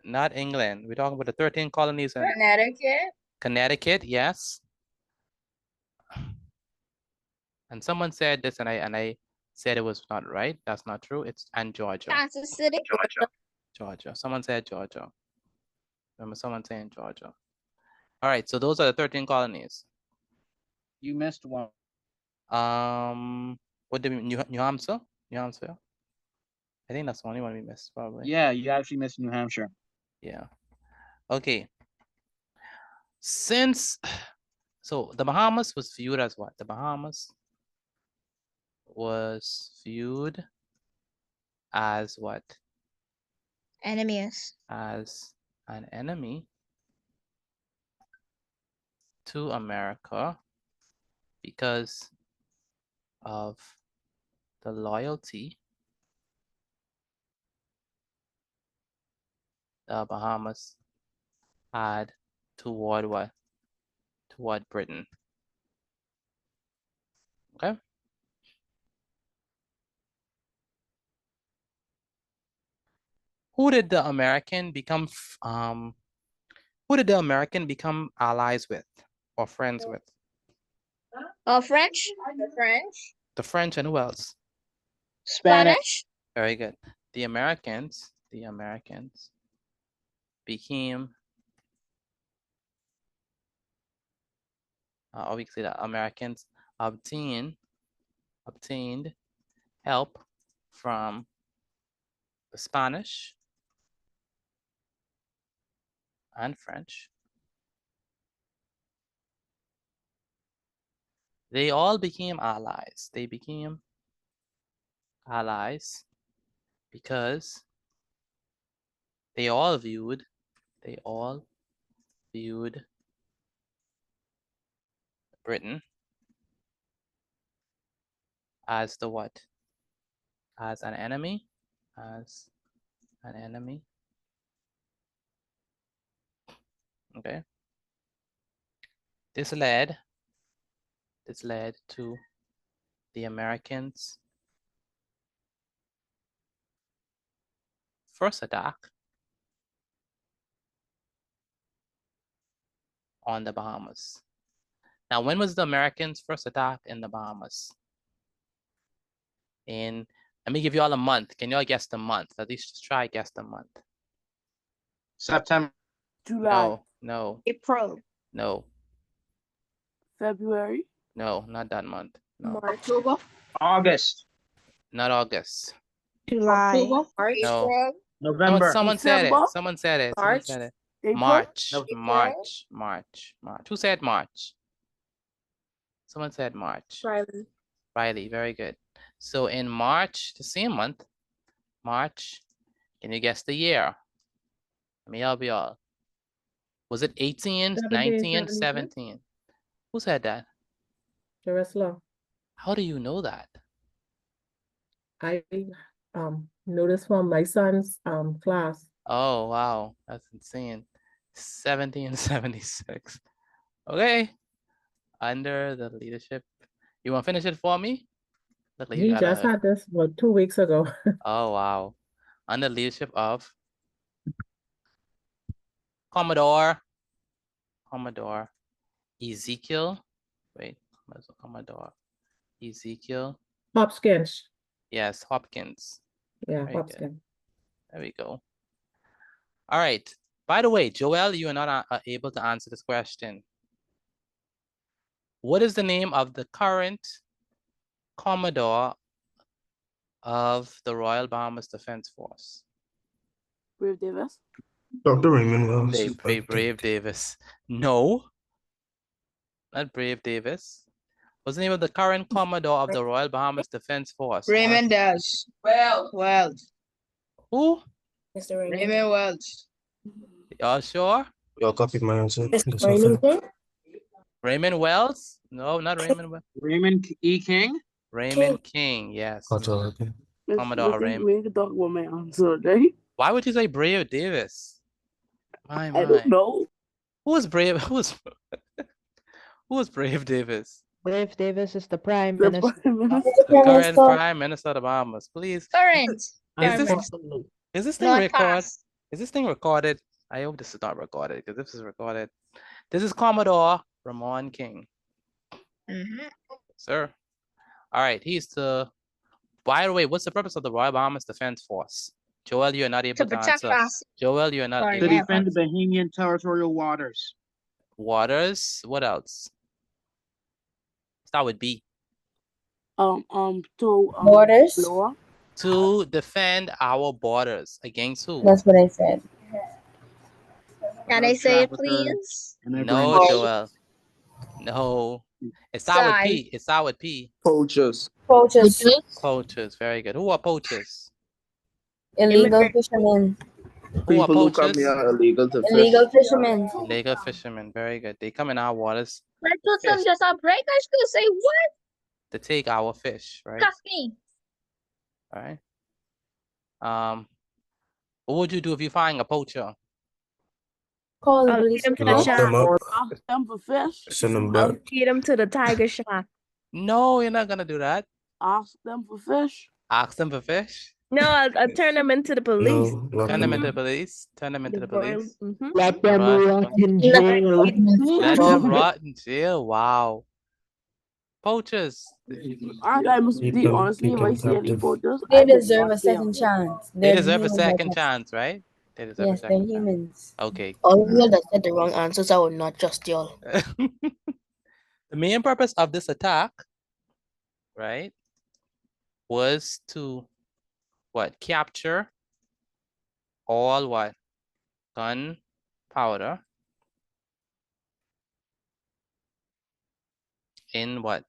Not England. We're talking about the 13 colonies in Connecticut. Connecticut, yes. And someone said this, and I said it was not right. That's not true. It's Georgia. Kansas City. Georgia. Someone said Georgia. Remember someone saying Georgia. All right, so those are the 13 colonies. You missed one. What did we, New Hampshire? New Hampshire? I think that's the only one we missed, probably. Yeah, you actually missed New Hampshire. Yeah. Okay. So the Bahamas was viewed as what? The Bahamas was viewed as what? Enemies. As an enemy to America because of the loyalty the Bahamas had toward what? Toward Britain. Okay. Who did the American become allies with or friends with? French. The French, and who else? Spanish. Very good. The Americans became obviously the Americans obtained help from the Spanish and French They all became allies. They became allies because they all viewed Britain as the what? As an enemy. As an enemy. Okay. This led to the Americans' first attack on the Bahamas. Now, when was the Americans' first attack in the Bahamas? Let me give you all a month. Can you all guess the month? At least just try guess the month. September. July. No. April. No. February. No, not that month. No. October. August. Not August. July. March. No. November. Someone said it. December? Someone said it. Someone March. said it. April? March. No. March. Who said March? Someone said March. Riley. Riley, very good. So in March, the same month, March, can you guess the year? Let me help you all. Was it 18, 19, 17? Who said that? Jerusalem. How do you know that? I noticed from my son's class. Oh, wow. That's insane. 1776. Okay. Under the leadership. You want to finish it for me? Look like you We got just a- had this 2 weeks ago. Oh, wow. Under leadership of Commodore Ezekiel. Wait, where's the Commodore? Ezekiel. Hopkins. Yes, Hopkins. Yeah, Very good. Hopkins. There we go. All right. By the way, Joel, you are not able to answer this question. What is the name of the current Commodore of the Royal Bahamas Defense Force? Brave Davis. Dr. Raymond Wells. Brave Davis. No, not Brave Davis. What's the name of the current Commodore of the Royal Bahamas Defense Force? Raymond Dash. Wells. Who? Mr. Raymond. Raymond Wells. Y'all sure? Y'all copied my answer. That's not Raymond fair. King? Raymond Wells? No, not Raymond Wells. Raymond E. King. Raymond King, yes. Okay. Commodore Raymond. We can talk about my answer, right? Why would you say Brave Davis? My. I don't know. Who was Brave? Who was Brave Davis? Brave Davis is the Prime Minister. The current Prime Minister of the Bahamas. Please. Current. Is this thing Not recorded? past. Is this thing recorded? I hope this is not recorded, because if this is recorded, this is Commodore Ramon King. Sir. All right, he's the. By the way, what's the purpose of the Royal Bahamas Defense Force? Joel, you are not able To to protect answer. us. Joel, you are not Sorry, able To to defend answer. the Bahamian territorial waters. Waters. What else? Start with B. Borders? Lower. To defend our borders against who? That's what I said. Can I say it, please? No, Joel. No. It start with Sorry. P. It start with P. Poachers. Poachers. Poachers. Very good. Who are poachers? Illegal fishermen. Who are People who come poachers? here illegal to fish. Illegal fishermen. Illegal fishermen. Very good. They come in our waters I thought some just a break. I was gonna say what? to take our fish, right? Cuff me. All right. What would you do if you find a poacher? Call the I'll police. feed them to the Lock them shark. up. Ask them for fish. Send them I'll back. feed them to the tiger shark. No, you're not gonna do that. Ask them for fish. Ask them for fish. No, I'll turn them into the police. No, lock Turn them them into up. the police. Turn them into the police. Let them Right. rot in jail. Let them rot in jail. Wow. Poachers. I must Keep be them- honestly, keep if I them see any captive. poachers, They I would deserve not a care. second chance. They They're deserve a human like second us. chance, right? They deserve a Yes, they're second chance. humans. Okay. All of you that said the wrong answers, I will not trust y'all. The main purpose of this attack, right, was to what? Capture all what? Gunpowder in what?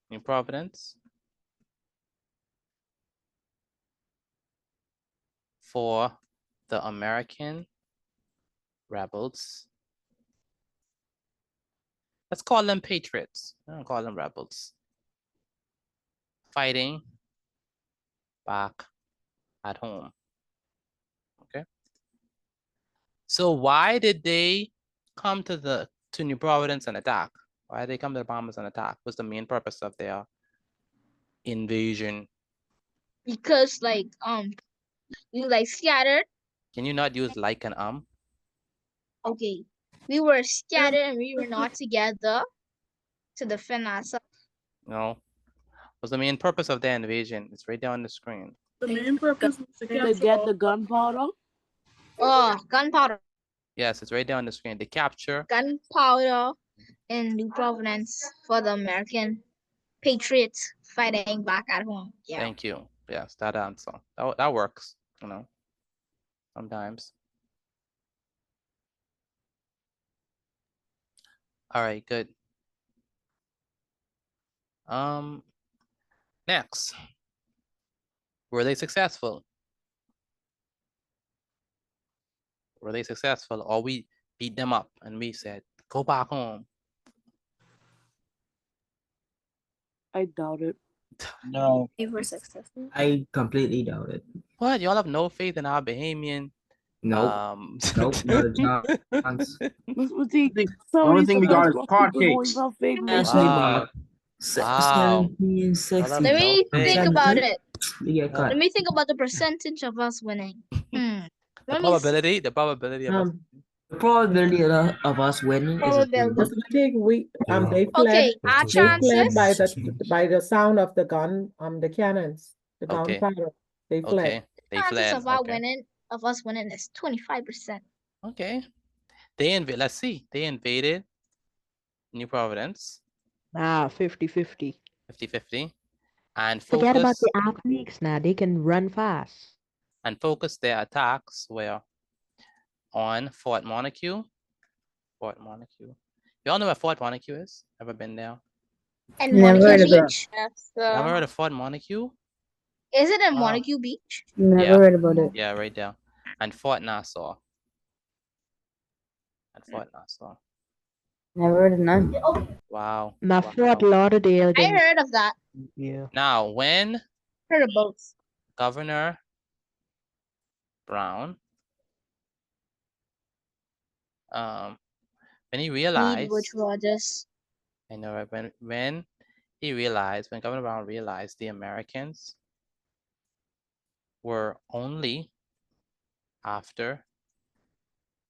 New Providence. For the American rebels. Let's call them patriots. I don't call them rebels. Fighting back at home. Okay. So why did they come to New Providence and attack? Why did they come to the Bahamas and attack? What's the main purpose of their invasion? Because we like scattered. Can you not use like and Okay. We were scattered and we were not together to defend ourselves. No. What's the main purpose of their invasion? It's right there on the screen. The main purpose was to get the gunpowder. Oh, gunpowder. Yes, it's right there on the screen. They capture Gunpowder in New Providence for the American patriots fighting back at home. Yeah. Thank you. Yes, that answer. That works, you know, sometimes. All right, good. Next. Were they successful? Were they successful? Or we beat them up and we said, go back home? I doubt it. No. They were successful. I completely doubt it. What? Y'all have no faith in our Bahamian? Nope. Nope, not a chance. The only thing we got is pancakes. Wow. Wow. Let me think about it. You get cut. Let me think about the percentage of us winning. The probability of us. The probability of us winning is Probability. Because I think they fled. Okay, our They fled chances. by the sound of the gun, the cannons, the Okay. gunpowder. They fled. Okay. They Chances fled. of our Okay. winning of us winning is 25%. Okay. Let's see. They invaded New Providence. 50-50. 50-50. And Forget about focus the athletes now. They can run fast. and focus their attacks were on Fort Montague. Fort Montague. You all know where Fort Montague is? Ever been there? And Never heard Montague of it. Beach. Never heard of Fort Montague? Is it in Ah. Montague Beach? Never Yeah. heard about it. Yeah, right there. And Fort Nassau. And Fort Nassau. Never heard of none. Wow. Now Wow. Fort Lauderdale. I heard of that. Yeah. Now, when Heard of both. Governor Brown, when he realized, Which Rogers. I know, right? When Governor Brown realized the Americans were only after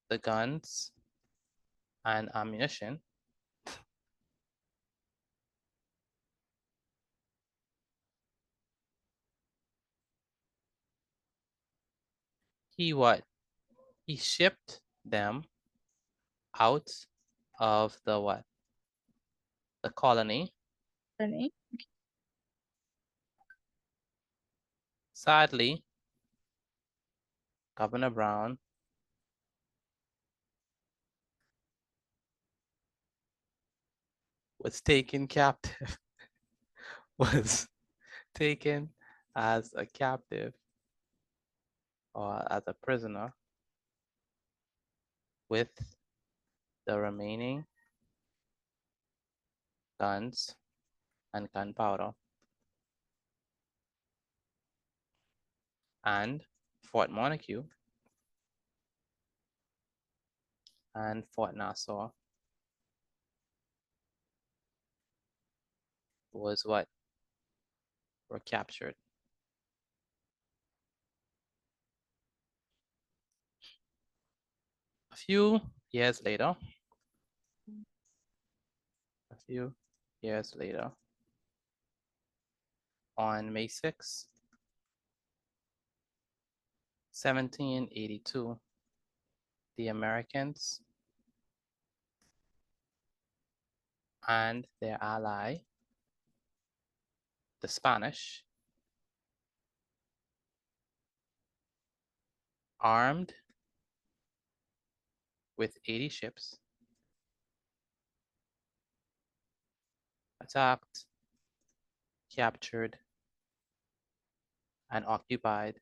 the guns and ammunition, he shipped them out of the colony. Sadly, Governor Brown was taken captive, was taken as a captive or as a prisoner with the remaining guns and gunpowder. And Fort Montague and Fort Nassau were captured. A few years later, on May 6, 1782, the Americans and their ally, the Spanish, armed with 80 ships, attacked captured, and occupied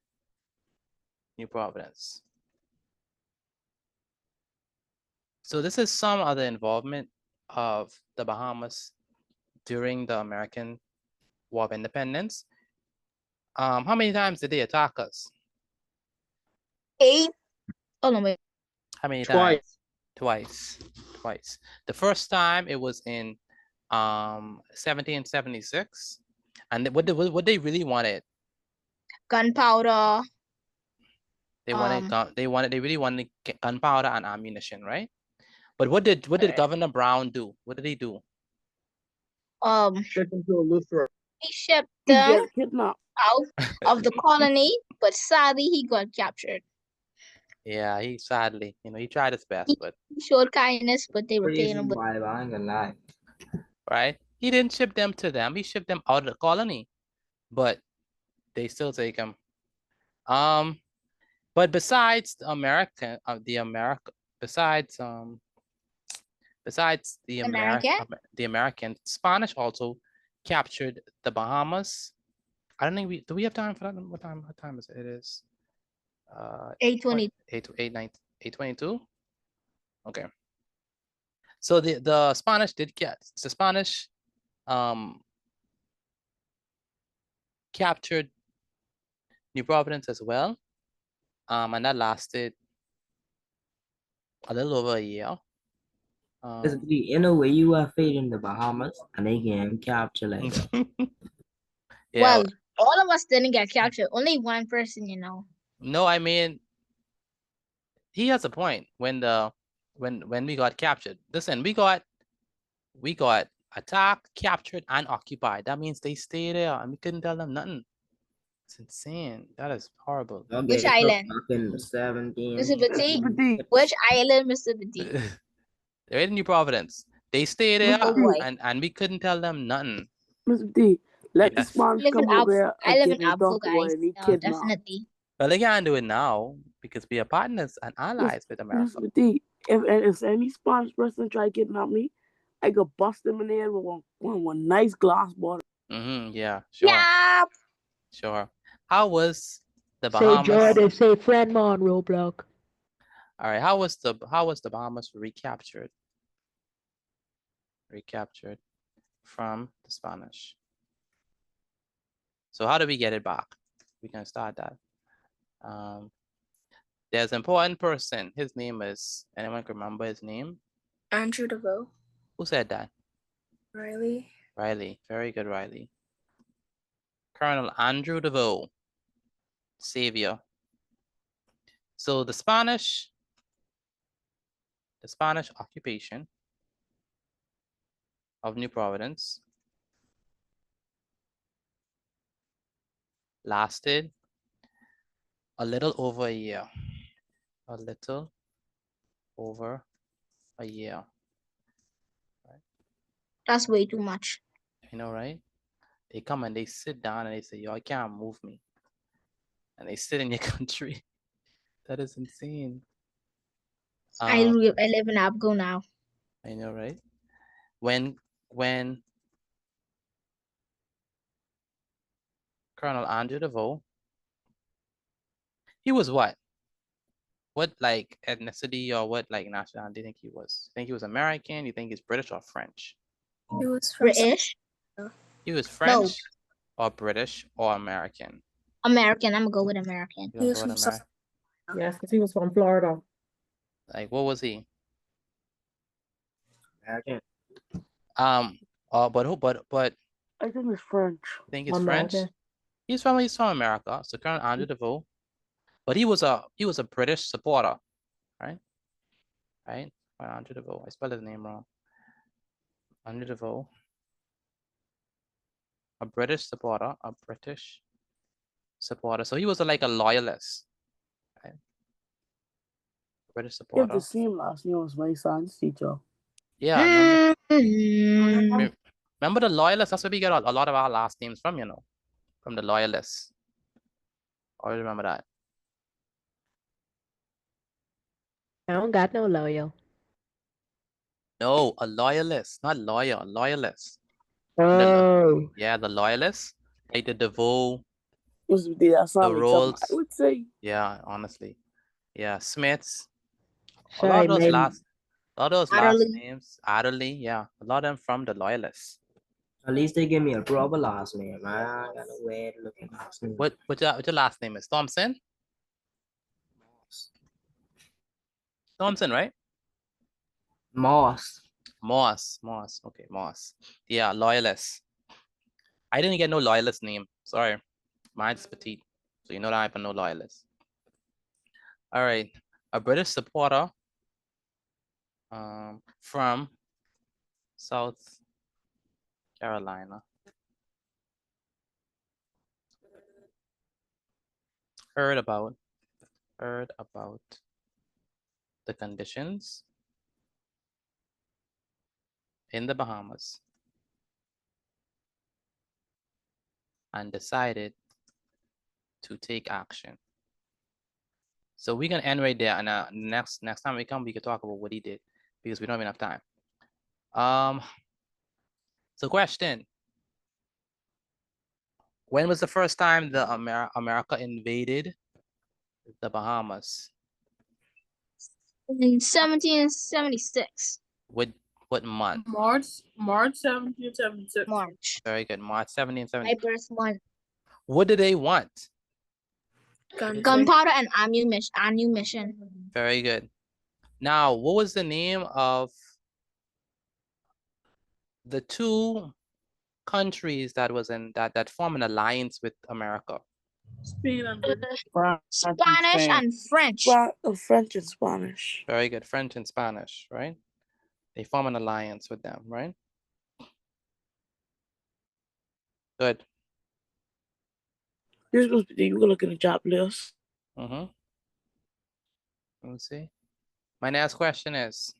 New Providence. So this is some other involvement of the Bahamas during the American War of Independence. How many times did they attack us? 8. Oh no, wait. How many Twice. times? Twice. The first time it was in 1776, and what they really wanted? Gunpowder. They really wanted gunpowder and ammunition, right? But what did Governor Brown do? What did he do? Shipped into Eleuthera. He shipped He them get kidnapped. out of the colony, but sadly he got captured. Yeah, he sadly, he tried his best, but He showed kindness, but they were Crazy paying him with vibe, I ain't gonna lie. right? He didn't ship them to them. He shipped them out of the colony, but they still take them. But besides the American, besides the American, Spanish also captured the Bahamas. I don't think do we have time for that? What time is it? It is 8:20. 8:22. Okay. So the Spanish did get captured New Providence as well. And that lasted a little over a year. Basically, in a way, you are fading the Bahamas and they can capture like that. Yeah. Well, all of us didn't get captured. Only one person, No, I mean, he has a point. When we got captured, listen, we got attacked, captured, and occupied. That means they stayed there and we couldn't tell them nothing. It's insane. That is horrible. Which island? In the 17. Mr. Petit. Which island, Mr. Petit? They're in New Providence. They stayed there Oh, boy. and we couldn't tell them nothing. Mr. D, let the Yes. Spanish come over here I and live get in his Apple, dog away guys. and he No, kidnapped. definitely. Well, they can't do it now because we are partners and allies with America. Mr. D, if any Spanish person try to kidnap me, I could bust them in the head with one nice glass bottle. Yeah, sure. Yeah. Sure. How was the Say Bahamas? Jordan, say friend on Roblox. All right. How was the Bahamas recaptured? Recaptured from the Spanish. So how do we get it back? We can start that. There's an important person. His name is, anyone can remember his name? Andrew DeVoe. Who said that? Riley. Riley. Very good, Riley. Colonel Andrew DeVoe. Savior. So the Spanish occupation of New Providence lasted a little over a year. A little over a year. That's way too much. You know, right? They come and they sit down and they say, "Yo, I can't move me." And they sit in your country. That is insane. I live in Abigail now. I know, right? When Colonel Andrew DeVoe, he was what? What like ethnicity or what like nationality do you think he was? Think he was American? You think he's British or French? He was from British. He was French or British or American? American. I'm gonna go with American. You gonna go with American? Yes, because he was from Florida. Like, what was he? American. But I think it's French. think it's French. He's from America. So Colonel Andrew DeVoe, but he was a British supporter, right? Right? Andrew DeVoe. I spelled his name wrong. Andrew DeVoe, a British supporter, So he was like a loyalist, right? British You supporter. have the same last name as my son's teacher. Yeah. Remember the loyalists? That's where we get a lot of our last names from, from the loyalists. Always remember that. I don't got no loyal. No, a loyalist, not lawyer, a loyalist. Oh. Yeah, the loyalists, like the DeVoe, That's the not like something Rolls. I would say. Yeah, honestly. Yeah, Smiths. A lot Sorry, of those my last, a lot of those last Adderley. names, Adderley, yeah, a lot of them from the loyalists. At least they give me a proper last name. I got a weird looking last name. What your last name is? Thompson? Thompson, right? Moss. Moss. Okay, Moss. Yeah, loyalists. I didn't get no loyalist name. Sorry. Mine's Petite. So you know that I have no loyalist. All right. A British supporter from South Carolina. Heard about the conditions in the Bahamas and decided to take action. So we're gonna end right there, and next time we come, we can talk about what he did because we don't have enough time. So question: when was the first time the America invaded the Bahamas? In 1776. What month? March 1776. March. Very good. March 1770. My birth month. What did they want? Gunpowder and ammunition. Very good. Now, what was the name of the two countries that was in that form an alliance with America? Spain and Spanish and French. French and Spanish. Very good. French and Spanish, right? They form an alliance with them, right? Good. You're supposed to be looking at job list. Let me see. My next question is,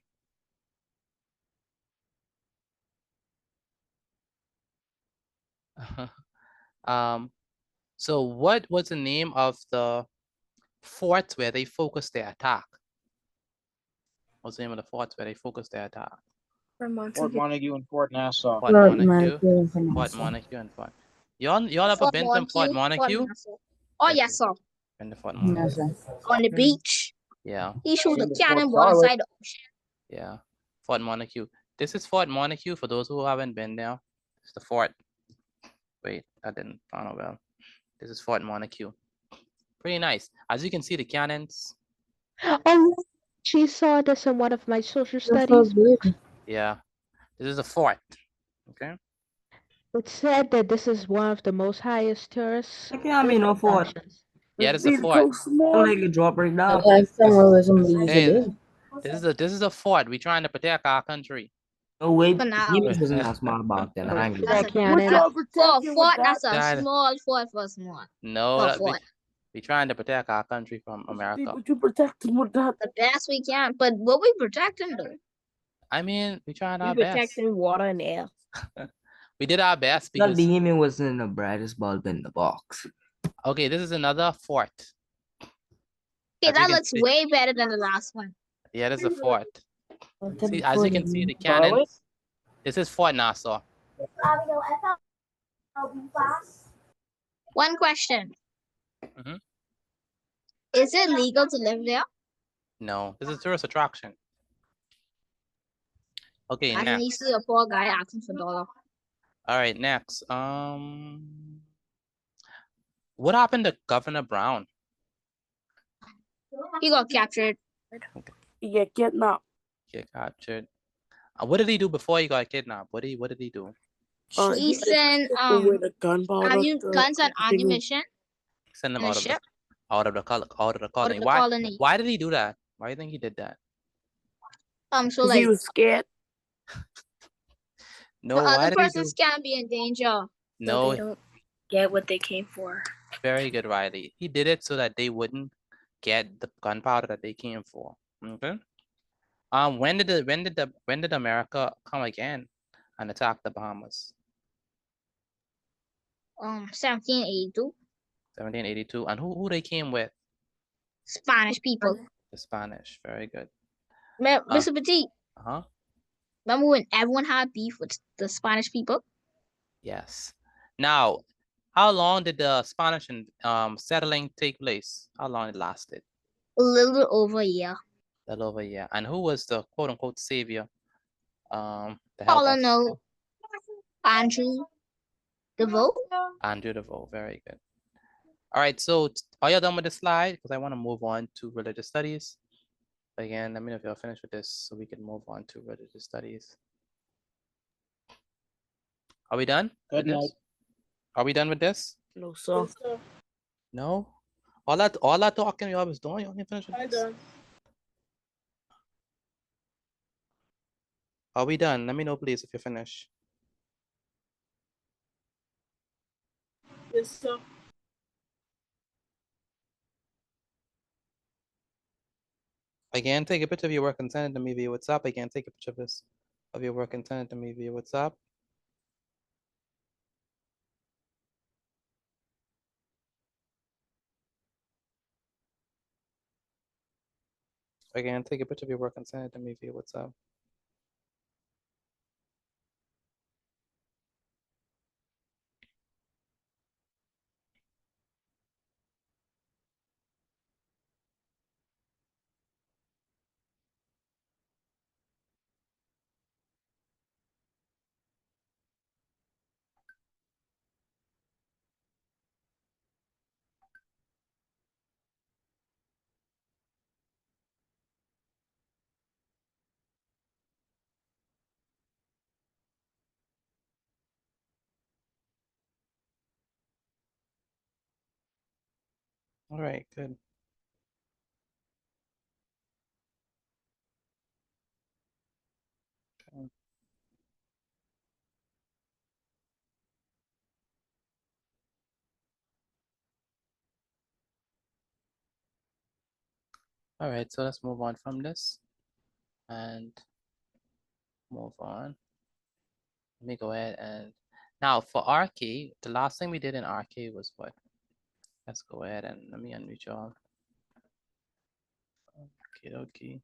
so what was the name of the fort where they focused their attack? What's the name of the forts where they focused their attack? Fort Montague and Fort Nassau. Fort Montague. Fort Montague and Fort. Y'all ever been to Fort Montague? Oh yes, sir. Been to Fort Montague. On the beach. Yeah. He showed the Been to Fort cannonball Charlotte. inside the ocean. Yeah. Fort Montague. This is Fort Montague for those who haven't been there. It's the fort. Wait, I didn't find out well. This is Fort Montague. Pretty nice. As you can see, the cannons. Oh, she saw this in one of my social studies. Yeah. This is a fort. Okay. It said that this is one of the most highest tourist Yeah, I mean, no fort. attractions. Yeah, it's a fort. Like a drop right now. Hey, this is a fort. We're trying to protect our country. No way. For now. He wasn't that smart about that. I agree. That's a Cannon. fort. That's a Dad. small fort for small. No, For that fort. we're trying to protect our country from America. Would you protect them with that? The best we can. But what we protecting though? I mean, we're trying You're our best. protecting water and air. We did our best That because demon was in the brightest bulb in the box. okay, this is another fort. Okay, As you that can looks see- way better than the last one. Yeah, this is a fort. See, as you can see, the cannons. This is Fort Nassau. One question. Mhm. Is it legal to live there? No, this is a tourist attraction. Okay, I can next. see a poor guy asking for $1. All right, next. What happened to Governor Brown? He got captured. He get kidnapped. Get captured. What did he do before he got kidnapped? What did he do? He sent with the gunpowder. guns and ammunition Send them in a out of ship. the colony. the Why? colony. Why did he do that? Why do you think he did that? So He like was scared. No, the why other did he do? persons can be in danger. No, They don't get what they came for. very good, Riley. He did it so that they wouldn't get the gunpowder that they came for. Okay. When did America come again and attack the Bahamas? 1782. 1782. And who they came with? Spanish people. The Spanish. Very good. Mr. Petit, Uh-huh. remember when everyone had beef with the Spanish people? Yes. Now, how long did the Spanish settling take place? How long it lasted? A little over a year. A little over a year. And who was the quote unquote savior to help us? Colonel Andrew DeVoe. Andrew DeVoe. Very good. All right. So are you done with the slide? Because I want to move on to religious studies. Again, let me know if you're finished with this so we can move on to religious studies. Are we done? Good night. Are we done with this? No, sir. No? All that talking you was doing, you only finished with this? Are we done? Let me know, please, if you're finished. Yes, sir. Again, take a picture of your work and send it to me via WhatsApp. Again, take a picture of this of your work and send it to me via WhatsApp. Again, take a picture of your work and send it to me via WhatsApp. All right, good. Okay. All right, so let's move on from this and move on. Let me go ahead and now for RK, the last thing we did in RK was what? Let's go ahead and let me unmute y'all. Okay.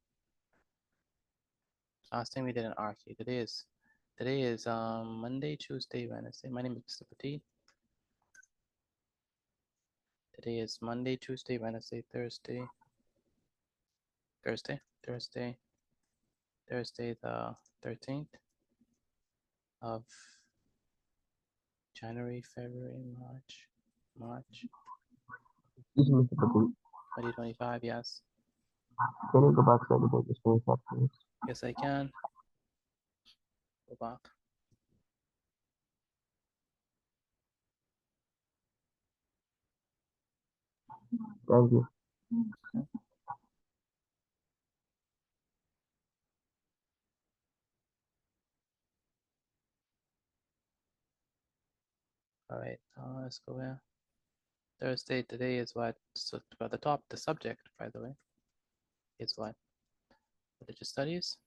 Last thing we did in RK today is Monday, Tuesday, Wednesday. My name is Mr. Petit. Today is Monday, Tuesday, Wednesday, Thursday, the 13th of January, February, March, Excuse me, Mr. Petit. 2025, yes. Can you go back to the screenshot, please? Yes, I can. Go back. Thank you. All right, let's go here. Thursday, today is what? So at the top, the subject, by the way, is what? Religious studies.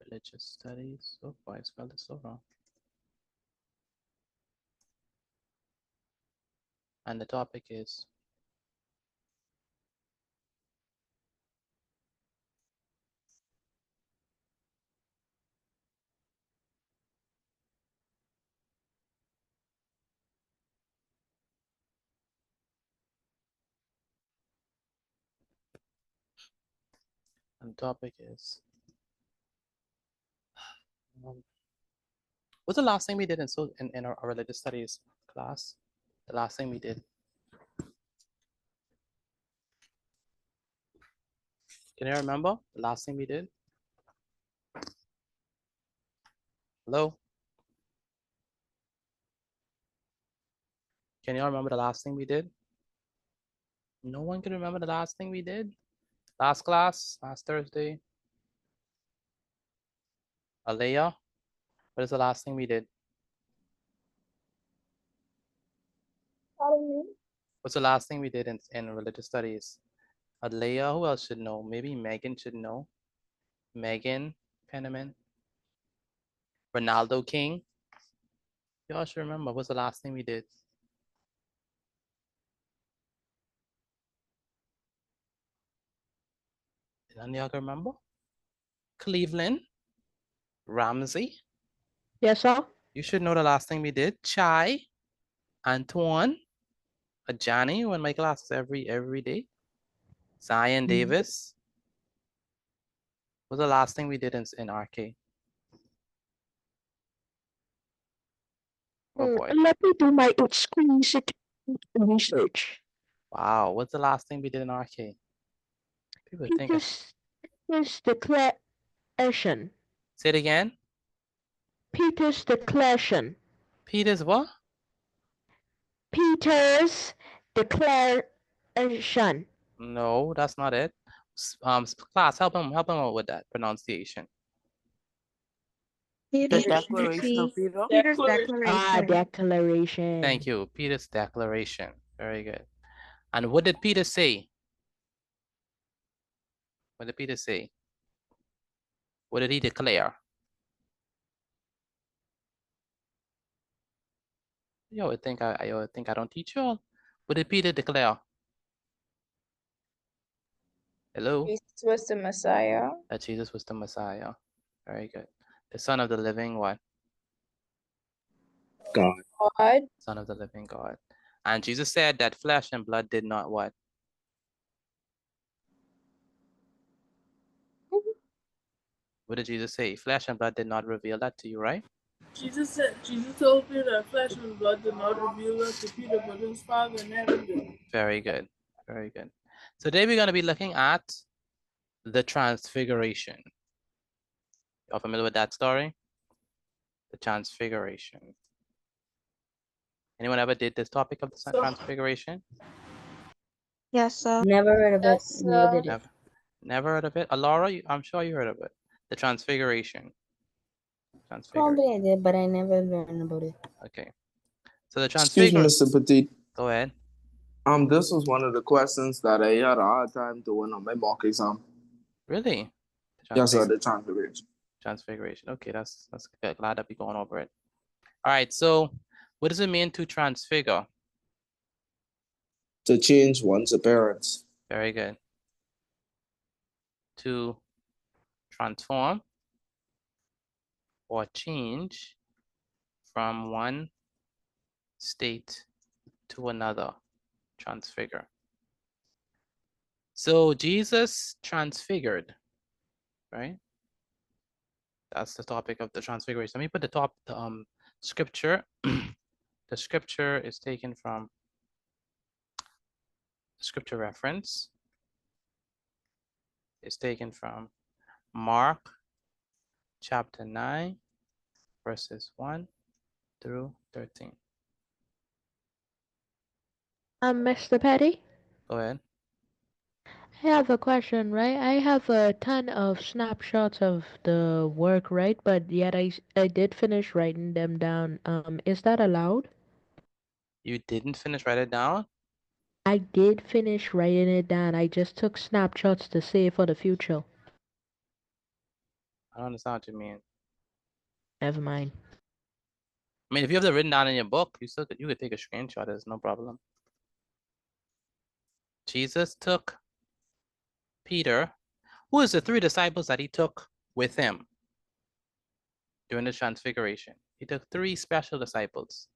Religious studies. Oh boy, I spelled it so wrong. And the topic is what's the last thing we did in our religious studies class? The last thing we did. Can you remember the last thing we did? Hello? Can you remember the last thing we did? No one can remember the last thing we did? Last class, last Thursday. Alea, what is the last thing we did? What's the last thing we did in religious studies? Alea, who else should know? Maybe Megan should know. Megan Penniman. Ronaldo King. Y'all should remember, what's the last thing we did? Did any of y'all remember? Cleveland. Ramsey. Yes, sir. You should know the last thing we did. Chai, Antoine, Johnny, one of my classes every day. Zion Davis. What was the last thing we did in RK? Oh boy. Let me do my exquisite research. Wow, what's the last thing we did in RK? People think. Peter's declaration. Say it again. Peter's declaration. Peter's what? Peter's declaration. No, that's not it. Class, help him out with that pronunciation. The declaration of Peter. Peter's declaration. Declaration. Thank you. Peter's declaration. Very good. And what did Peter say? What did Peter say? What did he declare? You would think I don't teach you all. What did Peter declare? Hello? Jesus was the Messiah. That Jesus was the Messiah. Very good. The Son of the living what? God. God. Son of the living God. And Jesus said that flesh and blood did not what? What did Jesus say? Flesh and blood did not reveal that to you, right? Jesus told Peter that flesh and blood did not reveal that to Peter, but his Father in heaven did. Very good. Very good. So today we're going to be looking at the transfiguration. You're familiar with that story? The transfiguration. Anyone ever did this topic of the transfiguration? Yes, sir. Never heard of it. Yes, Never did it. Never heard of it? Alora, I'm sure you heard of it. The transfiguration. Probably I did, but I never learned about it. Okay. So the Excuse me, transfiguration. Mr. Petit. Go ahead. This was one of the questions that I had a hard time doing on my mock exam. Really? Yes, sir, the transfiguration. Transfiguration. Okay, that's good. Glad that we're going over it. All right, so what does it mean to transfigure? To change one's appearance. Very good. To transform or change from one state to another. Transfigure. So Jesus transfigured, right? That's the topic of the transfiguration. Let me put the scripture. The scripture is taken from scripture reference. It's taken from Mark chapter 9, verses 1 through 13. Mr. Petty, Go ahead. I have a question, right? I have a ton of snapshots of the work, right? But yet I did finish writing them down. Is that allowed? You didn't finish write it down? I did finish writing it down. I just took snapshots to save for the future. I don't understand what you mean. Never mind. I mean, if you have it written down in your book, you could take a screenshot. There's no problem. Jesus took Peter. Who is the 3 disciples that he took with him during the transfiguration? He took 3 special disciples.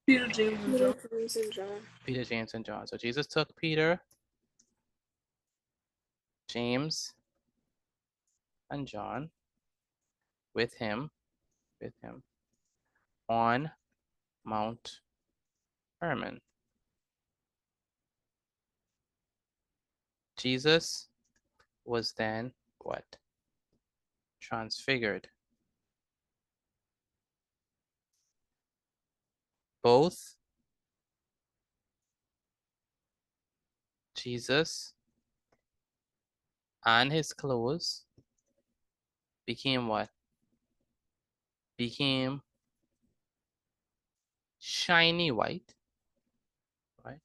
Peter, James, and John. Peter, James, and John. So Jesus took Peter, James, and John with him on Mount Hermon. Jesus was then what? Transfigured. Both Jesus and his clothes became what? Became shiny white, right?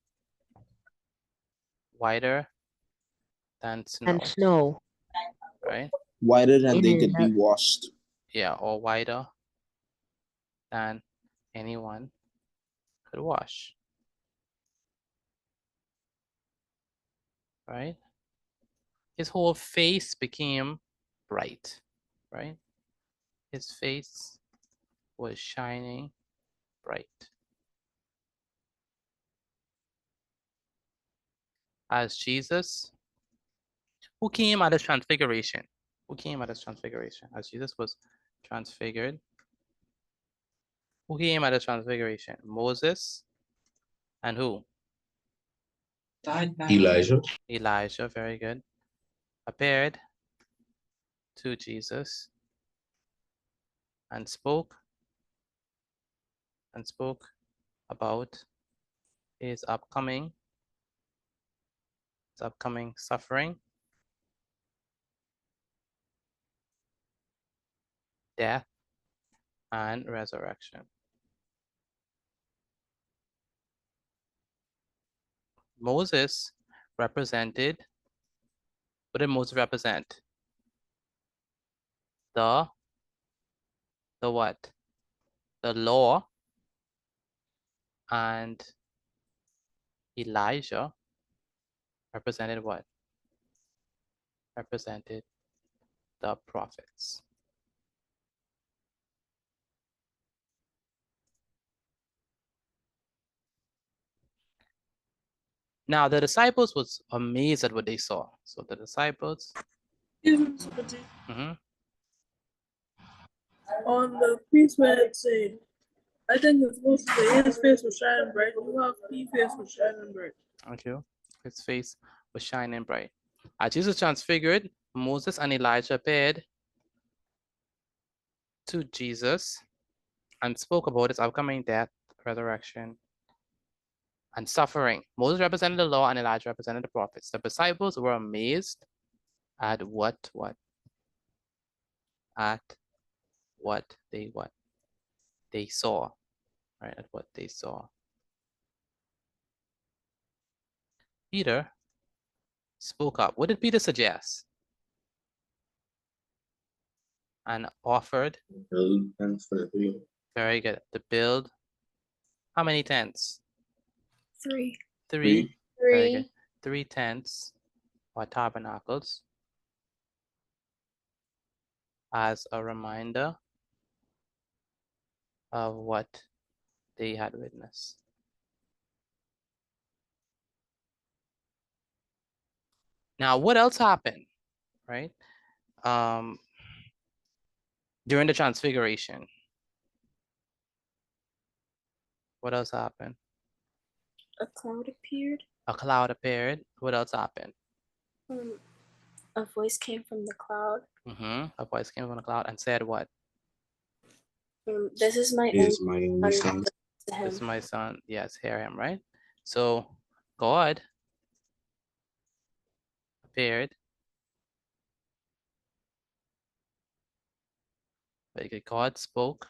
Whiter than snow. And snow. Right? Whiter than they could be washed. Yeah, or whiter than anyone could wash. Right? His whole face became bright, right? His face was shining bright. As Jesus, who came at his transfiguration? Who came at his transfiguration? As Jesus was transfigured. Who came at his transfiguration? Moses and who? Elijah. Elijah, very good. Appeared to Jesus and spoke about his upcoming suffering, death, and resurrection. Moses represented, what did Moses represent? The what? The law. And Elijah represented what? Represented the prophets. Now the disciples was amazed at what they saw. So the disciples. On the piece where it said, I think it's supposed to say his face was shining bright. You have his face was shining bright. Thank you. His face was shining bright. As Jesus transfigured, Moses and Elijah appeared to Jesus and spoke about his upcoming death, resurrection, and suffering. Moses represented the law and Elijah represented the prophets. The disciples were amazed at what they saw, right? At what they saw. Peter spoke up. What did Peter suggest? And offered. Very good. To build how many tents? 3. Three. Very good. 3. 3 tents or tabernacles as a reminder of what they had witnessed. Now, what else happened, right? During the transfiguration. What else happened? A cloud appeared. A cloud appeared. What else happened? A voice came from the cloud. A voice came from the cloud and said what? This is my only son. This is my son. Yes, hear him, right? So God appeared. God spoke.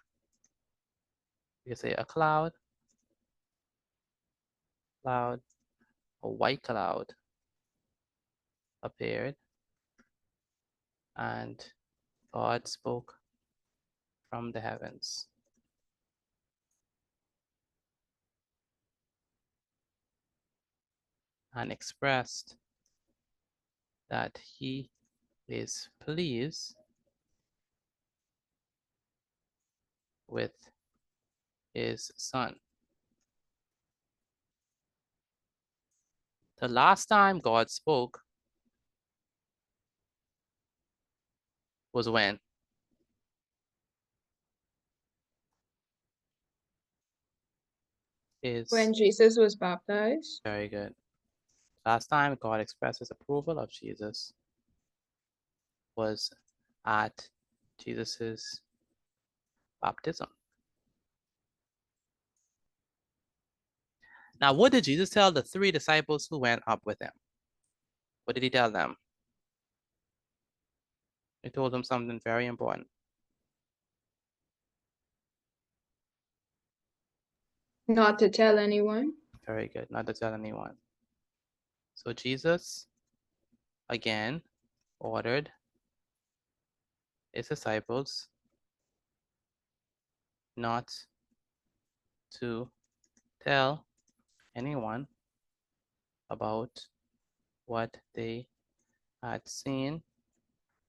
You can say a cloud, a white cloud appeared, and God spoke from the heavens. And expressed that he is pleased with his son. The last time God spoke was when? When Jesus was baptized. Very good. Last time God expressed his approval of Jesus was at Jesus's baptism. Now, what did Jesus tell the 3 disciples who went up with him? What did he tell them? He told them something very important. Not to tell anyone. Very good, not to tell anyone. So Jesus, again, ordered his disciples not to tell anyone about what they had seen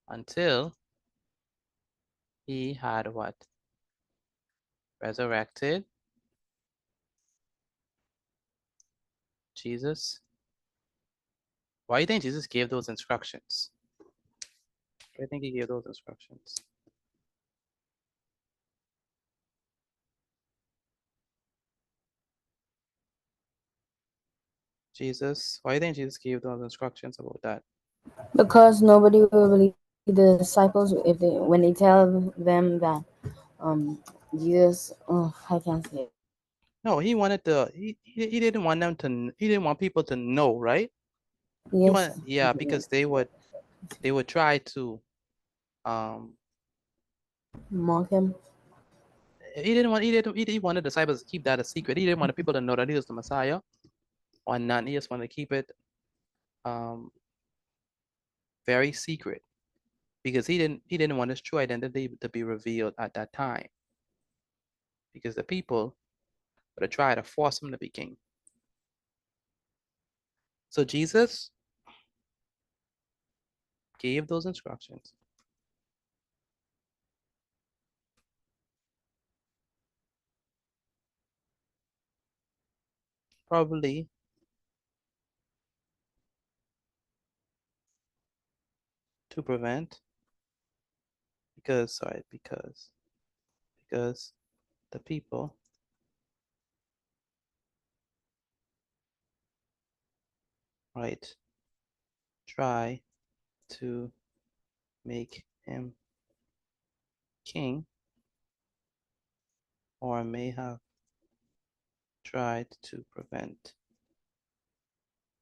until he had what? resurrected Jesus. Why do you think Jesus gave those instructions? Why do you think he gave those instructions? Jesus, why do you think Jesus gave those instructions about that? Because nobody will believe the disciples if they when they tell them that Jesus, I can't say it. No, he wanted to. He didn't want them to. He didn't want people to know, right? He Yes. wanted, yeah, because they would try to. Mock him. He wanted the disciples to keep that a secret. He didn't want people to know that he was the Messiah, or not. He just wanted to keep it, very secret, because he didn't want his true identity to be revealed at that time, because the people would have tried to force him to be king. So Jesus gave those instructions. Probably to prevent, because the people might try to make him king, or may have tried to prevent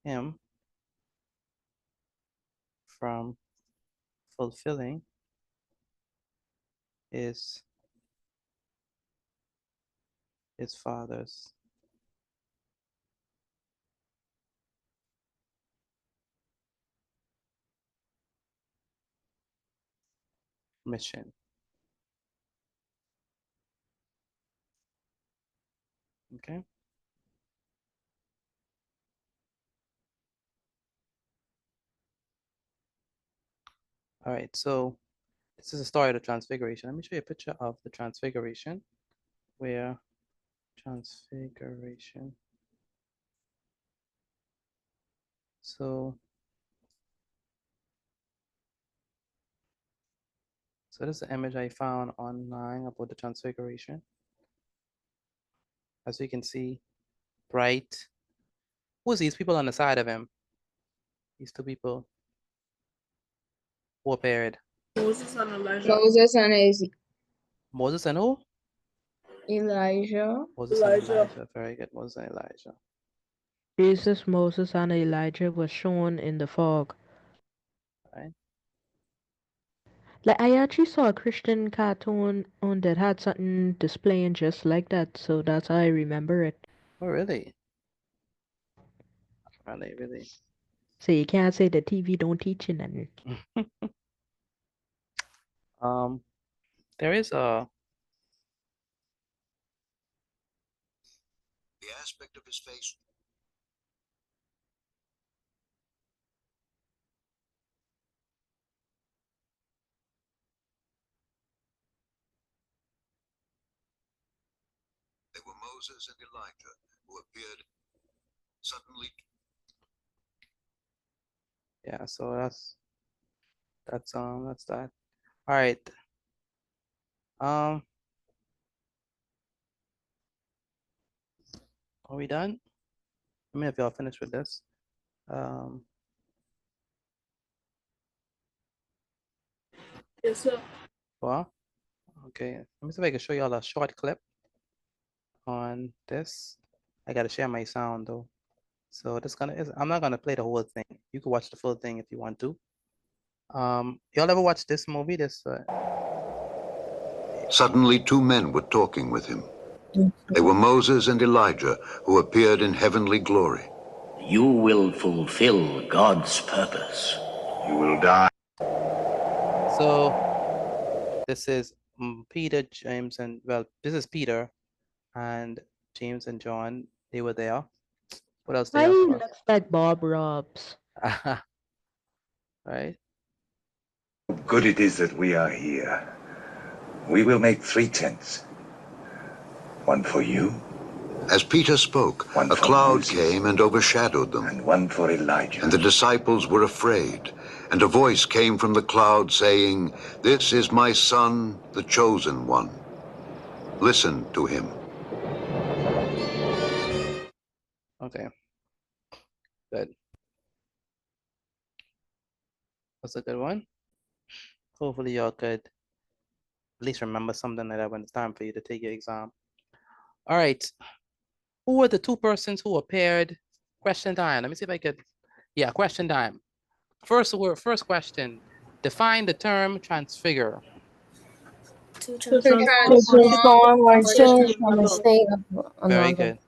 him from fulfilling his father's mission. Okay. All right, so this is the story of the Transfiguration. Let me show you a picture of the Transfiguration, where Transfiguration. So this is the image I found online about the Transfiguration. As you can see, bright. Who's these people on the side of him? These two people who appeared. Moses and Elijah. Moses and who? Elijah. Moses and Elijah. Very good. Moses and Elijah. Jesus, Moses, and Elijah were shown in the fog. Right. Like I actually saw a Christian cartoon on that had something displaying just like that, so that's how I remember it. Oh, really? Really? So you can't say the TV don't teach you nothing. There is a. The aspect of his face. They were Moses and Elijah who appeared suddenly. Yeah, so that's that. All right. Are we done? Let me know if y'all finished with this. Yes, sir. Well, okay. Let me see if I can show y'all a short clip on this. I gotta share my sound though. So I'm not gonna play the whole thing. You can watch the full thing if you want to. Y'all ever watch this movie? Suddenly, two men were talking with him. They were Moses and Elijah who appeared in heavenly glory. You will fulfill God's purpose. You will die. So this is Peter, James, and this is Peter and James and John. They were there. What else? He looks like Bob Ross. Right. Good it is that we are here. We will make 3 tents. One for you. As Peter spoke, a cloud came and overshadowed them. And one for Elijah. And the disciples were afraid. And a voice came from the cloud saying, "This is my son, the chosen one. Listen to him." Okay, good. That's a good one. Hopefully y'all could at least remember something like that when it's time for you to take your exam. All right. Who were the two persons who appeared? Question time. Let me see if I could. Yeah, question time. First question. Define the term transfigure. To To transform or Change from a state of Very another. good.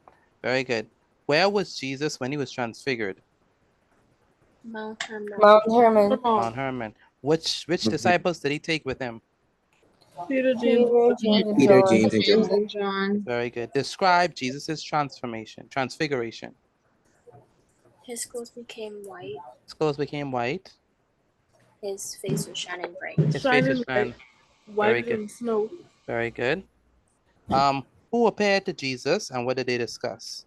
Very good. Where was Jesus when he was transfigured? Mount Hermon. Mount Hermon. Mount Hermon. Which disciples did he take with him? Peter, James, and Peter, John. James, and John. and John. Very good. Describe Jesus's transfiguration. His clothes became white. His clothes became white. His face was shining bright. His face was shining. Very Whiter good. than snow. Very good. Who appeared to Jesus and what did they discuss?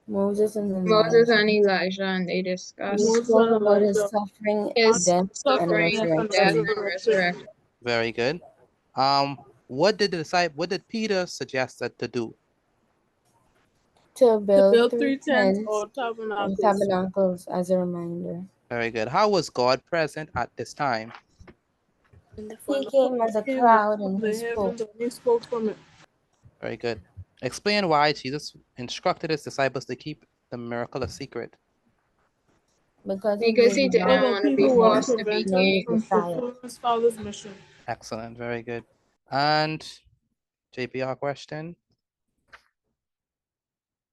Moses and Moses Elijah. and Elijah, and they He discussed spoke about his suffering, his death, and suffering, death, resurrection. and resurrection. Very good. What did Peter suggest that to do? To build three three tents tents or and tabernacles. tabernacles as a reminder. Very good. How was God present at this time? In the He form came as a cloud and he spoke. He spoke from it. Very good. Explain why Jesus instructed his disciples to keep the miracle a secret. Because he didn't want to be forced to be king. from fulfilling his father's mission. Excellent. Very good. And JPR question.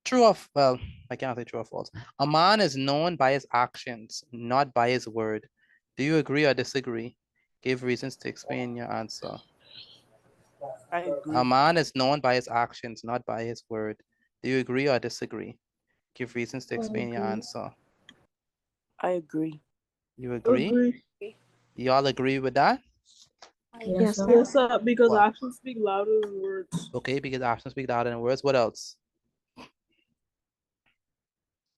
True or well, I can't say true or false. A man is known by his actions, not by his word. Do you agree or disagree? Give reasons to explain your answer. I agree. A man is known by his actions, not by his word. Do you agree or disagree? Give reasons to explain your answer. I agree. You agree? You all agree with that? Yes, sir. Yes, sir. Because What? actions speak louder than words. Okay, because actions speak louder than words. What else?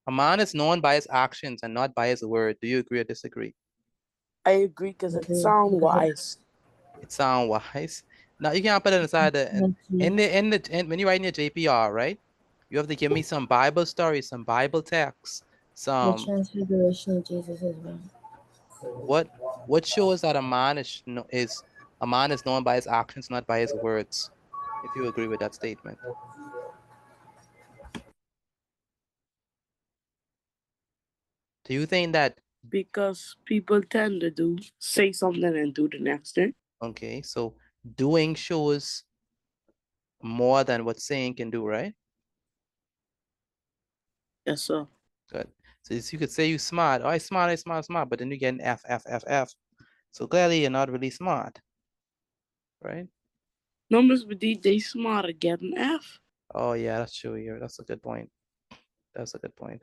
A man is known by his actions and not by his word. Do you agree or disagree? I agree because it sounds wise. It sounds wise. Now you can't put it inside the when you write in your JPR, right? You have to give me some Bible stories, some Bible texts, The some transfiguration of Jesus is one. what shows that a man is known by his actions, not by his words. If you agree with that statement. Do you think that? Because people tend to say something and do the next thing. Okay, so doing shows more than what saying can do, right? Yes, sir. Good. So you could say you smart. Oh, I smart, but then you get an F, F, F, F. So clearly you're not really smart, right? Numbers with they smart at getting F. Oh yeah, that's true here. That's a good point. That's a good point.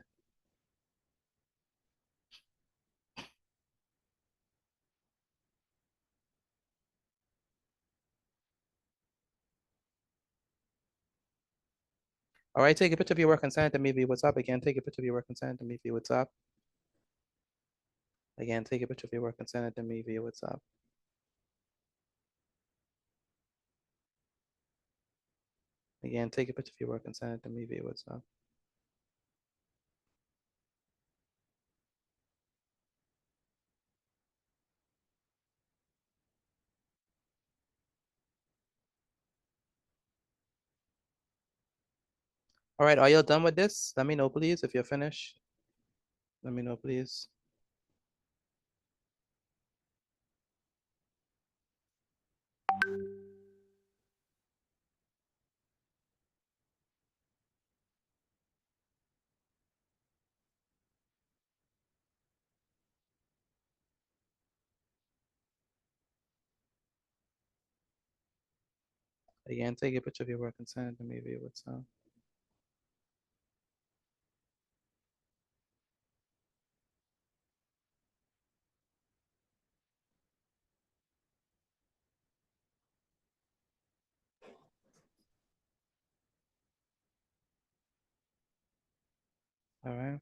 All right, take a picture of your work and send it to me via WhatsApp. Again, take a picture of your work and send it to me via WhatsApp. Again, take a picture of your work and send it to me via WhatsApp. Again, take a picture of your work and send it to me via WhatsApp. All right, are you done with this? Let me know, please, if you're finished. Let me know, please. Again, take a picture of your work and send it to me via WhatsApp. All right.